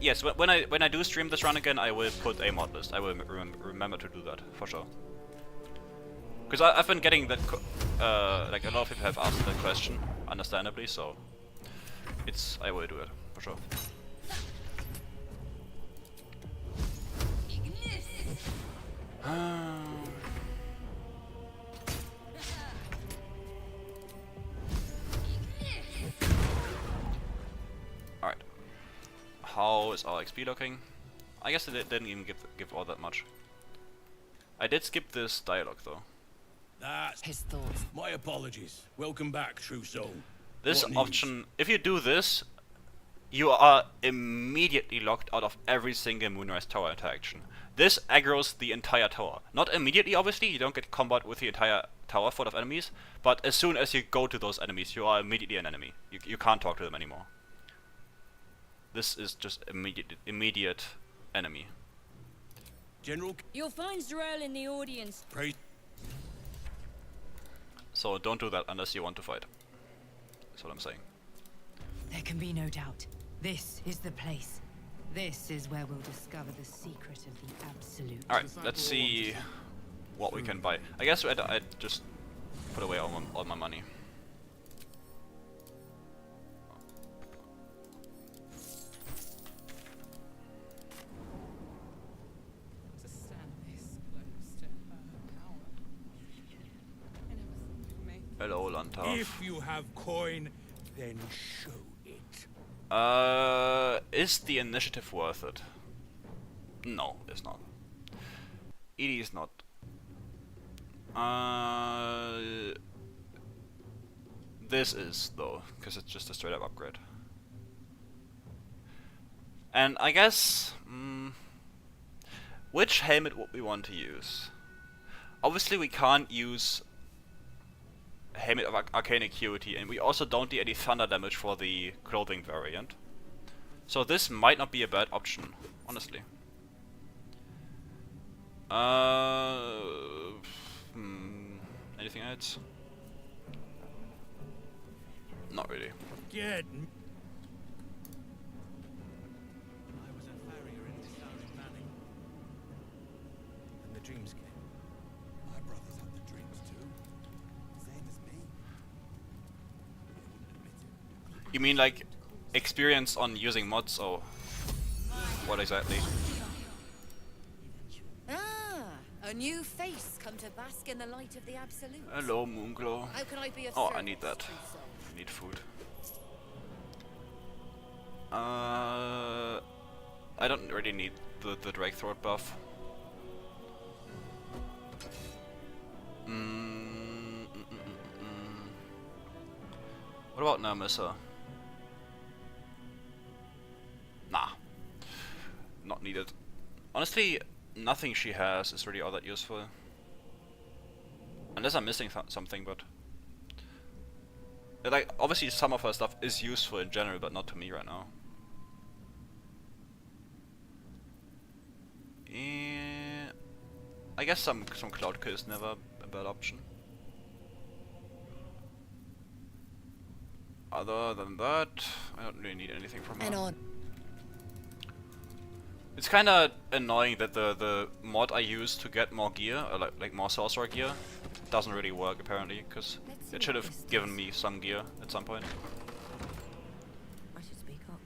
Yes, when I do stream this run again, I will put a mod list. I will remember to do that for sure. Because I've been getting that, like a lot of people have asked that question, understandably. So I will do it for sure. Alright. How is our XP looking? I guess it didn't even give all that much. I did skip this dialogue though. That's His thoughts. my apologies. Welcome back, true soul. This What news? option, if you do this, you are immediately locked out of every single Moonrise Tower interaction. This aggroes the entire tower. Not immediately, obviously, you don't get combat with the entire tower full of enemies, but as soon as you go to those enemies, you are immediately an enemy. You can't talk to them anymore. This is just immediate enemy. General, You'll find Zrael in the audience. praise. So don't do that unless you want to fight. That's what I'm saying. There can be no doubt. This is the place. This is where we'll discover the secret of the absolute. Alright, let's see what we can buy. I guess I'd just put away all my money. To stand this close to her power. I never thought we'd make it. Hello, Lantaf. If you have coin, then show it. Is the initiative worth it? No, it's not. It is not. This is, though, because it's just a straight up upgrade. And I guess... which helmet would we want to use? Obviously we can't use Helmet of Arcane Acuity, and we also don't do any thunder damage for the clothing variant. So this might not be a bad option, honestly. Anything else? Not really. Get I was a farrier in Disarray Valley. And the dreams came. My brothers had the dreams too. Same as me. They wouldn't admit it. You mean like experience on using mods, or what exactly? Ah, a new face come to bask in the light of the absolute. Hello, Moonglow. How can I be of Oh, I service, need that. true soul? I need food. I don't really need the Drake Throat buff. What about Narmissa? Nah. Not needed. Honestly, nothing she has is really all that useful. Unless I'm missing something, but... Like, obviously some of her stuff is useful in general, but not to me right now. I guess some cloud kill is never a bad option. Other than that, I don't really need anything from her. It's kinda annoying that the mod I use to get more gear, or like more sorcerer gear, doesn't really work apparently, because it should have given me some gear at some point. I should speak up.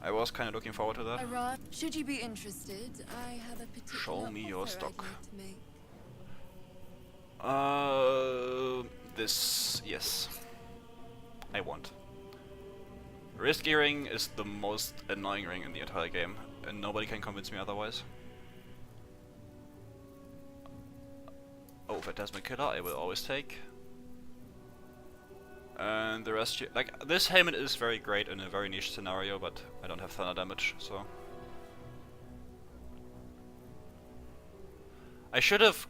I was kinda looking forward to that. Should you be interested, I have a particular Show me your offer I'd stock. like to make. This, yes. I want. Risky ring is the most annoying ring in the entire game, and nobody can convince me otherwise. Oh, Phantasmic Killer I will always take. And the rest, like, this helmet is very great in a very niche scenario, but I don't have thunder damage, so... I should have...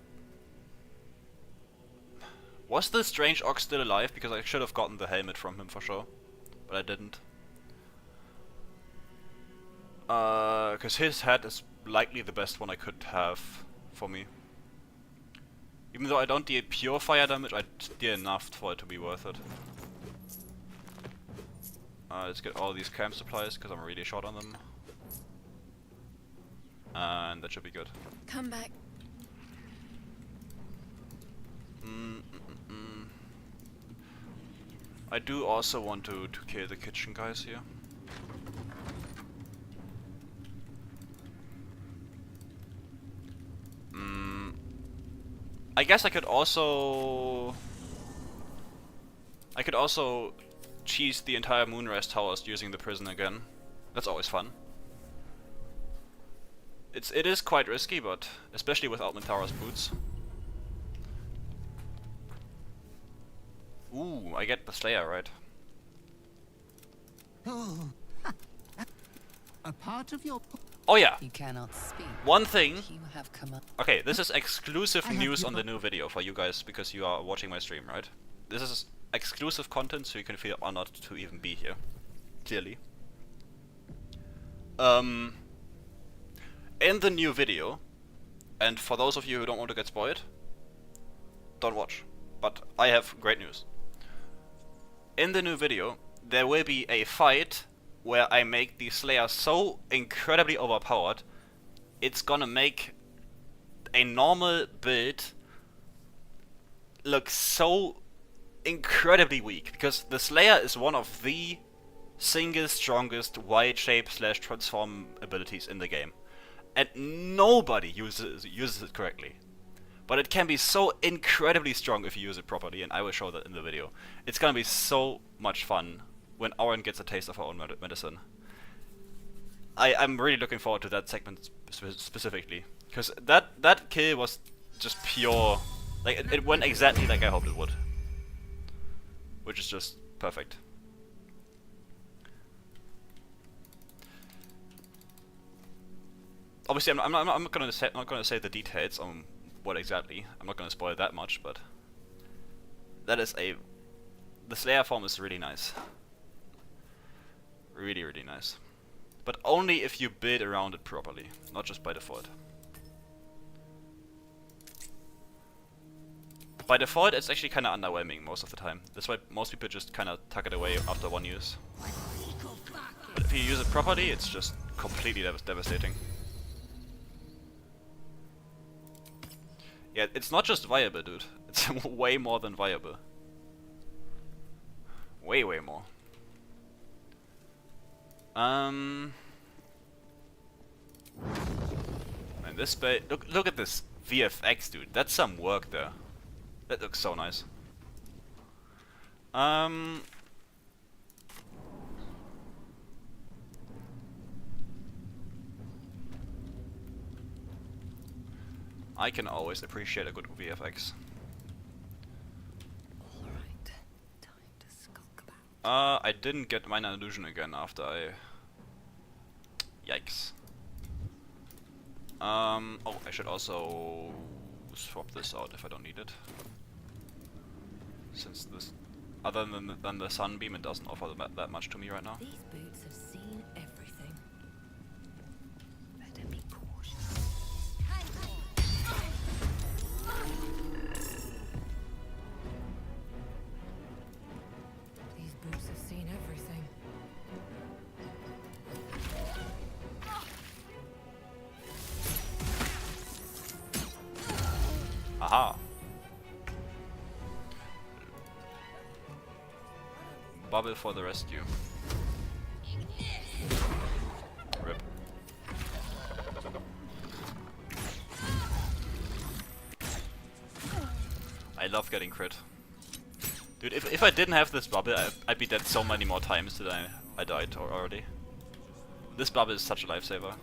Was the strange ox still alive? Because I should have gotten the helmet from him for sure, but I didn't. Because his head is likely the best one I could have for me. Even though I don't deal pure fire damage, I deal enough for it to be worth it. Let's get all these camp supplies, because I'm really short on them. And that should be good. Come back. I do also want to kill the kitchen guys here. I guess I could also cheese the entire Moonrise Towers using the prison again. That's always fun. It is quite risky, but especially without Minthara's boots. Ooh, I get the Slayer, right? Oh, a part of your... Oh yeah. You cannot speak. One thing. You have come up. Okay, this is exclusive news on the new video for you guys because you are watching my stream, right? This is exclusive content, so you can feel honored to even be here. Clearly. In the new video, and for those of you who don't want to get spoiled, don't watch. But I have great news. In the new video, there will be a fight where I make the Slayer so incredibly overpowered, it's gonna make a normal build look so incredibly weak, because the Slayer is one of the single strongest wild shape / transform abilities in the game, and nobody uses it correctly. But it can be so incredibly strong if you use it properly, and I will show that in the video. It's gonna be so much fun when Auron gets a taste of her own medicine. I'm really looking forward to that segment specifically, because that kill was just pure, like it went exactly like I hoped it would, which is just perfect. Obviously, I'm not gonna say the details on what exactly. I'm not gonna spoil that much, but that is the Slayer form is really nice. Really, really nice. But only if you build around it properly, not just by default. By default, it's actually kind of underwhelming most of the time. That's why most people just kind of tuck it away after one use. But if you use it properly, it's just completely devastating. Yeah, it's not just viable, dude. It's way more than viable. Way, way more. And this spell, look at this VFX, dude. That's some work there. That looks so nice. I can always appreciate a good VFX. Alright, time to skulk about. I didn't get Minor Illusion again after I... Yikes. Oh, I should also swap this out if I don't need it. Since this, other than the sunbeam, it doesn't offer that much to me right now. These boots have seen everything. Better be cautious. These boots have seen everything. Aha! Bubble for the rescue. Rip. I love getting crit. Dude, if I didn't have this bubble, I'd be dead so many more times that I died already. This bubble is such a lifesaver.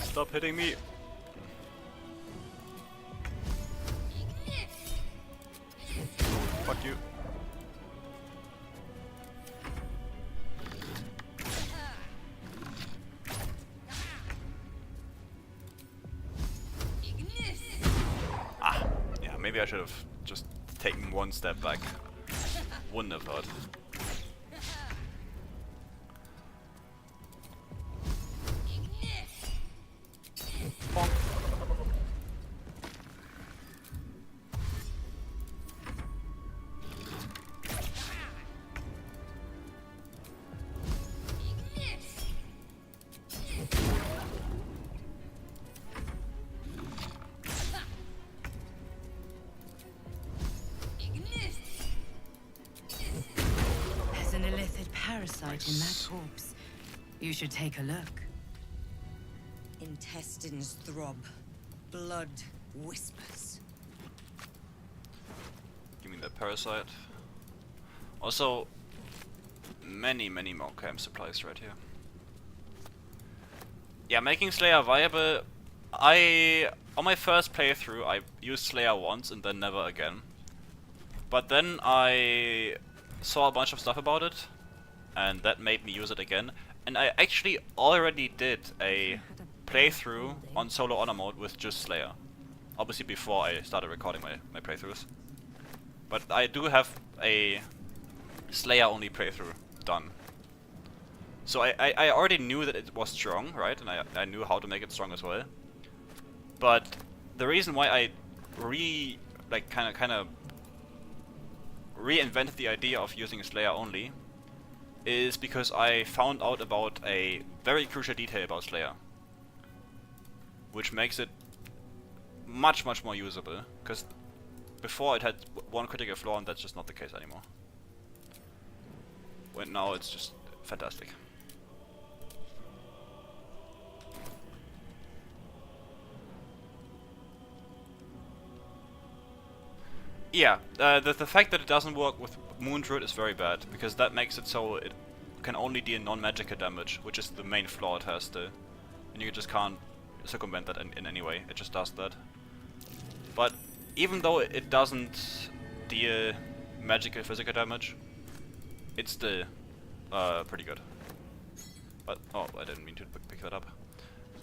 Stop hitting me! Fuck you. Ah, yeah, maybe I should have just taken one step back. Wouldn't have hurt. There's an illithid parasite in that corpse. You should take a look. Intestines throb. Blood whispers. Give me that parasite. Also, many more camp supplies right here. Yeah, making Slayer viable. On my first playthrough, I used Slayer once and then never again. But then I saw a bunch of stuff about it, and that made me use it again. And I actually already did a playthrough on solo honor mode with just Slayer. Obviously before I started recording my playthroughs. But I do have a Slayer only playthrough done. So I already knew that it was strong, right? And I knew how to make it strong as well. But the reason why I kind of reinvented the idea of using Slayer only is because I found out about a very crucial detail about Slayer, which makes it much more usable, because before it had one critical flaw and that's just not the case anymore. When now it's just fantastic. Yeah, the fact that it doesn't work with Moon Druid is very bad, because that makes it so it can only deal non-magical damage, which is the main flaw it has still. And you just can't circumvent that in any way, it just does that. But even though it doesn't deal magical physical damage, it's still pretty good. But oh, I didn't mean to pick that up.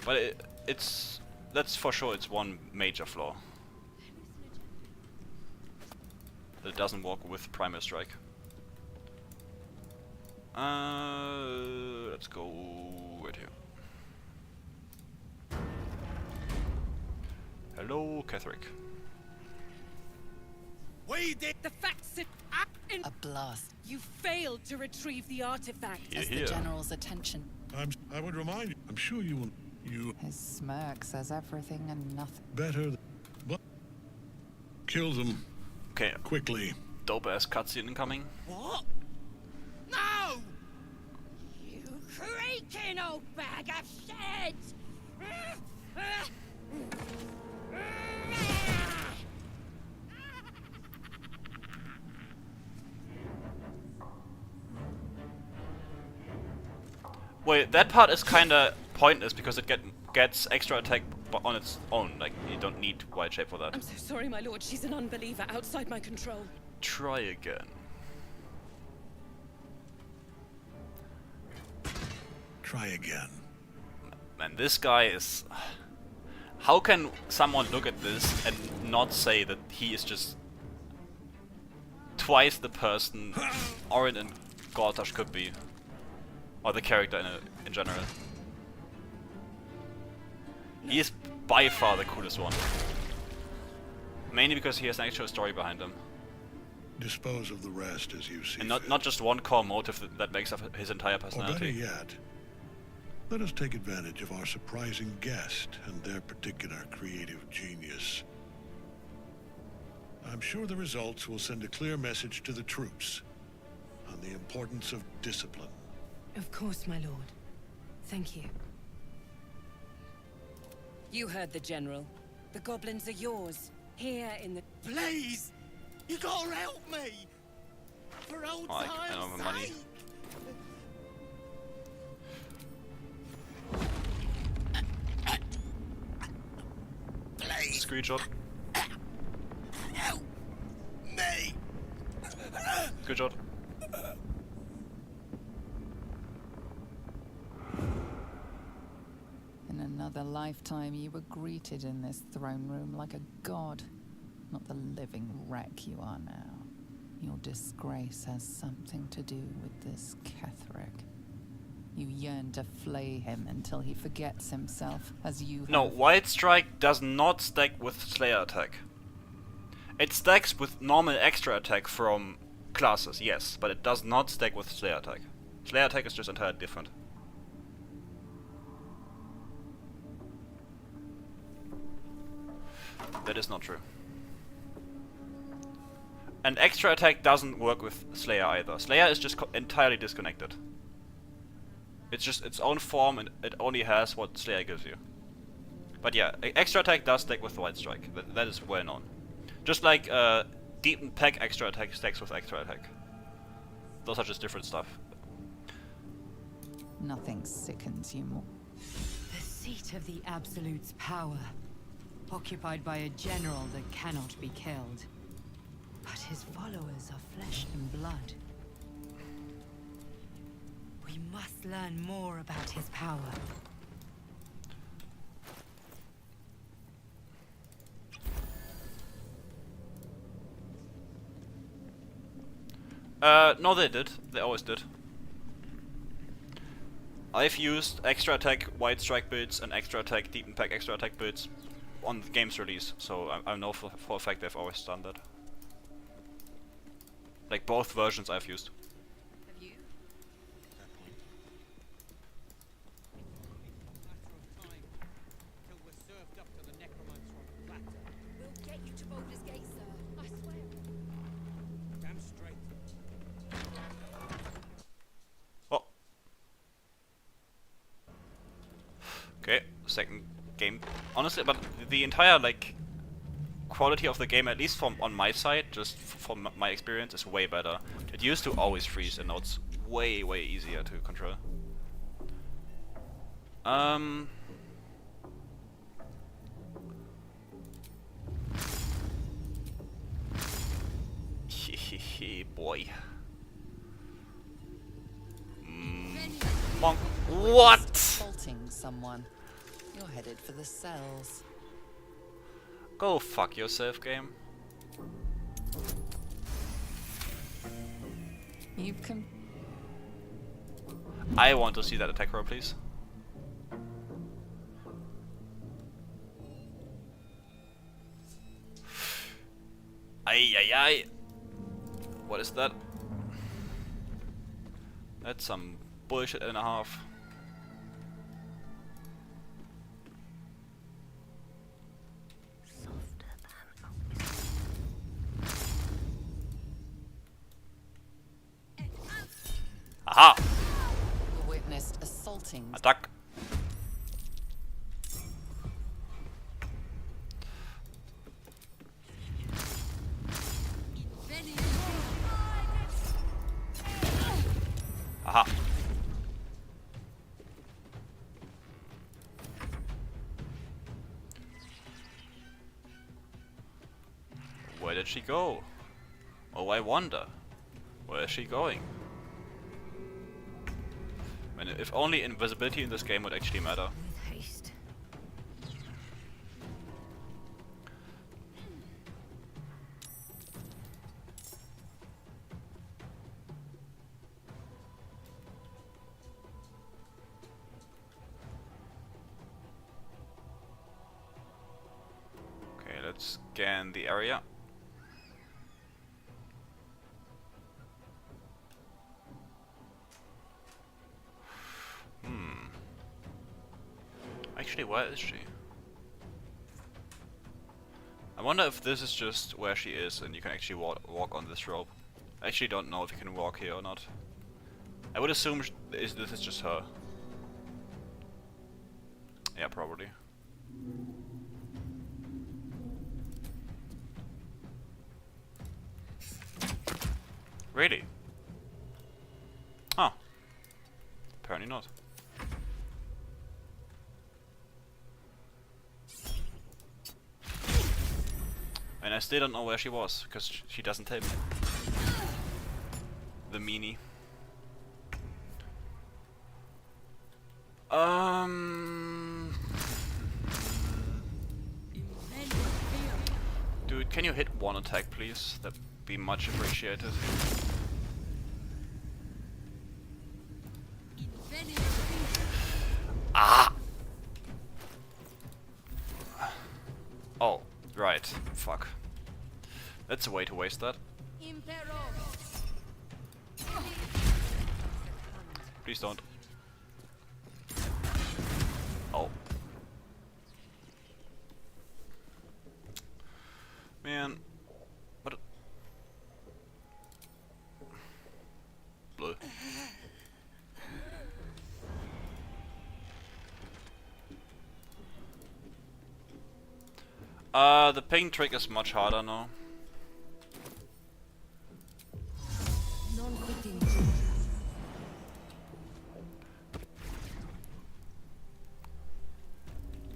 But that's for sure. It's one major flaw. That it doesn't work with Primal Strike. Let's go right here. Hello, Catherick. We did. The facts in A blast. you failed to retrieve the artifact. Has the general's attention. I would remind you. I'm sure you will. You His smirk says everything and nothing. better, but kill them Okay, quickly. dope ass cutscene incoming. What? No! You creaking old bag of shit! Wait, that part is kinda pointless because it gets extra attack on its own. Like, you don't need Wild Shape for that. I'm so sorry, my lord. She's an unbeliever outside my control. Try again. Try again. Man, this guy is... How can someone look at this and not say that he is just twice the person Orin and Gortash could be? Or the character in general. He is by far the coolest one. Mainly because he has an actual story behind him. Dispose of the rest as you see. And not just one core motive that makes up his entire Or better personality. yet, let us take advantage of our surprising guest and their particular creative genius. I'm sure the results will send a clear message to the troops on the importance of discipline. Of course, my lord. Thank you. You heard the general. The goblins are yours. Here in the... Please! You gotta help me! For old Oh, I time's don't have the money. sake! Please Screenshot. help me! Good job. In another lifetime, you were greeted in this throne room like a god, not the living wreck you are now. Your disgrace has something to do with this Catherick. You yearn to flay him until he forgets himself, as you No, have. Wild Strike does not stack with Slayer attack. It stacks with normal extra attack from classes, yes, but it does not stack with Slayer attack. Slayer attack is just entirely different. That is not true. And extra attack doesn't work with Slayer either. Slayer is just entirely disconnected. It's just its own form and it only has what Slayer gives you. But yeah, extra attack does stack with Wild Strike. That is well known. Just like Deep Pack extra attack stacks with extra attack. Those are just different stuff. Nothing sickens you more. The seat of the Absolute's power. Occupied by a general that cannot be killed. But his followers are flesh and blood. We must learn more about his power. No, they did. They always did. I've used extra attack Wild Strike builds and extra attack Deep Pack extra attack builds on the game's release, so I know for a fact they've always done that. Like both versions I've used. Have you? Fair point. Till we're served up to the necromancer on the platter. We'll get you to Baldur's Gate, sir. I swear. Damn straight. Oh. Okay, second game. Honestly, but the entire like quality of the game, at least from on my side, just from my experience, is way better. It used to always freeze, and now it's way easier to control. Boy. Monk. What? Assaulting someone. You're headed for the cells. Go fuck yourself, game. You've I want to see that attack roll, please. Ay ay ay. What is that? That's some bullshit and a half. Aha! witnessed assaulting. Attack! Aha! Where did she go? Oh, I wonder. Where is she going? I mean, if only invisibility in this game would actually matter. With haste. Okay, let's scan the area. Actually, where is she? I wonder if this is just where she is and you can actually walk on this rope. I actually don't know if you can walk here or not. I would assume this is just her. Yeah, probably. Really? Huh. Apparently not. And I still don't know where she was, because she doesn't tell me. The meanie. Dude, can you hit one attack, please? That'd be much appreciated. Ah! Oh, right. Fuck. That's a way to waste that. Please don't. Oh. Man. What? Blue. The ping trick is much harder now.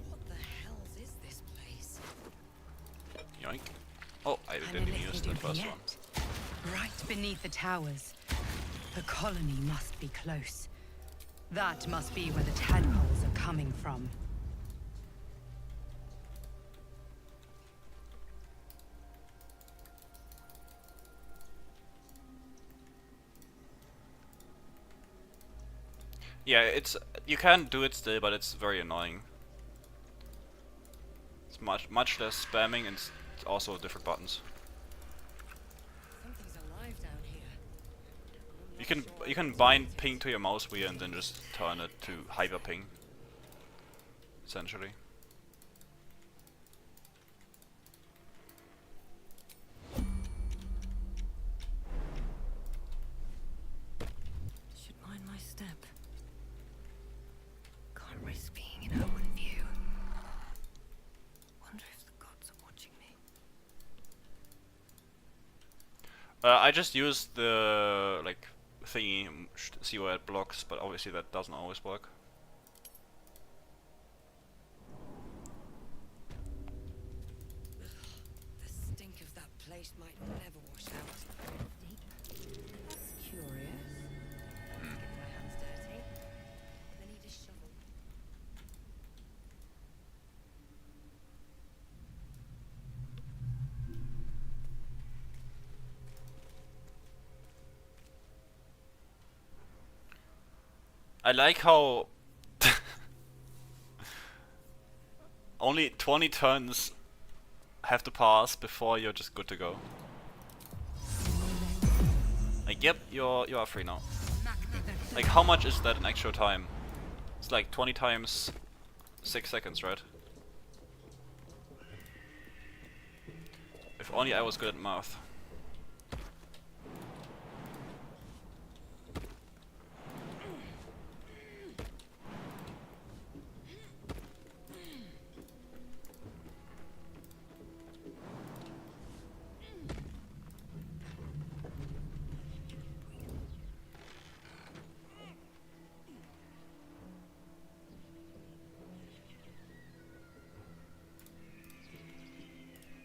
What the hell is this place? Yoink. Oh, I didn't use the first one. Right beneath the towers. The colony must be close. That must be where the tadpoles are coming from. Yeah, you can do it still, but it's very annoying. It's much less spamming, and it's also different buttons. Something's alive down here. You can bind ping to your mouse wheel and then just turn it to hyper ping. Essentially. Should mind my step. Can't risk being in open view. Wonder if the gods are watching me. I just used the like thingy, see where it blocks, but obviously that doesn't always work. The stink of that place might never wash out. That's curious. Get my hands dirty. I like how only 20 turns have to pass before you're just good to go. Like, yep, you are free now. Like, how much is that in actual time? It's like 20 times 6 seconds, right? If only I was good at math.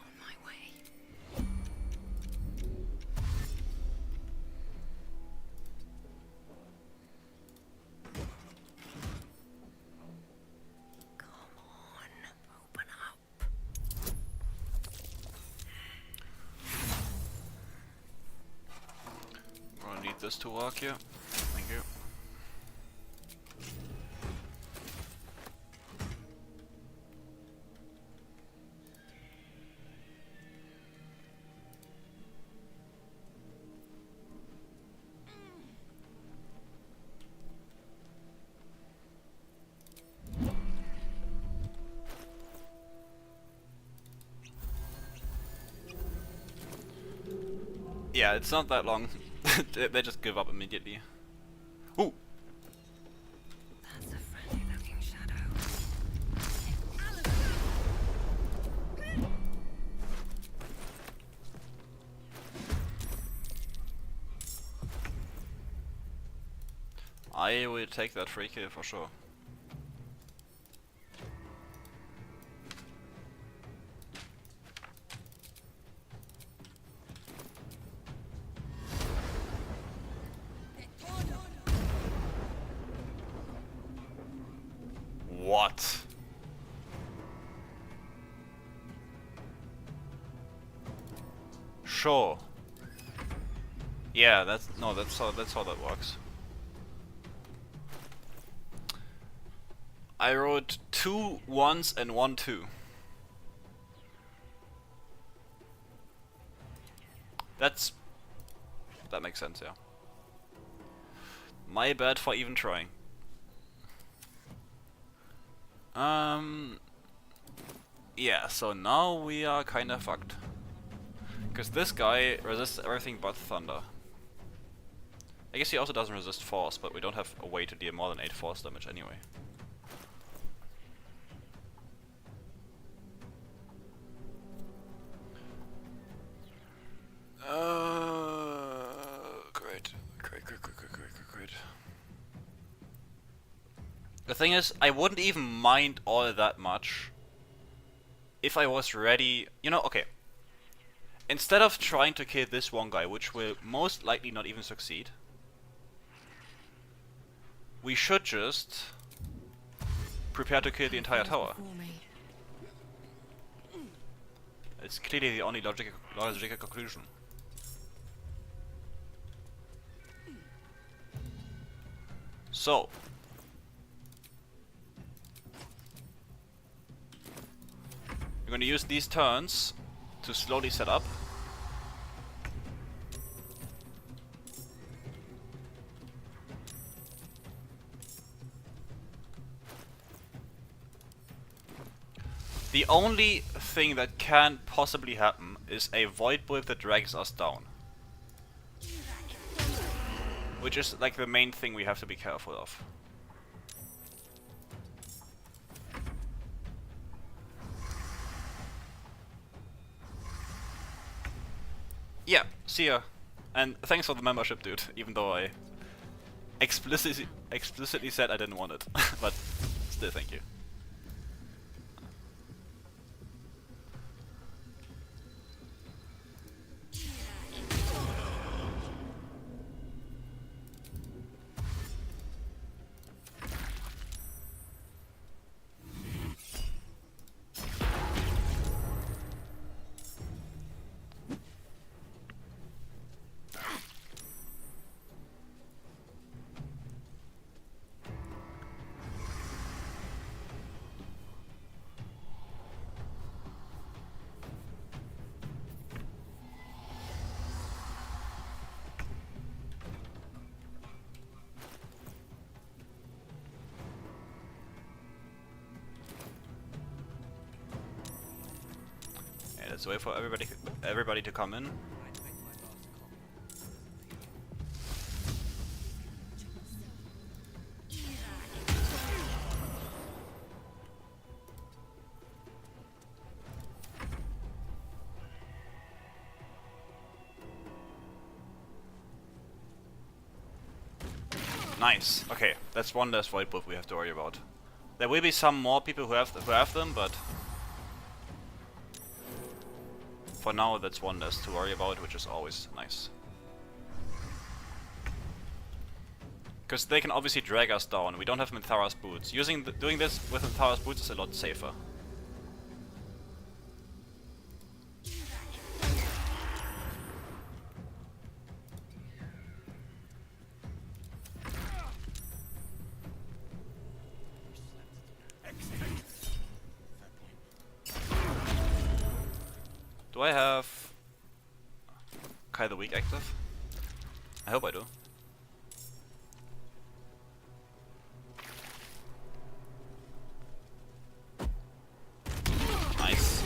On my way. Come on, open up. Gonna need this to work here. Thank you. Yeah, it's not that long. They just give up immediately. Ooh! That's a friendly looking shadow. I will take that free kill for sure. What? Sure. Yeah, that's how that works. I wrote 2 1s and 1 2. That makes sense, yeah. My bad for even trying. Yeah, so now we are kinda fucked. Because this guy resists everything but thunder. I guess he also doesn't resist force, but we don't have a way to deal more than 8 force damage anyway. Great. The thing is, I wouldn't even mind all that much if I was ready, you know, okay. Instead of trying to kill this one guy, which will most likely not even succeed, we should just prepare to kill the entire tower. It's clearly the only logical conclusion. So, we're going to use these turns to slowly set up. The only thing that can possibly happen is a void bulb that drags us down. Which is like the main thing we have to be careful of. Yeah, see ya. And thanks for the membership, dude, even though I explicitly said I didn't want it. But still, thank you. Let's wait for everybody to come in. Nice. Okay, that's one less void buff we have to worry about. There will be some more people who have them, but for now that's one less to worry about, which is always nice. Because they can obviously drag us down. We don't have Minthara's boots. Doing this with Minthara's boots is a lot safer. Do I have Kai the Weak active? I hope I do. Nice.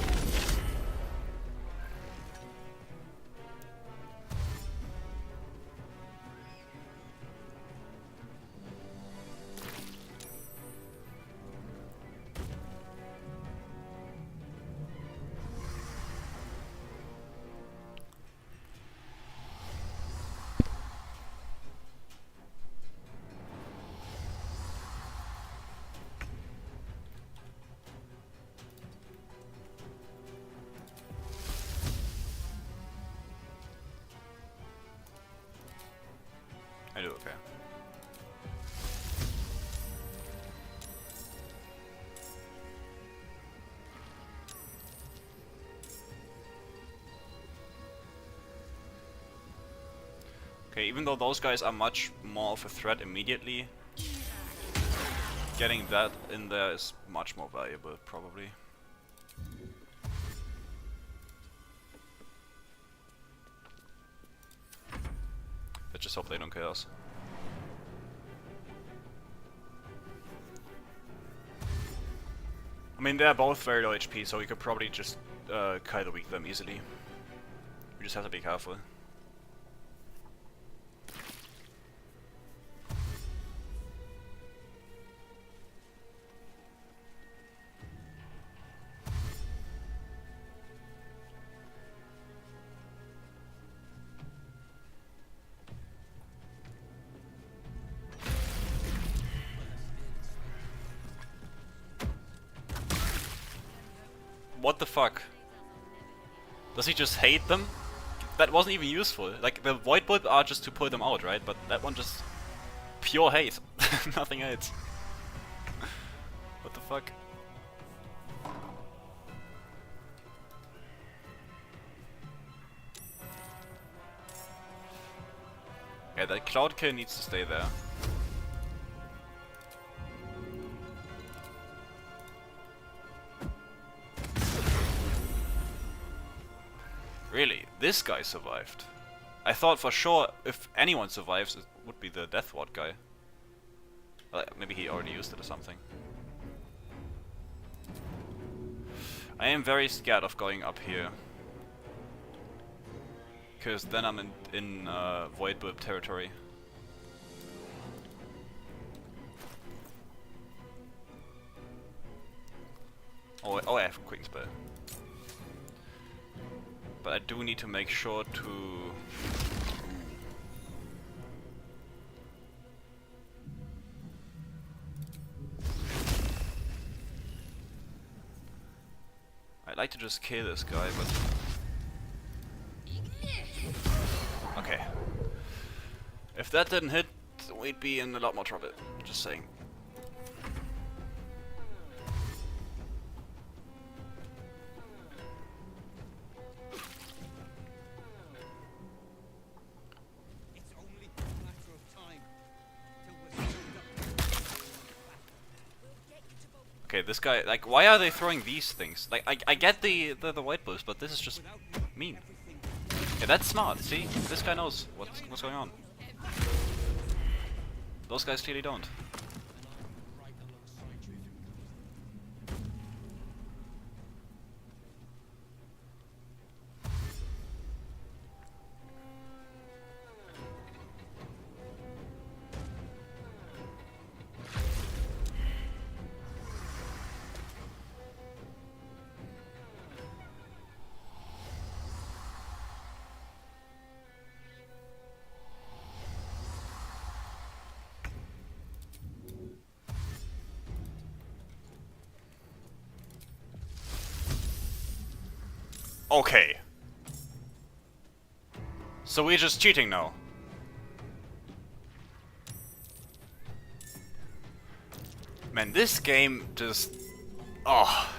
I do, okay. Okay, even though those guys are much more of a threat immediately, getting that in there is much more valuable, probably. Let's just hope they don't kill us. I mean, they're both very low HP, so we could probably just Kai the Weak them easily. We just have to be careful. What the fuck? Does he just hate them? That wasn't even useful. Like, the Void Bulb are just to pull them out, right? But that one just... pure hate. Nothing else. What the fuck? Yeah, that Cloud Kill needs to stay there. Really? This guy survived? I thought for sure if anyone survives it would be the Death Ward guy. Maybe he already used it or something. I am very scared of going up here. Because then I'm in Void Bulb territory. Oh, I have a quick spell. But I do need to make sure to... I'd like to just kill this guy, but... Okay. If that didn't hit, we'd be in a lot more trouble. Just saying. Okay, this guy, like, why are they throwing these things? Like, I get the white boost, but this is just mean. Yeah, that's smart, see? This guy knows what's going on. Those guys clearly don't. Okay. So we're just cheating now. Man, this game just... Oh.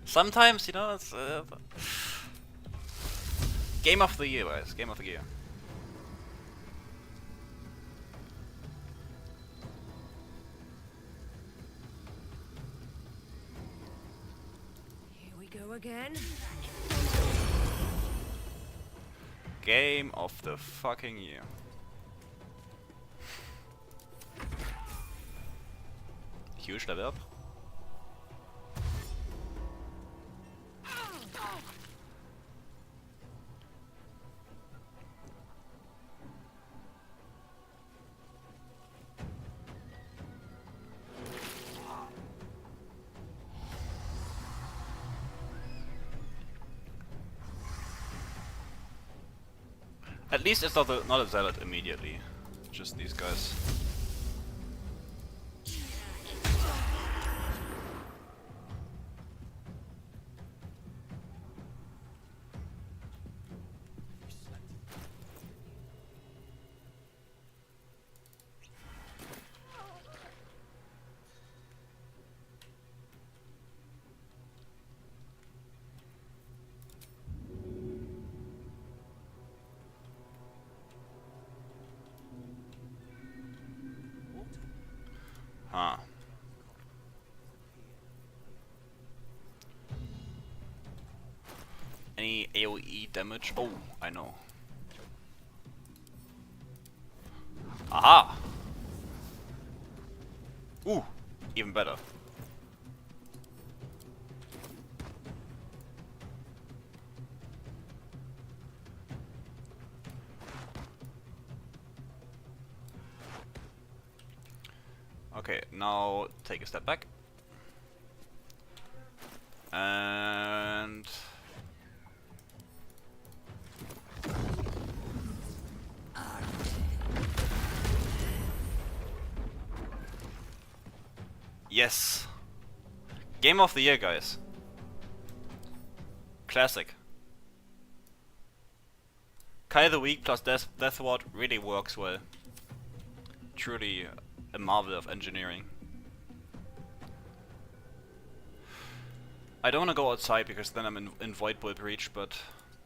Sometimes, you know, it's... Game of the year, guys. Game of the year. Here we go again. Game of the fucking year. Huge level up. At least it's not a zealot immediately. Just these guys. Huh. Any AoE damage? Oh, I know. Aha! Ooh, even better. Okay, now take a step back. And... Yes! Game of the year, guys. Classic. Kai the Weak plus Death Ward really works well. Truly a marvel of engineering. I don't want to go outside because then I'm in Void Bull Breach, but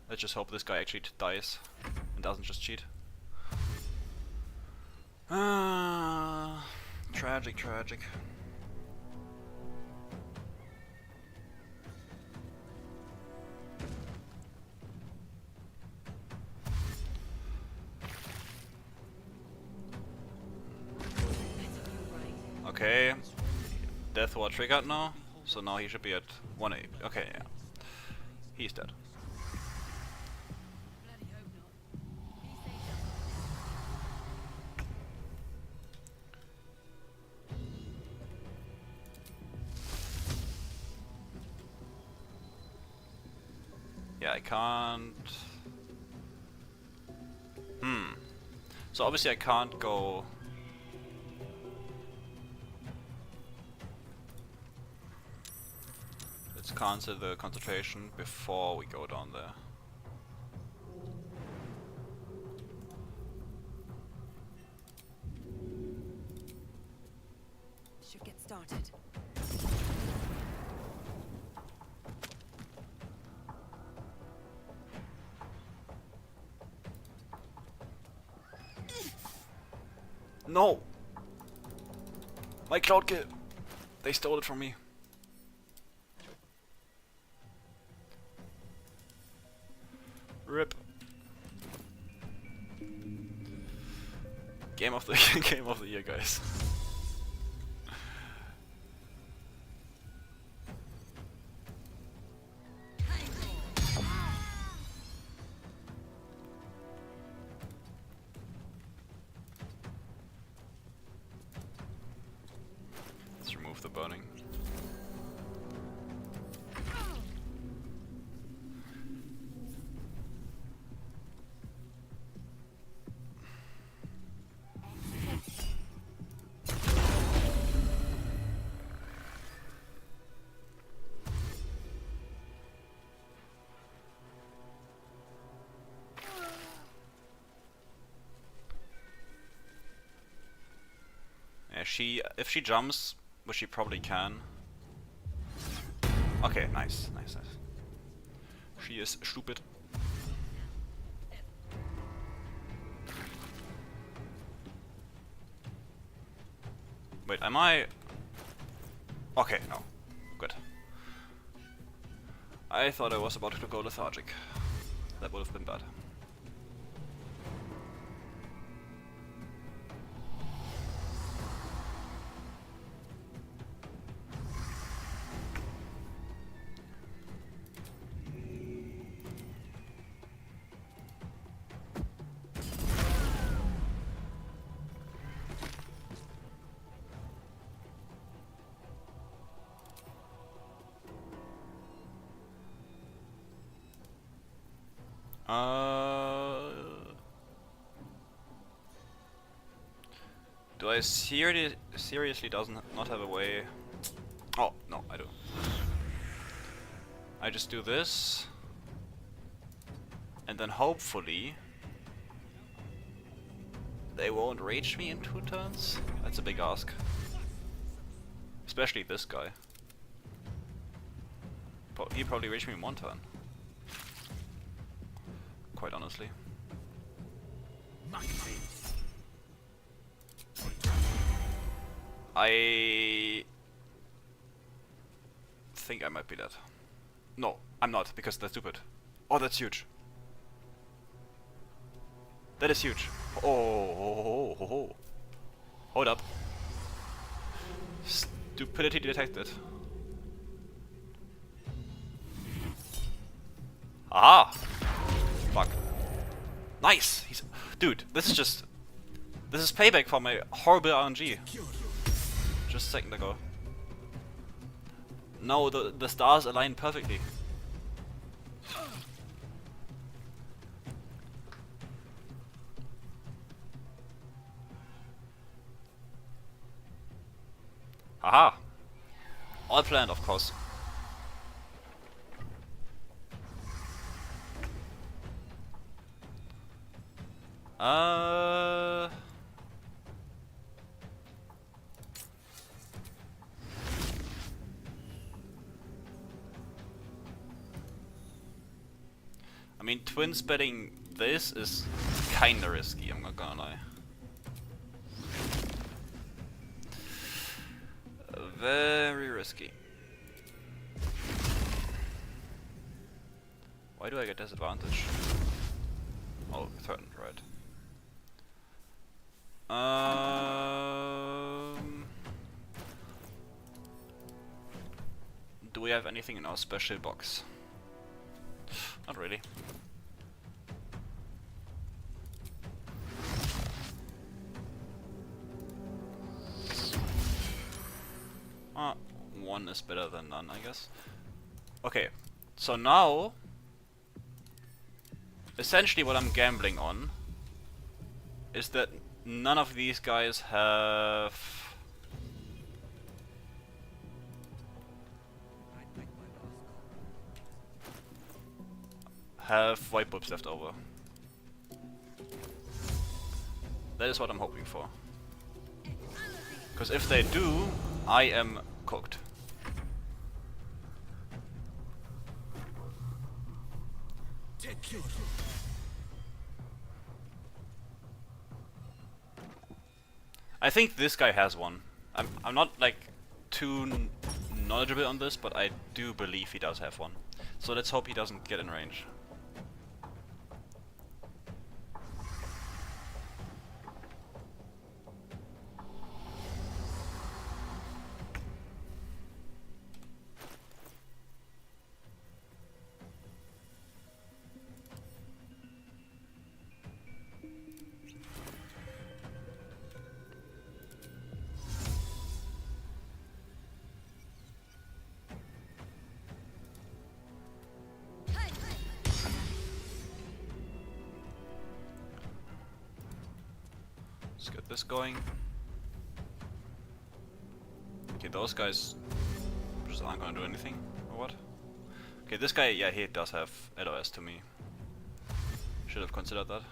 let's just hope this guy actually dies and doesn't just cheat. Tragic, tragic. Okay, Death Ward triggered now, so now he should be at 1 8. Okay, yeah. He's dead. Yeah, I can't... So obviously I can't go... Let's cancel the concentration before we go down there. Should get started. No! My cloud kill! They stole it from me. RIP. Game of the game of the year, guys. Let's remove the burning. if she jumps, which she probably can. Okay, nice. She is stupid. Wait, am I? Okay, no. Good. I thought I was about to go lethargic. That would have been bad. Do I seriously doesn't not have a way? Oh no, I do. I just do this, and then hopefully they won't rage me in 2 turns. That's a big ask, especially this guy. He probably raged me in 1 turn. Quite honestly. I think I might be dead. No, I'm not, because that's stupid. Oh, that's huge. That is huge. Oh. Hold up. Stupidity detected. Aha! Fuck. Nice! Dude, this is payback for my horrible RNG. Just a second ago. No, the stars align perfectly. Haha! All planned, of course. I mean, twins betting this is kinda risky, I'm not gonna lie. Very risky. Why do I get disadvantage? Oh, threatened, right. Do we have anything in our special box? Not really. One is better than none, I guess. Okay, so now essentially what I'm gambling on is that none of these guys have white bulbs left over. That is what I'm hoping for. Because if they do, I am cooked. I think this guy has one. I'm not like too knowledgeable on this, but I do believe he does have one. So let's hope he doesn't get in range. Let's get this going. Okay, those guys just aren't gonna do anything, or what? Okay, this guy, yeah, he does have LOS to me. Should have considered that.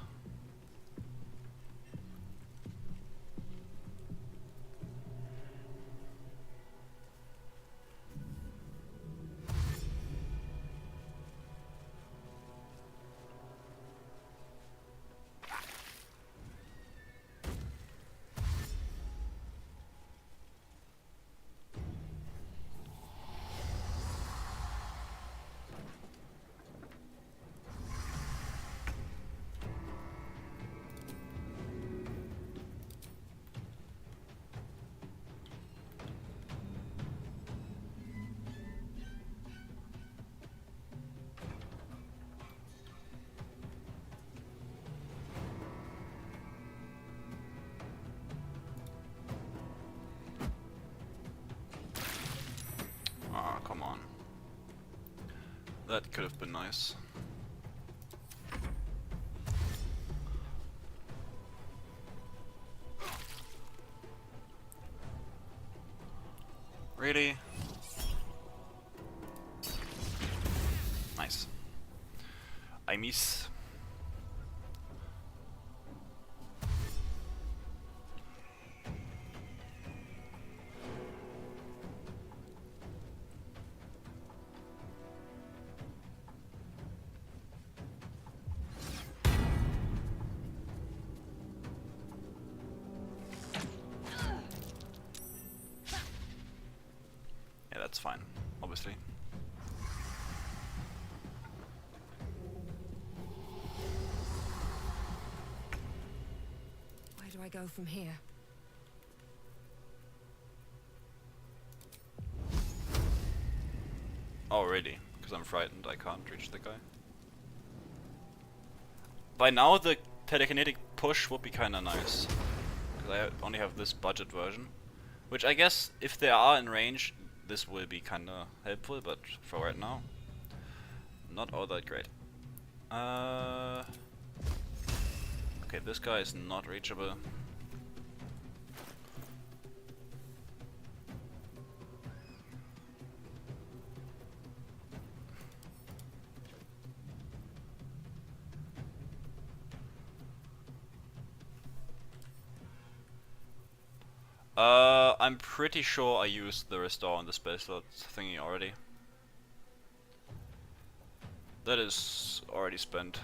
That could have been nice. Really? Nice. I miss. Yeah, that's fine, obviously. Where do I go from here? Oh, really? Because I'm frightened, I can't reach the guy. By now, the telekinetic push would be kinda nice. Because I only have this budget version. Which I guess, if they are in range, this will be kinda helpful, but for right now, not all that great. Okay, this guy is not reachable. I'm pretty sure I used the restore on the space slot thingy already. That is already spent.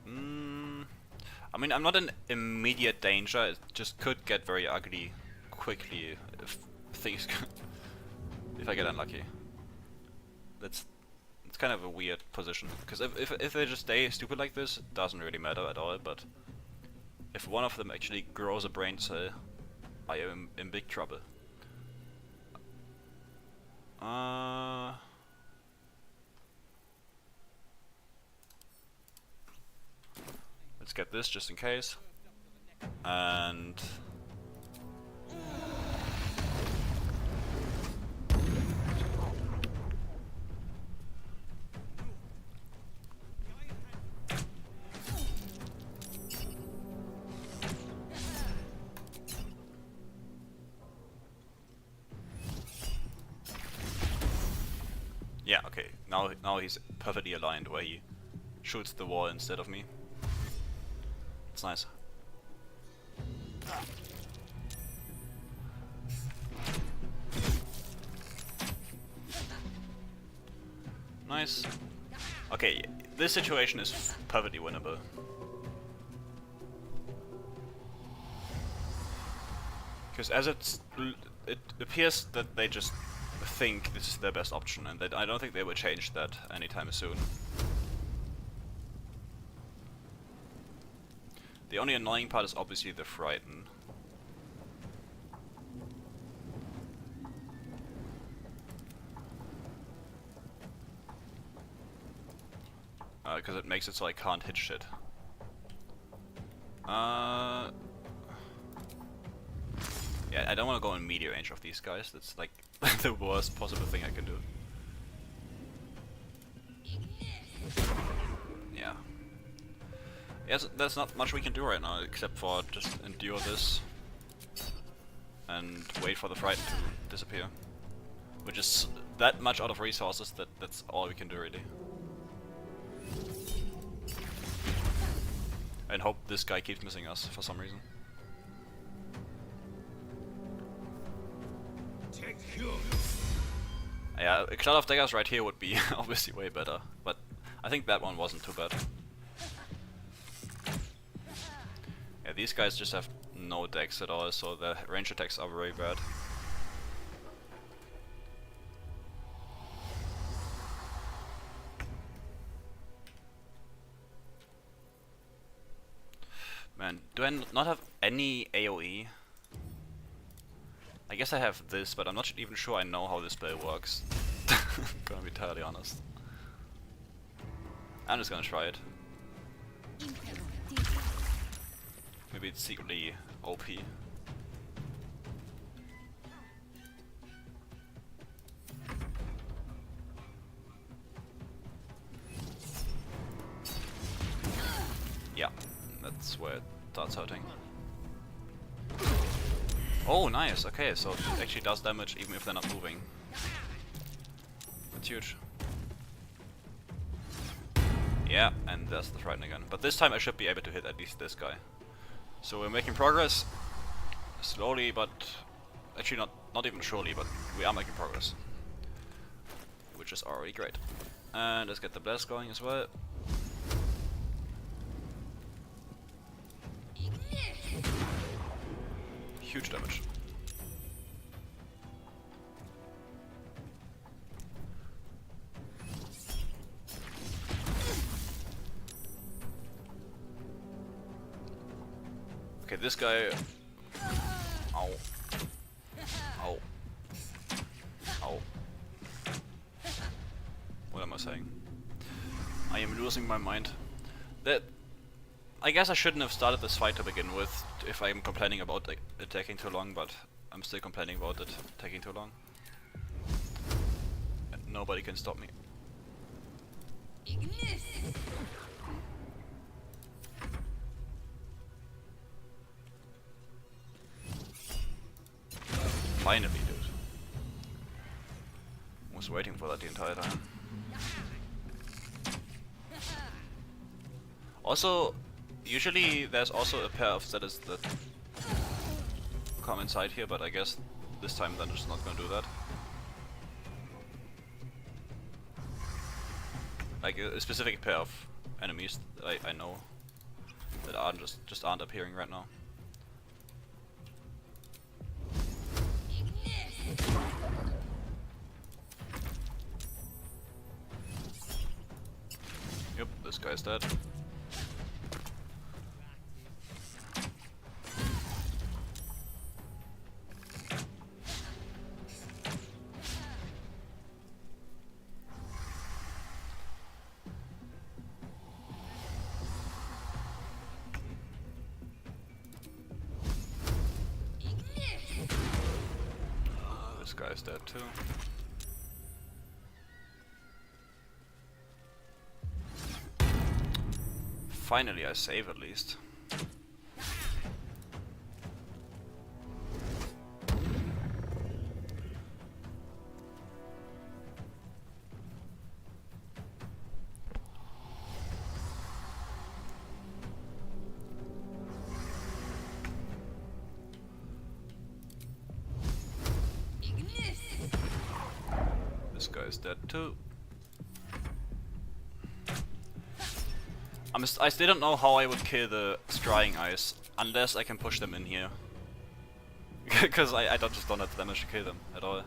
I mean, I'm not in immediate danger, it just could get very ugly quickly if things if I get unlucky. It's kind of a weird position, because if they just stay stupid like this, it doesn't really matter at all, but if one of them actually grows a brain cell, I am in big trouble. Let's get this just in case. And yeah, okay. Now he's perfectly aligned where he shoots the wall instead of me. It's nice. Nice. Okay, this situation is perfectly winnable. Because as it appears that they just think this is their best option, and that I don't think they will change that anytime soon. The only annoying part is obviously the frighten. Because it makes it so I can't hit shit. Yeah, I don't want to go in media range of these guys. That's like the worst possible thing I can do. Yeah. Yes, there's not much we can do right now except for just endure this and wait for the fright to disappear. Which is that much out of resources that that's all we can do really. And hope this guy keeps missing us for some reason. Yeah, a cloud of daggers right here would be obviously way better, but I think that one wasn't too bad. Yeah, these guys just have no dex at all, so the range attacks are very bad. Man, do I not have any AoE? I guess I have this, but I'm not even sure I know how this spell works. Gonna be entirely honest. I'm just gonna try it. Maybe it's secretly OP. That's where it starts hurting. Oh, nice. Okay, so it actually does damage even if they're not moving. That's huge. Yeah, and there's the Trident again. But this time I should be able to hit at least this guy. So we're making progress. Slowly, but... Actually not even surely, but we are making progress. Which is already great. And let's get the blast going as well. Huge damage. Okay, this guy... Ow. Ow. Ow. What am I saying? I am losing my mind. I guess I shouldn't have started this fight to begin with, if I'm complaining about it taking too long, but I'm still complaining about it taking too long. And nobody can stop me. Finally, dude. Was waiting for that the entire time. Also, usually there's also a pair of Zealots that come inside here, but I guess this time they're just not gonna do that. Like a specific pair of enemies that I know that aren't just aren't appearing right now. Yep, this guy's dead. This guy's dead too. Finally I save at least. This guy's dead too. I still don't know how I would kill the Scrying Eyes, unless I can push them in here. Because I just don't have the damage to kill them at all.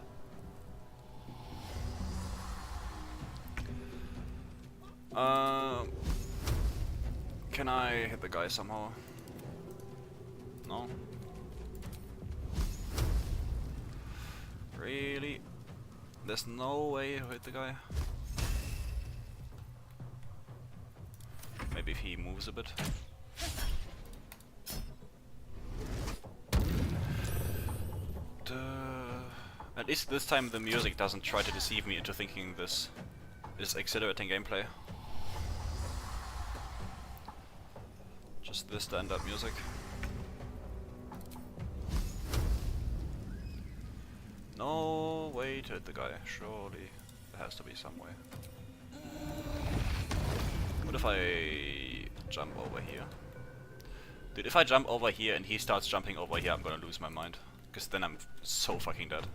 Can I hit the guy somehow? No? Really? There's no way to hit the guy? Maybe if he moves a bit. At least this time the music doesn't try to deceive me into thinking this is exhilarating gameplay. Just this stand-up music. No way to hit the guy, surely. There has to be some way. What if I jump over here? Dude, if I jump over here and he starts jumping over here, I'm gonna lose my mind. Because then I'm so fucking dead.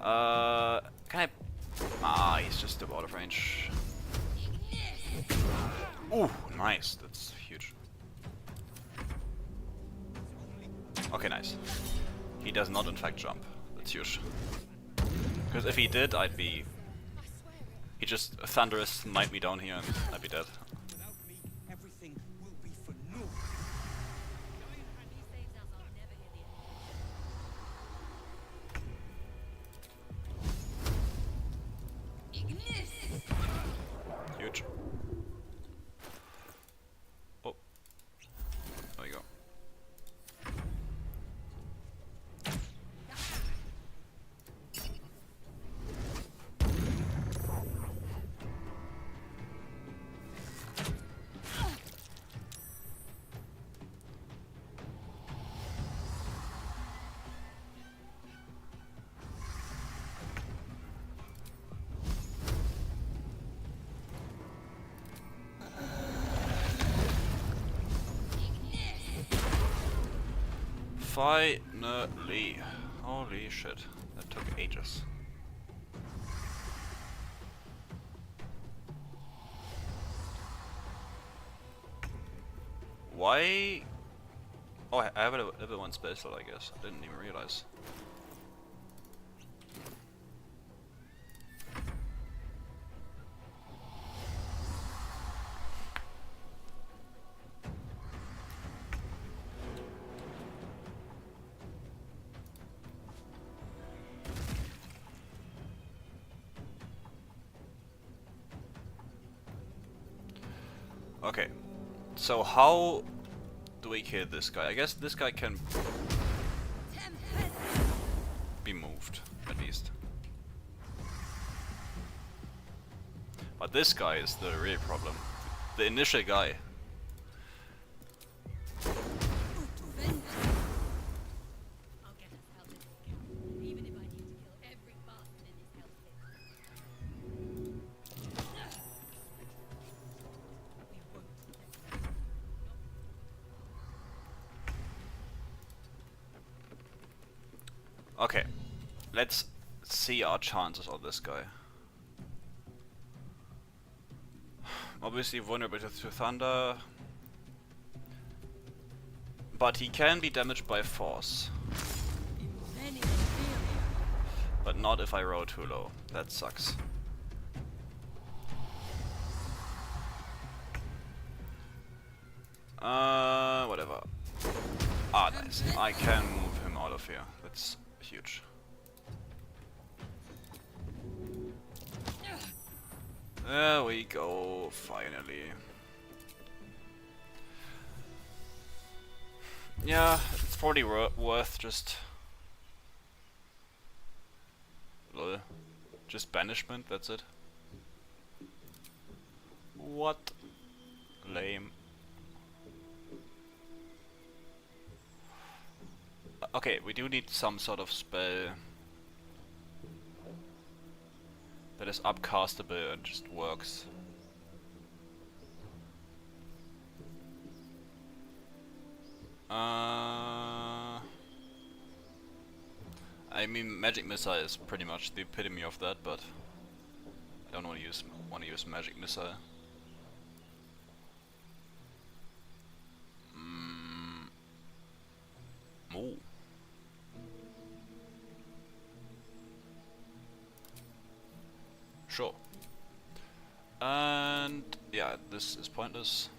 Can I... Ah, he's just out of range. Ooh, nice. That's huge. Okay, nice. He does not in fact jump. That's huge. Because if he did, I'd be... He just thunderous smite me down here and I'd be dead. Without me, everything will be for naught. Huge. Oh. There you go. Finally. Holy shit. That took ages. Why? Oh, I have a level 1 spell slot, I guess. I didn't even realize. Okay, so how do we kill this guy? I guess this guy can be moved, at least. But this guy is the real problem. The initial guy. Okay, let's see our chances on this guy. Obviously vulnerable to thunder, but he can be damaged by force. But not if I roll too low. That sucks. Whatever. Ah, nice. I can move him out of here. That's huge. There we go, finally. Yeah, it's probably worth just... Lol. Just banishment, that's it. What? Lame. Okay, we do need some sort of spell that is upcastable and just works. I mean, magic missile is pretty much the epitome of that, but I don't want to use magic missile. Ooh. Sure. And yeah, this is pointless.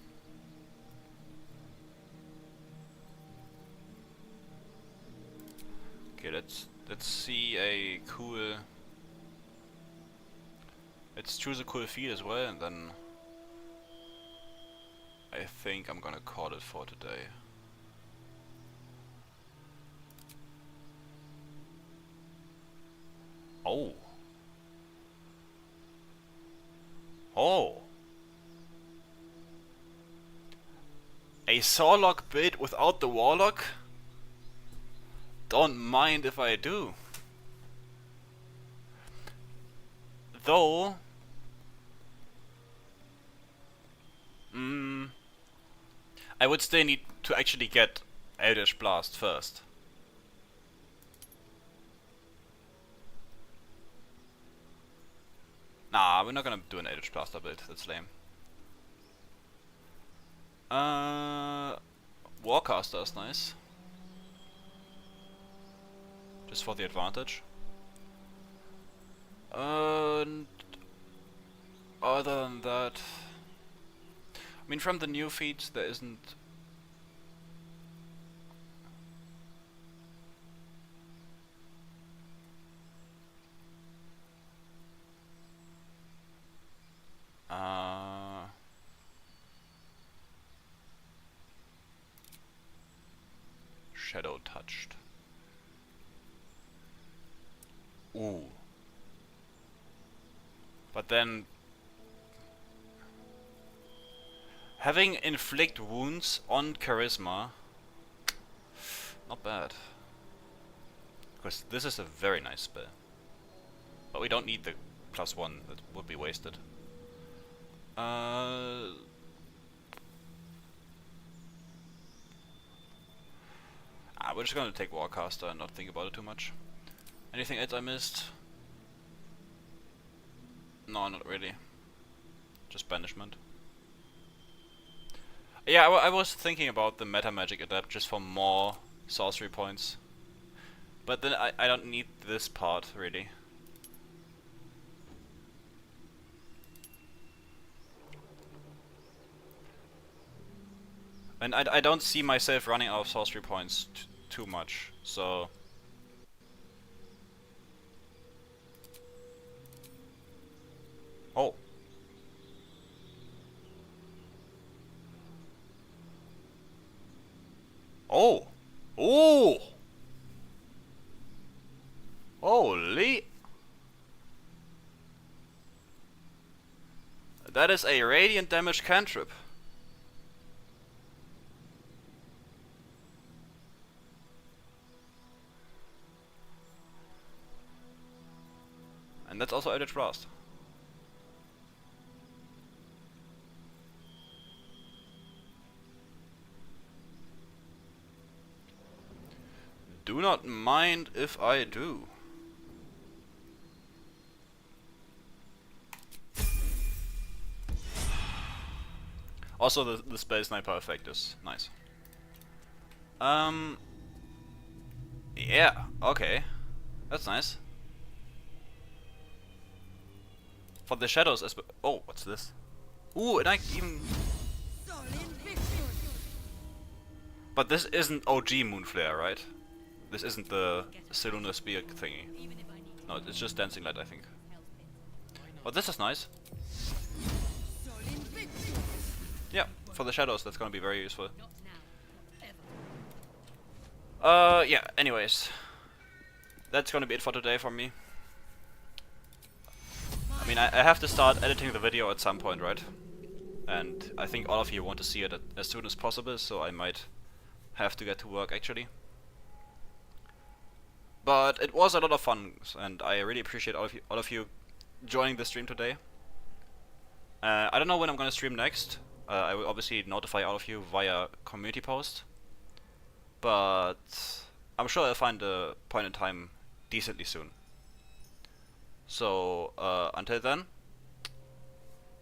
Okay, let's see a cool. Let's choose a cool field as well, and then I think I'm gonna call it for today. Oh. Oh. A Sawlock build without the Warlock? Don't mind if I do. Though... I would still need to actually get Eldritch Blast first. Nah, we're not gonna do an Eldritch Blaster build, that's lame. Warcaster is nice. Just for the advantage. And other than that... I mean, from the new feeds there isn't... Shadow touched. Ooh. But then having inflict wounds on charisma, not bad. Because this is a very nice spell. But we don't need the +1, that would be wasted. Nah, we're just gonna take Warcaster and not think about it too much. Anything else I missed? No, not really. Just banishment. Yeah, I was thinking about the meta magic adapt just for more sorcery points. But then I don't need this part, really. And I don't see myself running out of sorcery points too much, so... Oh. Oh! Oh! Holy! That is a radiant damage cantrip. And that's also Eldritch Blast. Do not mind if I do. Also, the Spell Sniper effect is nice. Yeah, okay. That's nice. For the shadows as well. Oh, what's this? Ooh, and I even... But this isn't OG Moonflare, right? This isn't the Seluna Spear thingy. No, it's just Dancing Light, I think. Oh, this is nice. Yeah, for the shadows, that's gonna be very useful. Yeah, anyways. That's gonna be it for today for me. I mean, I have to start editing the video at some point, right? And I think all of you want to see it as soon as possible, so I might have to get to work actually. But it was a lot of fun, and I really appreciate all of you joining the stream today. I don't know when I'm gonna stream next. I will obviously notify all of you via community post. But I'm sure I'll find a point in time decently soon. So until then,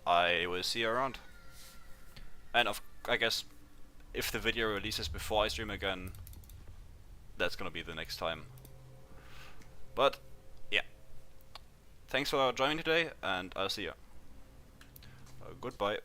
I will see you around. And I guess if the video releases before I stream again, that's gonna be the next time. But yeah, thanks for joining today, and I'll see you. Goodbye.